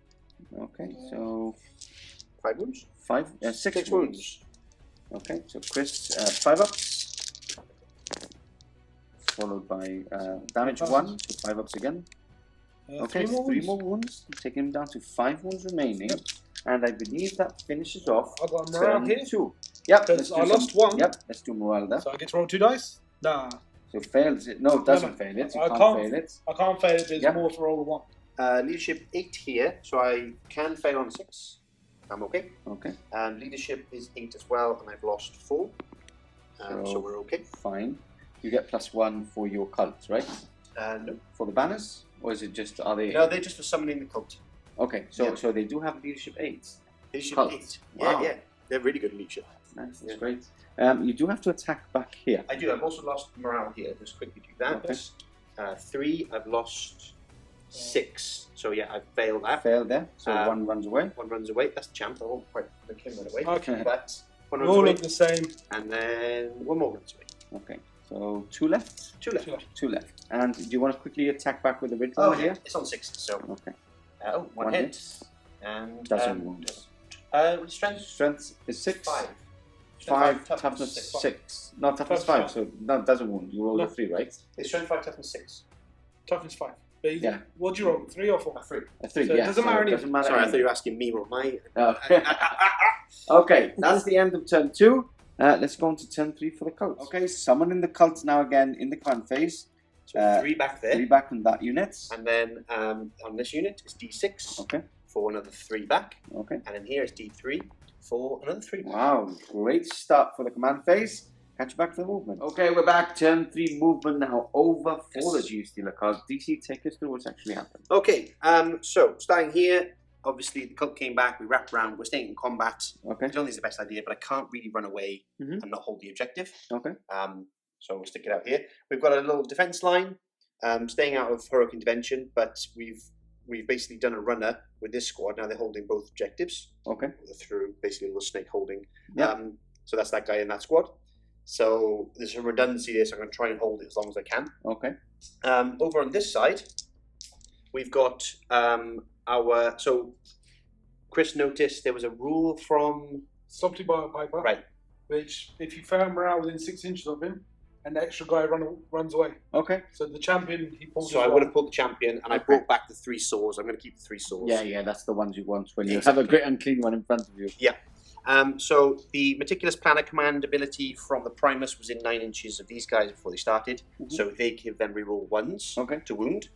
Speaker 4: Okay, so
Speaker 5: 5 wounds.
Speaker 4: 6
Speaker 5: wounds.
Speaker 4: wounds. Okay, so Chris, 5 ups. Followed by damage 1, so 5 ups again. Okay, 3 more wounds. Taking him down to 5 wounds remaining.
Speaker 2: Yep.
Speaker 4: And I believe that finishes off
Speaker 2: I've got a morale
Speaker 4: turn
Speaker 2: here.
Speaker 4: 2. Yep,
Speaker 2: Because
Speaker 4: do
Speaker 2: I lost 1.
Speaker 4: Yep, let's do morale there.
Speaker 2: So I get to roll 2 dice? Nah.
Speaker 4: So fails it. No, it doesn't
Speaker 2: No.
Speaker 4: fail it. You
Speaker 2: I
Speaker 4: can't
Speaker 2: can't.
Speaker 4: fail it.
Speaker 2: I can't fail if there's
Speaker 4: Yep.
Speaker 2: more to roll than 1.
Speaker 5: Leadership 8 here, so I can fail on 6. I'm okay.
Speaker 4: Okay,
Speaker 5: Leadership is 8 as well, and I've lost 4. So we're okay.
Speaker 4: fine. You get +1 for your cults, right?
Speaker 5: No.
Speaker 4: For the banners? Or is it just, are they...
Speaker 5: No, they're just for summoning the cult.
Speaker 4: Okay, so
Speaker 5: Yeah.
Speaker 4: so they do have leadership 8s.
Speaker 5: Leadership
Speaker 4: Cult.
Speaker 5: 8.
Speaker 4: Wow.
Speaker 5: Yeah. They're really good at leadership.
Speaker 4: Nice, that's
Speaker 5: Yeah.
Speaker 4: great. You do have to attack back here.
Speaker 5: I do. I've also lost morale here. Just quickly do that.
Speaker 4: Okay.
Speaker 5: 3. I've lost 6. So yeah, I've failed that.
Speaker 4: Fail there, so
Speaker 5: Um,
Speaker 4: 1 runs away.
Speaker 5: 1 runs away. That's the champ. I won't quite make him run away.
Speaker 2: Okay.
Speaker 5: But 1
Speaker 2: We
Speaker 5: runs
Speaker 2: all
Speaker 5: away,
Speaker 2: look the same.
Speaker 5: and then 1 more runs away.
Speaker 4: Okay, so 2 left.
Speaker 5: 2 left.
Speaker 4: 2 left. And do you want to quickly attack back with the red
Speaker 5: Oh
Speaker 4: one
Speaker 5: yeah,
Speaker 4: here?
Speaker 5: it's on 6. So
Speaker 4: Okay.
Speaker 5: 1 hit. And
Speaker 4: Doesn't wound.
Speaker 5: strength
Speaker 4: Strength is 6.
Speaker 5: 5.
Speaker 4: 5,
Speaker 5: Toughness
Speaker 4: toughness
Speaker 5: 6.
Speaker 4: 6. No, toughness
Speaker 2: Toughness
Speaker 4: 5,
Speaker 2: five.
Speaker 4: so that doesn't wound. You roll
Speaker 2: No.
Speaker 4: a 3, right?
Speaker 5: It's strength 5, toughness 6.
Speaker 2: Toughness 5. But
Speaker 4: Yeah.
Speaker 2: What'd you roll? 3 or 4?
Speaker 5: 3.
Speaker 4: A 3,
Speaker 2: So it
Speaker 4: yeah.
Speaker 2: doesn't matter
Speaker 4: Doesn't matter
Speaker 5: Sorry, I thought
Speaker 4: anyway.
Speaker 5: you were asking me what my.
Speaker 4: Oh. Okay, that's the end of turn 2. Let's go on to turn 3 for the cult. Okay, summoning the cult now again in the command phase.
Speaker 5: So 3 back there.
Speaker 4: 3 back on that unit.
Speaker 5: And then on this unit is D6
Speaker 4: Okay,
Speaker 5: for another 3 back.
Speaker 4: okay.
Speaker 5: And then here is D3 for another 3 back.
Speaker 4: Wow, great start for the command phase. Catch you back to the movement. Okay, we're back. Turn 3 movement now over for the Genestealer Cult. DC, take us through what's actually happened.
Speaker 5: Okay, so starting here, obviously the cult came back, we wrapped around, we're staying in combat.
Speaker 4: Okay,
Speaker 5: I don't think it's the best idea, but I can't really run away
Speaker 4: Mhm.
Speaker 5: and not hold the objective.
Speaker 4: okay,
Speaker 5: So we'll stick it out here. We've got a little defense line, staying out of heroic intervention, but we've basically done a runner with this squad. Now they're holding both objectives
Speaker 4: okay.
Speaker 5: through basically a little snake holding.
Speaker 4: Yeah.
Speaker 5: So that's that guy in that squad. So there's some redundancy there, so I'm going to try and hold it as long as I can.
Speaker 4: Okay,
Speaker 5: Over on this side, we've got so Chris noticed there was a rule from
Speaker 2: Stopped you by a piper.
Speaker 5: right.
Speaker 2: Which, if you found morale within 6 inches of him, and the extra guy runs away.
Speaker 4: okay.
Speaker 2: So the champion, he pulls
Speaker 5: So I
Speaker 2: his
Speaker 5: would
Speaker 2: roll.
Speaker 5: have pulled the champion, and I
Speaker 4: Okay.
Speaker 5: brought back the 3 swords. I'm going to keep the 3 swords.
Speaker 4: Yeah, that's the ones you want when you
Speaker 5: Exactly.
Speaker 4: have a great unclean one in front of you.
Speaker 5: So the Meticulous Planner command ability from the Primus was in 9 inches of these guys before they started.
Speaker 4: Mhm.
Speaker 5: So they give them reroll 1s
Speaker 4: Okay.
Speaker 5: to wound.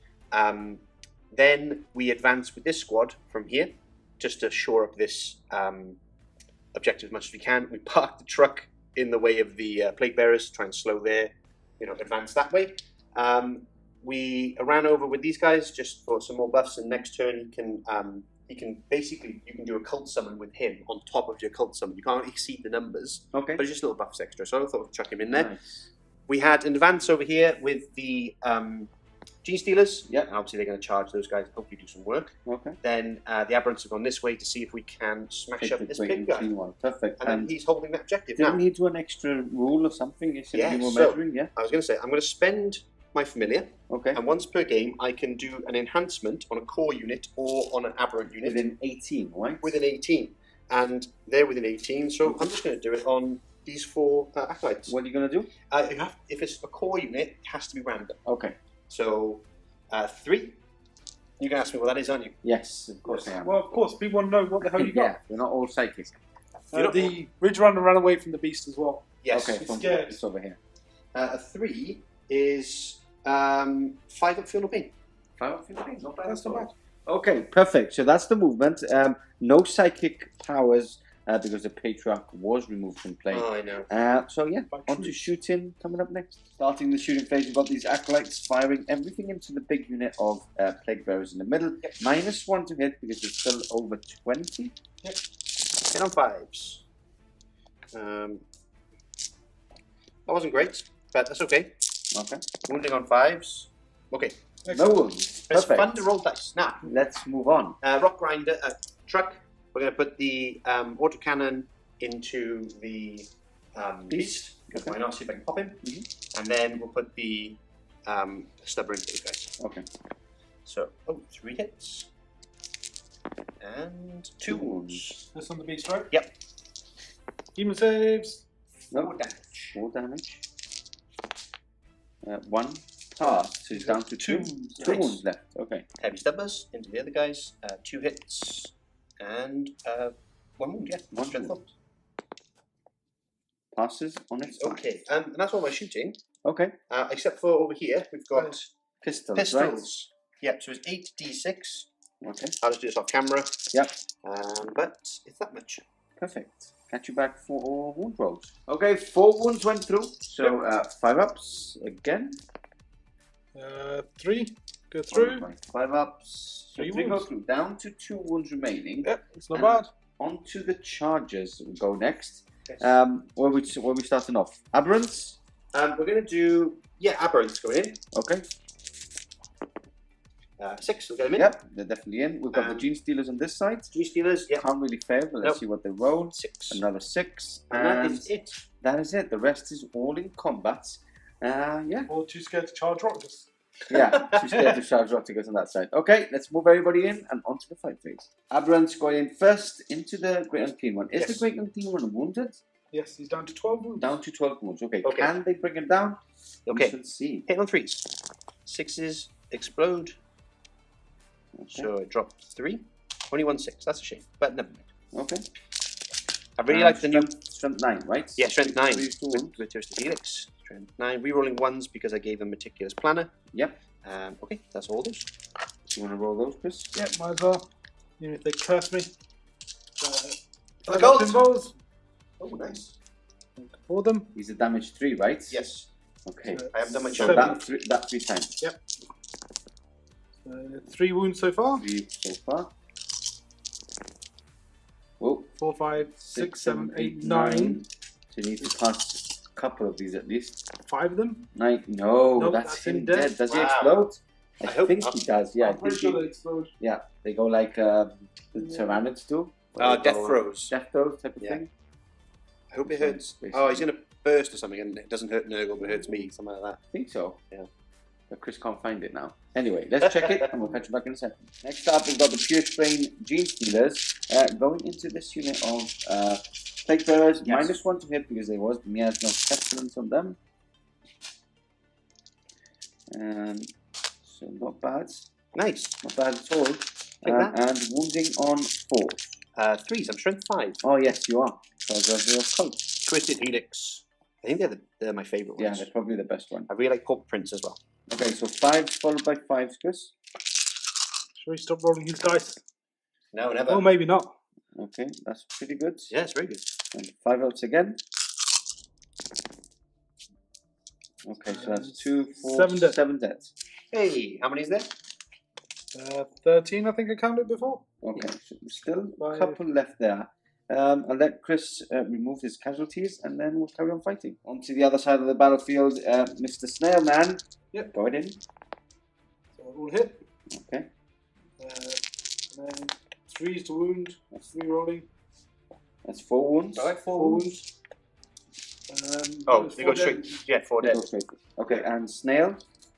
Speaker 5: Then we advance with this squad from here, just to shore up this objective as much as we can. We park the truck in the way of the Plague Bearers, try and slow their, advance that way. We ran over with these guys just for some more buffs, and next turn you can do a cult summon with him on top of your cult summon. You can't exceed the numbers,
Speaker 4: Okay.
Speaker 5: but it's just little buffs extra. So I thought I'd chuck him in there.
Speaker 4: Nice.
Speaker 5: We had an advance over here with the Genestealers.
Speaker 4: Yeah.
Speaker 5: And obviously they're going to charge those guys and hopefully do some work.
Speaker 4: Okay.
Speaker 5: Then the Aberrants have gone this way to see if we can smash
Speaker 4: Take
Speaker 5: up
Speaker 4: the
Speaker 5: this
Speaker 4: great
Speaker 5: big guy.
Speaker 4: unclean one. Perfect.
Speaker 5: And then he's holding that objective now.
Speaker 4: Didn't he do an extra rule or something? Is it
Speaker 5: Yeah,
Speaker 4: more
Speaker 5: so
Speaker 4: measuring? Yeah.
Speaker 5: I was going to say, I'm going to spend my familiar,
Speaker 4: Okay.
Speaker 5: and once per game I can do an enhancement on a core unit or on an aberrant unit.
Speaker 4: Within 18, right?
Speaker 5: Within 18. And they're within 18, so I'm just going to do it on these 4 acolytes.
Speaker 4: What are you going to do?
Speaker 5: If it's a core unit, it has to be random.
Speaker 4: Okay.
Speaker 5: So, 3. You can ask me what that is, aren't you?
Speaker 4: Yes, of course I am.
Speaker 2: Well, of course, people want to know what the hell you
Speaker 4: Yeah,
Speaker 2: got.
Speaker 4: we're not all psychic.
Speaker 2: The Ridge Runner ran away from the beast as well.
Speaker 5: Yes.
Speaker 4: Okay, from
Speaker 2: scared.
Speaker 4: it's over here.
Speaker 5: A 3 is 5 up Feel No Pain.
Speaker 4: 5 up Feel No Pain, not bad.
Speaker 2: That's not bad.
Speaker 4: Okay, perfect. So that's the movement. No psychic powers because the Patriarch was removed from play.
Speaker 5: Oh, I know.
Speaker 4: So yeah, on to shooting coming up next. Starting the shooting phase, we've got these acolytes firing everything into the big unit of plague bearers in the middle.
Speaker 5: Yep.
Speaker 4: -1 to hit because it's still over 20.
Speaker 5: Yep. Hit on 5s. That wasn't great, but that's okay.
Speaker 4: Okay.
Speaker 5: Wounding on 5s. Okay.
Speaker 4: No wounds.
Speaker 5: It's
Speaker 4: Perfect.
Speaker 5: fun to roll dice. Now,
Speaker 4: Let's move on.
Speaker 5: rock grinder, truck. We're going to put the autocannon into the beast. Because why not? See if I can pop him. And then we'll put the stubber into these guys.
Speaker 4: Okay.
Speaker 5: So, 3 hits. And 2 wounds.
Speaker 2: This on the beast, right?
Speaker 5: Yep.
Speaker 2: Demon saves.
Speaker 4: No
Speaker 5: 4 damage.
Speaker 4: 4 damage. 1 pass, so he's down to 2.
Speaker 5: Nice.
Speaker 4: 2 wounds left. Okay.
Speaker 5: Heavy stubbers into the other guys. 2 hits. And 1 wound, yeah.
Speaker 4: 1
Speaker 5: Strength
Speaker 4: wound. Passes on its back.
Speaker 5: Okay, and that's all my shooting.
Speaker 4: Okay.
Speaker 5: Except for over here, we've got
Speaker 4: Pistols,
Speaker 5: pistols. Yep, so it's 8d6.
Speaker 4: right? Okay.
Speaker 5: I'll just do this off camera.
Speaker 4: Yep.
Speaker 5: But it's that much.
Speaker 4: Perfect. Catch you back for wound rolls. Okay, 4 wounds went through. So 5 ups again.
Speaker 2: 3 go through.
Speaker 4: 5 ups. So
Speaker 2: 3
Speaker 4: 3 go
Speaker 2: wounds.
Speaker 4: through. Down to 2 wounds remaining.
Speaker 2: Yep, it's not
Speaker 4: And
Speaker 2: bad.
Speaker 4: On to the chargers. We'll go next.
Speaker 5: Yes.
Speaker 4: Where we starting off? Aberrants.
Speaker 5: We're going to do, aberrants going in.
Speaker 4: Okay.
Speaker 5: 6, we'll get them in.
Speaker 4: Yep, they're definitely in. We've got the Genestealers on this side.
Speaker 5: Genestealers, yep.
Speaker 4: Can't really fail, but let's
Speaker 5: Nope.
Speaker 4: see what they roll.
Speaker 5: 6.
Speaker 4: Another 6.
Speaker 5: And that is it.
Speaker 4: That is it. The rest is all in combat. Yeah.
Speaker 2: Or too scared to charge rockets.
Speaker 4: Yeah, too scared to charge Rocktigers on that side. Okay, let's move everybody in and onto the fight phase. Aberrants going in first into the Great Unclean One. Is
Speaker 5: Yes.
Speaker 4: the Great Unclean One wounded?
Speaker 2: Yes, he's down to 12 wounds.
Speaker 4: Down to 12 wounds. Okay,
Speaker 5: Okay.
Speaker 4: can they bring him down?
Speaker 5: Okay.
Speaker 4: We shall see.
Speaker 5: Hit on 3s. 6s explode.
Speaker 4: Okay.
Speaker 5: So it dropped 3. Only 1 6. That's a shame, but never mind.
Speaker 4: Okay.
Speaker 5: I really like the new.
Speaker 4: Strength 9, right?
Speaker 5: Yeah, strength 9
Speaker 4: Three wounds.
Speaker 5: with Helix. Strength 9. Rerolling 1s because I gave them Meticulous Planner.
Speaker 4: Yep.
Speaker 5: Okay, that's all those.
Speaker 4: You want to roll those, Chris?
Speaker 2: Yep, might as well. Even if they curse me.
Speaker 5: For the gold.
Speaker 2: Symbols
Speaker 5: Oh, nice.
Speaker 2: for them.
Speaker 4: He's a damage 3, right?
Speaker 5: Yes.
Speaker 4: Okay.
Speaker 2: So
Speaker 5: I haven't done my
Speaker 4: So
Speaker 5: job.
Speaker 4: that 3 times.
Speaker 2: Yep. 3 wounds so far.
Speaker 4: 3 so far. Whoa.
Speaker 2: 4, 5, 6, 7, 8, 9.
Speaker 4: So you need to pass a couple of these at least.
Speaker 2: 5 of them.
Speaker 4: 9. No,
Speaker 2: Nope,
Speaker 4: that's
Speaker 2: that's
Speaker 4: him
Speaker 2: him
Speaker 4: dead.
Speaker 2: dead.
Speaker 4: Does he
Speaker 5: Wow.
Speaker 4: explode? I
Speaker 5: I hope
Speaker 4: think
Speaker 5: not.
Speaker 4: he does. Yeah,
Speaker 2: I'm pretty sure they explode.
Speaker 4: yeah. They go like the Tyranids do.
Speaker 5: Death throws.
Speaker 4: Death throws type of
Speaker 5: Yeah.
Speaker 4: thing.
Speaker 5: I hope it
Speaker 4: So
Speaker 5: hurts.
Speaker 4: basically-
Speaker 5: Oh, he's going to burst or something, and it doesn't hurt Nurgle, but it hurts me, something like that.
Speaker 4: I think so.
Speaker 5: Yeah.
Speaker 4: But Chris can't find it now. Anyway, let's check it and we'll catch you back in a second. Next up, we've got the Pure Strain Genestealers going into this unit of Plague Bearers.
Speaker 5: Yes.
Speaker 4: -1 to hit because there was miasma pestilence on them. So not bad.
Speaker 5: Nice.
Speaker 4: Not bad at all.
Speaker 5: that.
Speaker 4: And wounding on 4.
Speaker 5: 3s, I'm strength 5.
Speaker 4: Oh yes, you are. Genestealer Cult.
Speaker 5: Twisted Helix. I think they're my favourite
Speaker 4: Yeah,
Speaker 5: ones.
Speaker 4: they're probably the best one.
Speaker 5: I really like Pulp Prince as well.
Speaker 4: Okay, so 5 followed by 5, Chris.
Speaker 2: Shall we stop rolling his dice?
Speaker 5: No, never.
Speaker 2: Oh, maybe not.
Speaker 4: Okay, that's pretty good.
Speaker 5: Yeah, it's very good.
Speaker 4: And 5 outs again. Okay, so that's 2, 4,
Speaker 2: 7 dead.
Speaker 4: 7 dead.
Speaker 5: Hey, how many is there?
Speaker 2: 13, I think I counted before.
Speaker 4: Okay, so there's still a
Speaker 2: 5.
Speaker 4: couple left there. I'll let Chris remove his casualties and then we'll carry on fighting. On to the other side of the battlefield, Mr. Snailman.
Speaker 2: Yep.
Speaker 4: Going in.
Speaker 2: all hit.
Speaker 4: Okay.
Speaker 2: And then 3s to wound. That's 3 rolling.
Speaker 4: That's 4 wounds.
Speaker 5: Alright, 4
Speaker 2: 4
Speaker 5: wounds.
Speaker 2: wounds.
Speaker 5: They go straight. Yeah, 4
Speaker 4: They
Speaker 5: dead.
Speaker 4: go straight. Okay, and snail.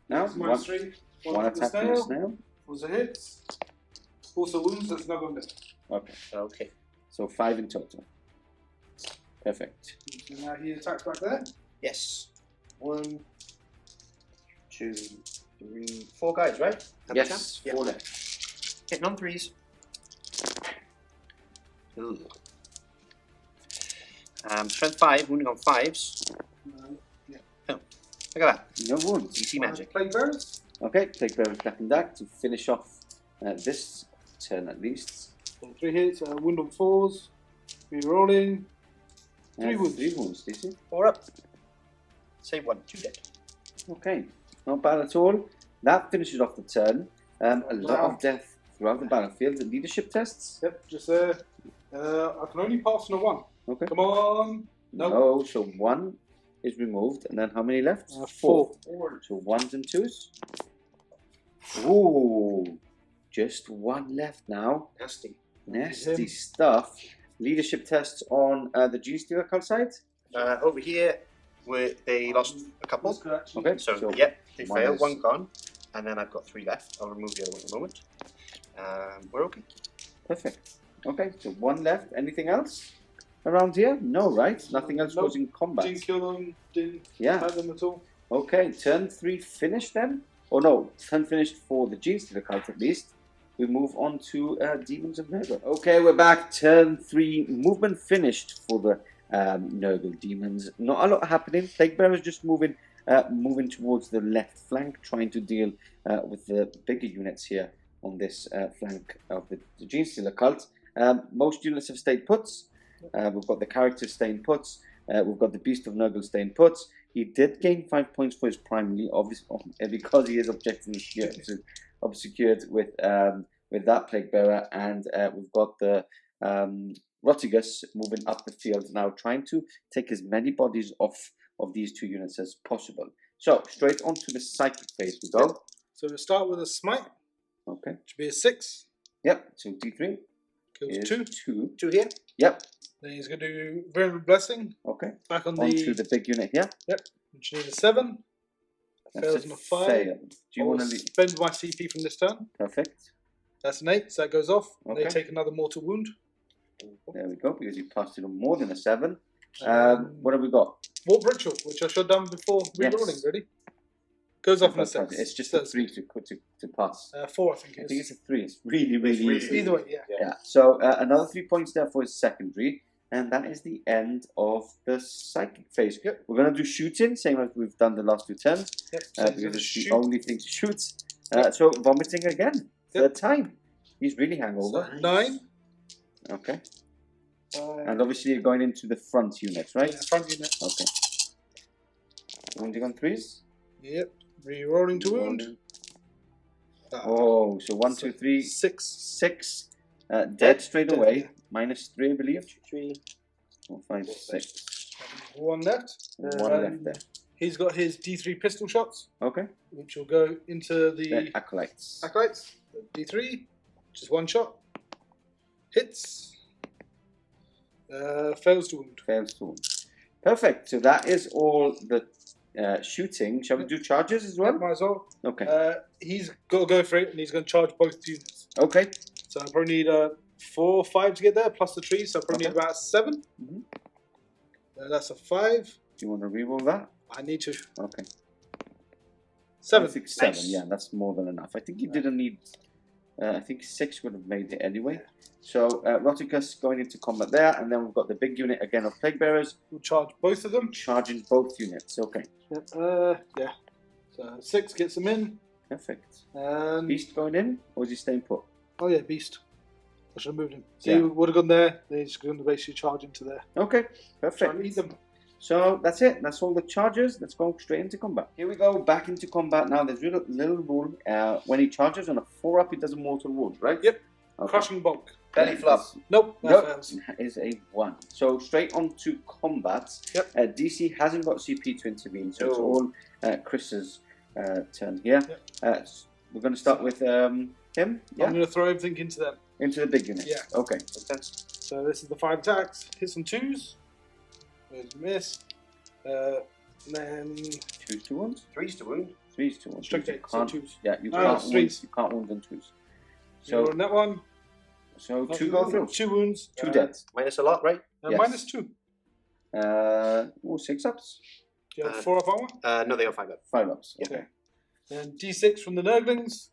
Speaker 4: Now
Speaker 2: Minus 3.
Speaker 4: one attack from the snail.
Speaker 2: Was a hit. Also wounds. That's another one.
Speaker 4: Okay.
Speaker 5: Okay.
Speaker 4: So 5 in total. Perfect.
Speaker 2: So now he attacks back there.
Speaker 5: Yes. 1, 2, 3, 4 guys, right? Have a
Speaker 4: Yes,
Speaker 5: chance?
Speaker 4: 4 left.
Speaker 5: Hitting on 3s. Ooh. Strength 5, wounding on 5s.
Speaker 2: Yeah.
Speaker 5: Oh, look at that.
Speaker 4: No wounds.
Speaker 5: DC magic.
Speaker 2: Plague Bearers.
Speaker 4: Okay, take Bearer's Black and Dark to finish off this turn at least.
Speaker 2: So 3 hits. Wound on 4s. 3 rolling. 3 wounds.
Speaker 4: 3 wounds, DC.
Speaker 5: 4 up. Save 1, 2 dead.
Speaker 4: Okay, not bad at all. That finishes off the turn. A lot of death throughout the battlefield. The leadership tests?
Speaker 2: Yep, just there. I can only pass on a 1.
Speaker 4: Okay.
Speaker 2: Come on. Nope.
Speaker 4: No, so 1 is removed. And then how many left?
Speaker 2: 4.
Speaker 4: So 1s and 2s. Ooh, just 1 left now.
Speaker 5: Nasty.
Speaker 4: Nasty stuff. Leadership tests on the Genestealer Cult side?
Speaker 5: Over here, they lost a couple.
Speaker 4: Okay,
Speaker 5: So, yeah, they
Speaker 4: one
Speaker 5: failed.
Speaker 4: is-
Speaker 5: 1 gone. And then I've got 3 left. I'll remove the other one in a moment. We're okay.
Speaker 4: Perfect. Okay, so 1 left. Anything else around here? No, right? Nothing else
Speaker 2: Nope.
Speaker 4: goes in combat.
Speaker 2: Didn't kill them. Didn't
Speaker 4: Yeah.
Speaker 2: hurt them at all.
Speaker 4: Okay, turn 3 finished then? Oh no, turn finished for the Genestealer Cult at least. We move on to Demons of Nurgle. Okay, we're back. Turn 3 movement finished for the Nurgle Demons. Not a lot happening. Plague Bearers just moving towards the left flank, trying to deal with the bigger units here on this flank of the Genestealer Cult. Most units have stayed puts. We've got the characters staying puts. We've got the Beast of Nurgle staying puts. He did gain 5 points for his primary, obviously, because he is obscured with that Plague Bearer, and we've got the Rotigus moving up the field now, trying to take as many bodies off of these 2 units as possible. So straight onto the psychic phase we go.
Speaker 2: So we'll start with a smite.
Speaker 4: Okay.
Speaker 2: Should be a 6.
Speaker 4: Yep. So D3
Speaker 2: Kills
Speaker 4: is
Speaker 2: 2.
Speaker 4: 2.
Speaker 5: 2 here.
Speaker 4: Yep.
Speaker 2: Then he's going to do Virulent Blessing.
Speaker 4: Okay.
Speaker 2: Back on
Speaker 4: Onto
Speaker 2: the...
Speaker 4: the big unit here.
Speaker 2: Yep. Which needs a 7.
Speaker 4: That's
Speaker 2: Fails
Speaker 4: a
Speaker 2: on a 5.
Speaker 4: fail. Do you
Speaker 2: I
Speaker 4: want
Speaker 2: will
Speaker 4: to
Speaker 2: spend my CP from this turn.
Speaker 4: Perfect.
Speaker 2: That's an 8, so that goes off.
Speaker 4: Okay.
Speaker 2: They take another mortal wound.
Speaker 4: There we go, because you passed it on more than a 7. What have we got?
Speaker 2: Warp Ritual, which I should have done before re-rolling,
Speaker 4: Yes.
Speaker 2: really. Goes off in a 6.
Speaker 4: It's just a 3 to pass.
Speaker 2: 4, I think
Speaker 4: I
Speaker 2: it
Speaker 4: think
Speaker 2: is.
Speaker 4: it's a 3. It's really, really easy.
Speaker 2: Either way, yeah.
Speaker 4: Yeah. So another 3 points there for his secondary, and that is the end of the psychic phase.
Speaker 2: Yep.
Speaker 4: We're going to do shooting, same as we've done the last 2 turns,
Speaker 2: Yep. So he's
Speaker 4: because
Speaker 2: gonna
Speaker 4: it's
Speaker 2: shoot.
Speaker 4: the only thing to shoot. So vomiting again, third time. He's really hangover.
Speaker 2: So 9.
Speaker 4: Okay. And obviously you're going into the front units, right?
Speaker 2: Yeah, front unit.
Speaker 4: Okay. Wounding on 3s.
Speaker 2: Yep. Re-rolling to wound.
Speaker 4: Oh, so 1, 2, 3,
Speaker 2: 6.
Speaker 4: 6. Dead straight
Speaker 2: Dead,
Speaker 4: away.
Speaker 2: yeah.
Speaker 4: -3, I believe.
Speaker 5: 3.
Speaker 4: 4, 5, 6.
Speaker 2: 1 left.
Speaker 4: 1 left there.
Speaker 2: He's got his D3 pistol shots,
Speaker 4: Okay.
Speaker 2: which will go into the
Speaker 4: The Acolytes.
Speaker 2: Acolytes. D3, which is 1 shot. Hits. Fails to wound.
Speaker 4: Fails to wound. Perfect. So that is all the shooting. Shall we do charges as well?
Speaker 2: Might as well.
Speaker 4: Okay.
Speaker 2: He's got to go for it, and he's going to charge both units.
Speaker 4: Okay.
Speaker 2: So I probably need 4 or 5 to get there, plus the trees. So I probably
Speaker 4: Okay.
Speaker 2: need about 7.
Speaker 4: Mhm.
Speaker 2: That's a 5.
Speaker 4: Do you want to reroll that?
Speaker 2: I need to.
Speaker 4: Okay.
Speaker 2: 7.
Speaker 4: I think 7.
Speaker 5: Nice.
Speaker 4: Yeah, that's more than enough. I think you didn't need. I think 6 would have made it anyway. So Roticus going into combat there, and then we've got the big unit again of Plague Bearers
Speaker 2: We'll charge both of them.
Speaker 4: charging both units. Okay.
Speaker 2: Yeah. So 6 gets them in.
Speaker 4: Perfect.
Speaker 2: And
Speaker 4: Beast going in, or is he staying put?
Speaker 2: oh yeah, Beast. I should have moved him. So
Speaker 4: Yeah.
Speaker 2: he would have gone there. Then he's going to basically charge into there.
Speaker 4: Okay.
Speaker 2: Try
Speaker 4: Perfect.
Speaker 2: and eat them.
Speaker 4: So that's it. That's all the charges. Let's go straight into combat. Here we go. Back into combat now. There's a little rule. When he charges on a 4-up, he does a mortal wound, right?
Speaker 2: Yep.
Speaker 4: Okay.
Speaker 2: Crushing bulk.
Speaker 5: Belly flop.
Speaker 2: Nope. That
Speaker 4: Nope.
Speaker 2: fails.
Speaker 4: That is a 1. So straight on to combat.
Speaker 2: Yep.
Speaker 4: DC hasn't got CP to intervene, so it's
Speaker 5: No.
Speaker 4: all Chris's turn here. we're going to start with him. Yeah.
Speaker 2: I'm going to throw everything into them.
Speaker 4: Into the big unit.
Speaker 2: Yeah.
Speaker 4: Okay.
Speaker 2: So this is the 5 attacks. Hits on 2s. There's a miss. Then
Speaker 4: 2s to wounds.
Speaker 5: 3s to wound.
Speaker 4: 3s to wounds.
Speaker 2: strength 8, so 2s.
Speaker 4: Yeah, you
Speaker 2: No,
Speaker 4: can't wound.
Speaker 2: 3s.
Speaker 4: You can't wound on 2s.
Speaker 2: So
Speaker 4: So
Speaker 2: on that one,
Speaker 4: 2 go through.
Speaker 2: 2 wounds.
Speaker 4: 2 dead.
Speaker 5: Minus a lot, right?
Speaker 4: Yes.
Speaker 2: Minus 2.
Speaker 4: 6 ups.
Speaker 2: Do you have 4 up armor?
Speaker 5: No, they got 5 up.
Speaker 4: 5 ups.
Speaker 5: Yeah.
Speaker 2: Okay. Then D6 from the Nurglings.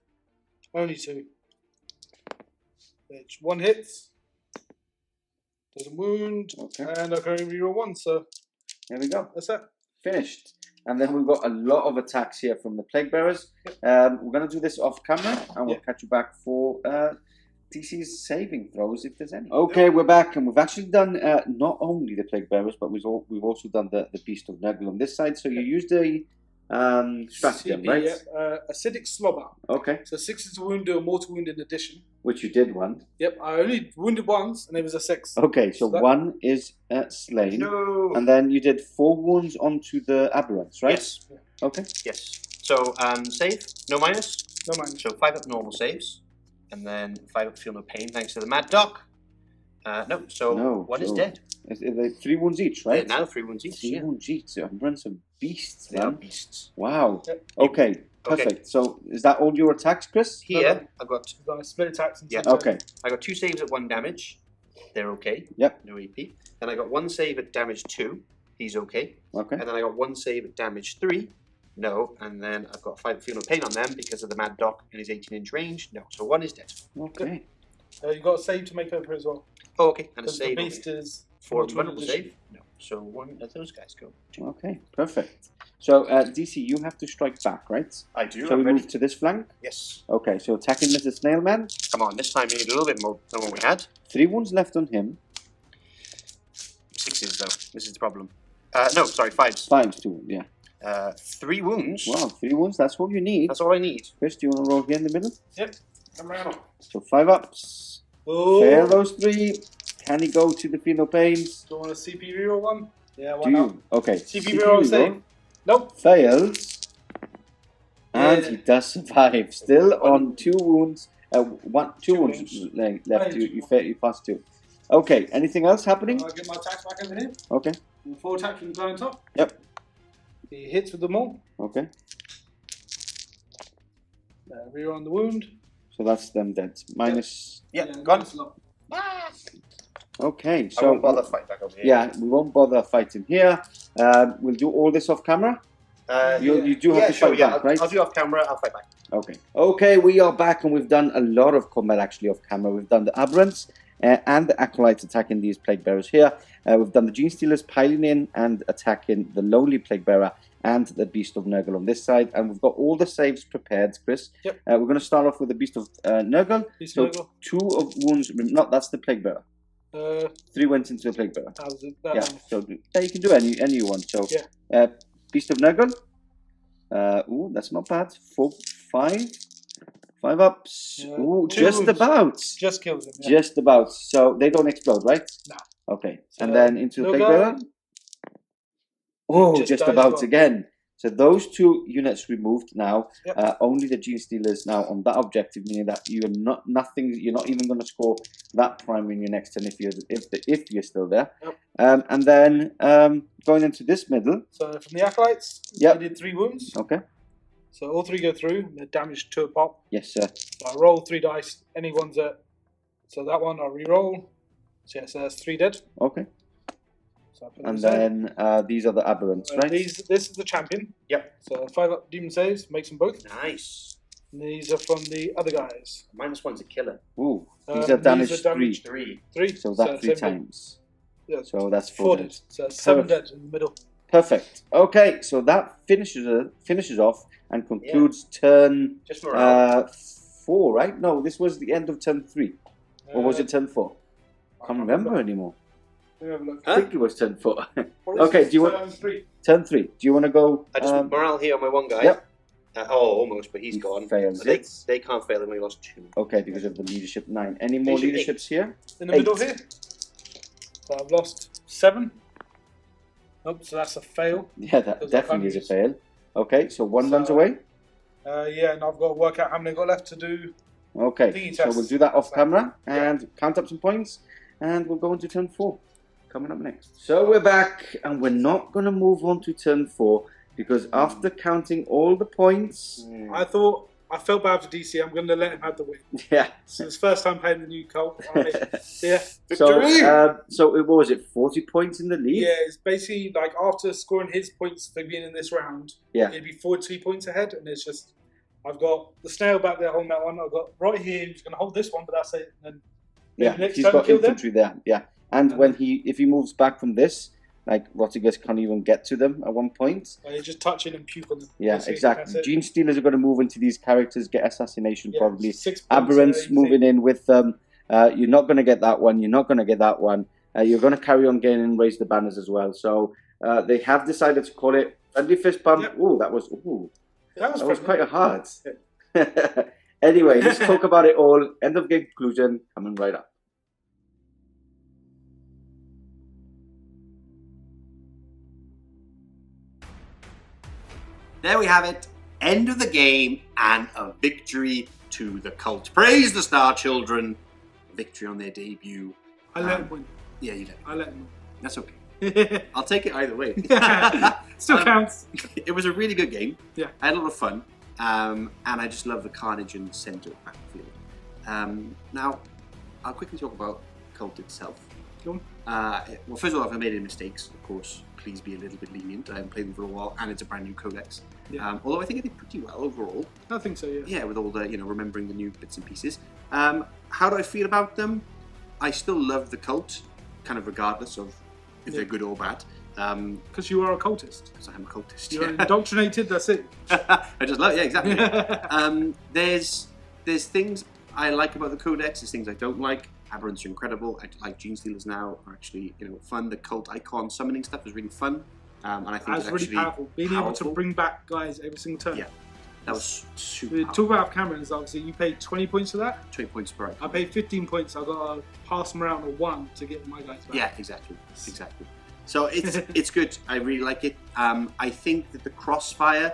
Speaker 2: Only 2. Which 1 hits. Doesn't wound.
Speaker 4: Okay.
Speaker 2: And I can only reroll 1, so
Speaker 4: There we go.
Speaker 2: that's it.
Speaker 4: Finished. And then we've got a lot of attacks here from the Plague Bearers. We're going to do this off camera, and we'll catch you back for DC's saving throws, if there's any. Okay, we're back, and we've actually done not only the Plague Bearers, but we've also done the Beast of Nurgle on this side. So you used the stratagem, right?
Speaker 2: Acidic Slobber.
Speaker 4: Okay.
Speaker 2: So 6 is a wound, do a mortal wound in addition.
Speaker 4: Which you did one.
Speaker 2: Yep, I only wounded once, and it was a 6.
Speaker 4: Okay, so
Speaker 2: that-
Speaker 4: 1 is slain.
Speaker 5: No.
Speaker 4: And then you did 4 wounds onto the aberrants, right?
Speaker 5: Yes.
Speaker 4: Okay.
Speaker 5: Yes. So save, no minus.
Speaker 2: No minus.
Speaker 5: So 5 up normal saves, and then 5 up feel no pain thanks to the Mad Doc. No, so
Speaker 4: No,
Speaker 5: 1 is
Speaker 4: so-
Speaker 5: dead.
Speaker 4: Are they 3 wounds each, right?
Speaker 5: Yeah, now 3 wounds each.
Speaker 4: 3
Speaker 5: Yeah.
Speaker 4: wounds each. So aberrants are beasts,
Speaker 5: They are
Speaker 4: then.
Speaker 5: beasts.
Speaker 4: Wow.
Speaker 2: Yep.
Speaker 4: Okay, perfect. So is that all your attacks, Chris?
Speaker 5: Here, I've got
Speaker 2: We've got split attacks and
Speaker 5: Yeah.
Speaker 2: some
Speaker 4: Okay.
Speaker 5: I got 2 saves at 1 damage. They're okay.
Speaker 4: Yep.
Speaker 5: No AP. Then I got 1 save at damage 2. He's okay.
Speaker 4: Okay.
Speaker 5: And then I got 1 save at damage 3. No. And then I've got 5 feel no pain on them because of the Mad Doc and his 18-inch range. No. So 1 is dead.
Speaker 4: Okay.
Speaker 2: You've got a save to make over as well.
Speaker 5: Oh, okay. And a
Speaker 2: Because the
Speaker 5: save.
Speaker 2: beast is
Speaker 5: 4
Speaker 2: mortal
Speaker 5: vulnerable
Speaker 2: addition.
Speaker 5: save. No. So 1 of those guys go.
Speaker 4: Okay. Perfect. So DC, you have to strike back, right?
Speaker 5: I do.
Speaker 4: Shall we move to this flank?
Speaker 5: Yes.
Speaker 4: Okay. So attacking Mr. Snailman.
Speaker 5: Come on. This time we need a little bit more than what we had.
Speaker 4: 3 wounds left on him.
Speaker 5: 6s though. This is the problem. No, sorry, 5s.
Speaker 4: 5 to wound. Yeah.
Speaker 5: 3 wounds.
Speaker 4: Wow. 3 wounds. That's what you need.
Speaker 5: That's all I need.
Speaker 4: Chris, do you want to roll here in the middle?
Speaker 2: Yep. Come around.
Speaker 4: So 5 ups.
Speaker 2: Oh.
Speaker 4: Fail those 3. Can he go to the Feel No Pains?
Speaker 2: Do you want a CP reroll one? Yeah, why
Speaker 4: Do
Speaker 2: not?
Speaker 4: you? Okay.
Speaker 2: CP reroll save. Nope.
Speaker 4: Fails. And
Speaker 2: Yeah.
Speaker 4: he does survive. Still on 2 wounds. 2
Speaker 2: Two
Speaker 4: wounds
Speaker 2: wounds.
Speaker 4: left.
Speaker 2: Two
Speaker 4: You passed 2. Okay. Anything else happening?
Speaker 2: I'll get my attacks back over here.
Speaker 4: Okay.
Speaker 2: 4 attacks from the guy on top.
Speaker 4: Yep.
Speaker 2: He hits with them all.
Speaker 4: Okay.
Speaker 2: Reroll on the wound.
Speaker 4: So that's them dead. Minus.
Speaker 5: Yeah,
Speaker 2: Yeah,
Speaker 5: gone.
Speaker 2: minus a lot.
Speaker 4: Okay.
Speaker 5: I
Speaker 4: So
Speaker 5: won't bother fight back over here.
Speaker 4: yeah, we won't bother fighting here. We'll do all this off camera. You do have to
Speaker 5: sure,
Speaker 4: fight
Speaker 5: yeah,
Speaker 4: back, right?
Speaker 5: I'll do off camera. I'll fight back.
Speaker 4: Okay. Okay, we are back, and we've done a lot of combat actually off camera. We've done the aberrants and the acolytes attacking these plague bearers here. We've done the Genestealers piling in and attacking the lonely plague bearer and the Beast of Nurgle on this side. And we've got all the saves prepared, Chris.
Speaker 2: Yep.
Speaker 4: We're going to start off with the Beast of Nurgle.
Speaker 2: Beast
Speaker 4: So
Speaker 2: of Nurgle.
Speaker 4: 2 of wounds. No, that's the plague bearer. 3 went into the plague bearer.
Speaker 2: How's it?
Speaker 4: Yeah. So yeah, you can do any you want. So
Speaker 2: Yeah.
Speaker 4: Beast of Nurgle. Ooh, that's not bad. 5 ups.
Speaker 2: Yeah,
Speaker 4: Ooh,
Speaker 2: 2
Speaker 4: just
Speaker 2: wounds.
Speaker 4: about.
Speaker 2: Just kills him. Yeah.
Speaker 4: Just about. So they don't explode, right?
Speaker 2: No.
Speaker 4: Okay.
Speaker 2: So,
Speaker 4: And then into the
Speaker 2: no
Speaker 4: plague
Speaker 2: go.
Speaker 4: bearer. Oh,
Speaker 2: Just
Speaker 4: just
Speaker 2: dies
Speaker 4: about
Speaker 2: well.
Speaker 4: again. So those 2 units removed now.
Speaker 2: Yep.
Speaker 4: Only the Genestealers now on that objective, meaning that you're not even going to score that primary in your next turn if you're still there.
Speaker 2: Yep.
Speaker 4: And then going into this middle.
Speaker 2: So from the acolytes,
Speaker 4: Yep.
Speaker 2: I did 3 wounds.
Speaker 4: Okay.
Speaker 2: So all 3 go through. They're damaged 2 a pop.
Speaker 4: Yes, sir.
Speaker 2: So I roll 3 dice. Any ones that. So that one I'll re-roll. So yeah, so that's 3 dead.
Speaker 4: Okay.
Speaker 2: So I put
Speaker 4: And
Speaker 2: those in.
Speaker 4: then these are the aberrants, right?
Speaker 2: This is the champion.
Speaker 5: Yep.
Speaker 2: So 5 up demon saves, makes them both.
Speaker 5: Nice.
Speaker 2: And these are from the other guys.
Speaker 5: -1's a killer.
Speaker 4: Ooh, these are damage 3.
Speaker 5: 3.
Speaker 2: 3.
Speaker 4: So that 3
Speaker 2: same
Speaker 4: times.
Speaker 2: Yeah.
Speaker 4: So that's
Speaker 2: 4
Speaker 4: dead.
Speaker 2: dead. So 7
Speaker 4: Perfect.
Speaker 2: dead in the middle.
Speaker 4: Perfect. Okay, so that finishes off and concludes turn
Speaker 5: Just morale.
Speaker 4: 4, right? No, this was the end of turn 3. Or was it turn 4? I can't remember anymore.
Speaker 2: Let me have a look.
Speaker 4: I think it was turn 4.
Speaker 2: What is
Speaker 4: Okay,
Speaker 2: this?
Speaker 4: do you want-
Speaker 2: Turn 3.
Speaker 4: Turn 3. Do you want to go?
Speaker 5: I just morale here on my one guy.
Speaker 4: Yep.
Speaker 5: Almost, but he's
Speaker 4: He
Speaker 5: gone.
Speaker 4: fails
Speaker 5: They,
Speaker 4: it.
Speaker 5: they can't fail him when he lost 2.
Speaker 4: Okay, because of the leadership 9. Any more
Speaker 5: Leadership
Speaker 4: leaderships here?
Speaker 2: In the middle
Speaker 4: 8.
Speaker 2: here. So I've lost 7. Oh, so that's a fail.
Speaker 4: Yeah, that
Speaker 2: Those are
Speaker 4: definitely is a
Speaker 2: families.
Speaker 4: fail. Okay, so 1 runs
Speaker 2: So-
Speaker 4: away.
Speaker 2: Yeah, and I've got to work out how many I've got left to do.
Speaker 4: Okay,
Speaker 2: Thingy
Speaker 4: so
Speaker 2: tests.
Speaker 4: we'll do that off camera and count up some points, and we'll go into turn 4. Coming up next. So we're back, and we're not going to move on to turn 4 because after counting all the points,
Speaker 2: I thought I felt bad for DC. I'm going to let him have the win.
Speaker 4: yeah.
Speaker 2: So it's first time playing the new cult. Yeah.
Speaker 4: So what was it? 40 points in the lead.
Speaker 2: Yeah, it's basically like after scoring his points for being in this round, it'd be 40 points ahead, and it's just I've got the snail back there holding that one. I've got right here who's going to hold this one, but that's it. And then
Speaker 4: he's got infantry there. Yeah, and if he moves back from this, like Rotigus can't even get to them at one point.
Speaker 2: You just touch in and puke on them.
Speaker 4: Yeah, exactly. Genestealers are going to move into these characters, get assassination probably.
Speaker 2: 6 points,
Speaker 4: Aberrants moving in with them. You're not going to get that one. You're not going to get that one. You're going to carry on getting and raise the banners as well. So they have decided to call it friendly fist pump.
Speaker 2: Yep.
Speaker 4: Ooh, that was quite a hard.
Speaker 2: Yeah.
Speaker 4: Anyway, let's talk about it all. End of game conclusion coming right up.
Speaker 1: There we have it. End of the game and a victory to the cult. Praise the Star Children. Victory on their debut.
Speaker 2: I let him win.
Speaker 1: Yeah, you did.
Speaker 2: I let him
Speaker 1: That's okay.
Speaker 2: win.
Speaker 1: I'll take it either way.
Speaker 2: Still counts.
Speaker 1: It was a really good game.
Speaker 2: Yeah.
Speaker 1: I had a lot of fun. And I just love the carnage in the centre of the battlefield. Now, I'll quickly talk about Cult itself.
Speaker 2: Go on.
Speaker 1: Well, first of all, if I made any mistakes, of course, please be a little bit lenient. I haven't played them for a while, and it's a brand new codex.
Speaker 2: Yeah.
Speaker 1: Although I think I did pretty well overall.
Speaker 2: I think so, yeah.
Speaker 1: Yeah, with all the, remembering the new bits and pieces. How do I feel about them? I still love the cult, kind of regardless of if they're good or bad.
Speaker 2: Because you are a cultist.
Speaker 1: Because I am a cultist.
Speaker 2: You're indoctrinated, that's it.
Speaker 1: I just love it, yeah, exactly. There's things I like about the codex, there's things I don't like. Aberrants are incredible. I like Genestealers now are actually fun. The cult icon summoning stuff is really fun. And I think
Speaker 2: that's really powerful. Being able to bring back guys every single turn.
Speaker 1: Yeah, that was super
Speaker 2: We
Speaker 1: powerful.
Speaker 2: talk about Cameron's, obviously, you paid 20 points for that.
Speaker 1: 20 points per icon.
Speaker 2: I paid 15 points. I got to pass them around a 1 to get my guys back.
Speaker 1: Yeah, exactly. So it's good. I really like it. I think that the crossfire,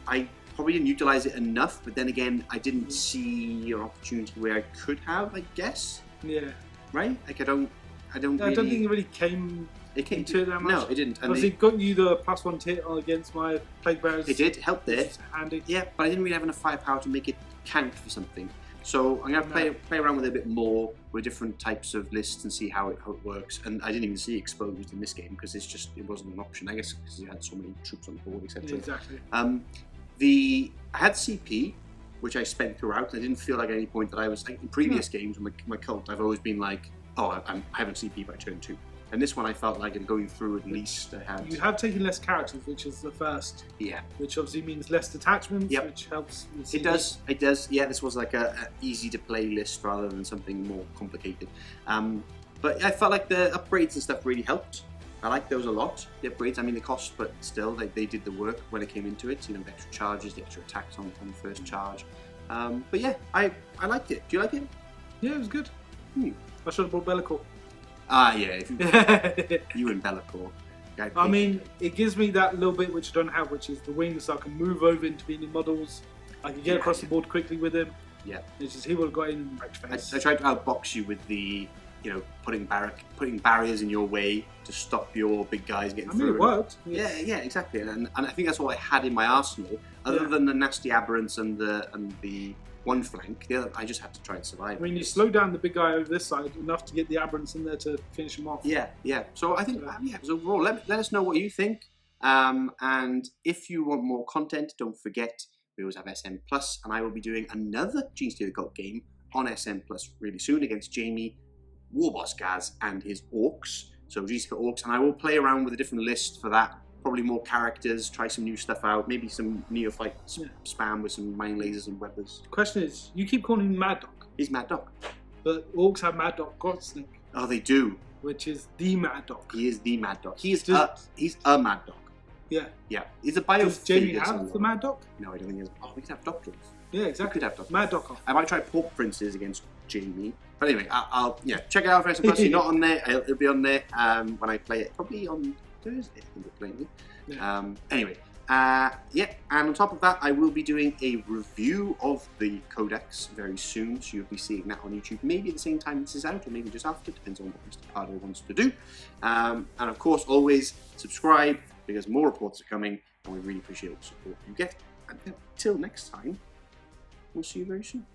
Speaker 1: I probably didn't utilize it enough, but then again, I didn't see an opportunity where I could have, I guess.
Speaker 2: Yeah.
Speaker 1: Right? Like I don't
Speaker 2: think it really came into it that much.
Speaker 1: No, it didn't. And
Speaker 2: it got you the +1 hit against my Plague Bearers.
Speaker 1: It did, help there.
Speaker 2: Which is handy.
Speaker 1: Yeah, but I didn't really have enough firepower to make it count for something. So I'm going to play around with it a bit more with different types of lists and see how it works. And I didn't even see exposed in this game because it wasn't an option, I guess, because you had so many troops on the board, etc.
Speaker 2: Exactly.
Speaker 1: I had CP, which I spent throughout. I didn't feel like at any point that I was like in previous games with my cult. I've always been like, oh, I haven't CP by turn 2. And this one I felt like in going through at least I had.
Speaker 2: You have taken less characters, which is the first.
Speaker 1: Yeah.
Speaker 2: Which obviously means less detachments,
Speaker 1: Yep.
Speaker 2: which helps. With
Speaker 1: It does. Yeah, this was like a easy to play list rather than something more complicated. But I felt like the upgrades and stuff really helped. I like those a lot. The upgrades, I mean, they cost, but still, they did the work when it came into it. The extra charges, the extra attacks on the first charge. But yeah, I liked it. Do you like it?
Speaker 2: Yeah, it was good. I should have brought Bellicore.
Speaker 1: Yeah. You and Bellicore.
Speaker 2: I mean, it gives me that little bit which I don't have, which is the wings, so I can move over into being in models. I can get across the board quickly with him.
Speaker 1: Yeah.
Speaker 2: It's just he would have got in right face.
Speaker 1: I tried to outbox you with the, putting barriers in your way to stop your big guys getting through.
Speaker 2: It worked.
Speaker 1: Yeah, exactly. And I think that's what I had in my arsenal. Other than the nasty aberrants and the one flank, the other, I just had to try and survive.
Speaker 2: I mean, you slow down the big guy over this side enough to get the aberrants in there to finish him off.
Speaker 1: Yeah. So I think, it was overall. Let us know what you think. And if you want more content, don't forget we always have SM Plus, and I will be doing another Genestealer Cult game on SM Plus really soon against Jamie, Warboss Gaz, and his Orcs. So Genestealer Orcs, and I will play around with a different list for that. Probably more characters, try some new stuff out, maybe some neophyte spam with some mining lasers and weapons.
Speaker 2: The question is, you keep calling him Mad Dog.
Speaker 1: He's Mad Dog.
Speaker 2: But Orcs have Mad Dog Godsnake.
Speaker 1: Oh, they do.
Speaker 2: Which is the Mad Dog.
Speaker 1: He is the Mad Dog. He's a Mad Dog.
Speaker 2: Yeah.
Speaker 1: He's a bio.
Speaker 2: Does Jamie have the Mad Dog?
Speaker 1: No, I don't think he has. Oh, we could have Doctors.
Speaker 2: Yeah, exactly.
Speaker 1: We could have Doctors.
Speaker 2: Mad Dog off.
Speaker 1: I might try Pork Princes against Jamie. But anyway, I'll check it out for SM Plus. You're not on there. It'll be on there when I play it. Probably on Thursday, I think we're playing it. Yeah. Anyway, Yeah, and on top of that, I will be doing a review of the Codex very soon, so you'll be seeing that on YouTube, maybe at the same time this is out, or maybe just after, depends on what Mr. Pardo wants to do. And of course, always subscribe, because more reports are coming, and we really appreciate all the support you get. And until next time, we'll see you very soon.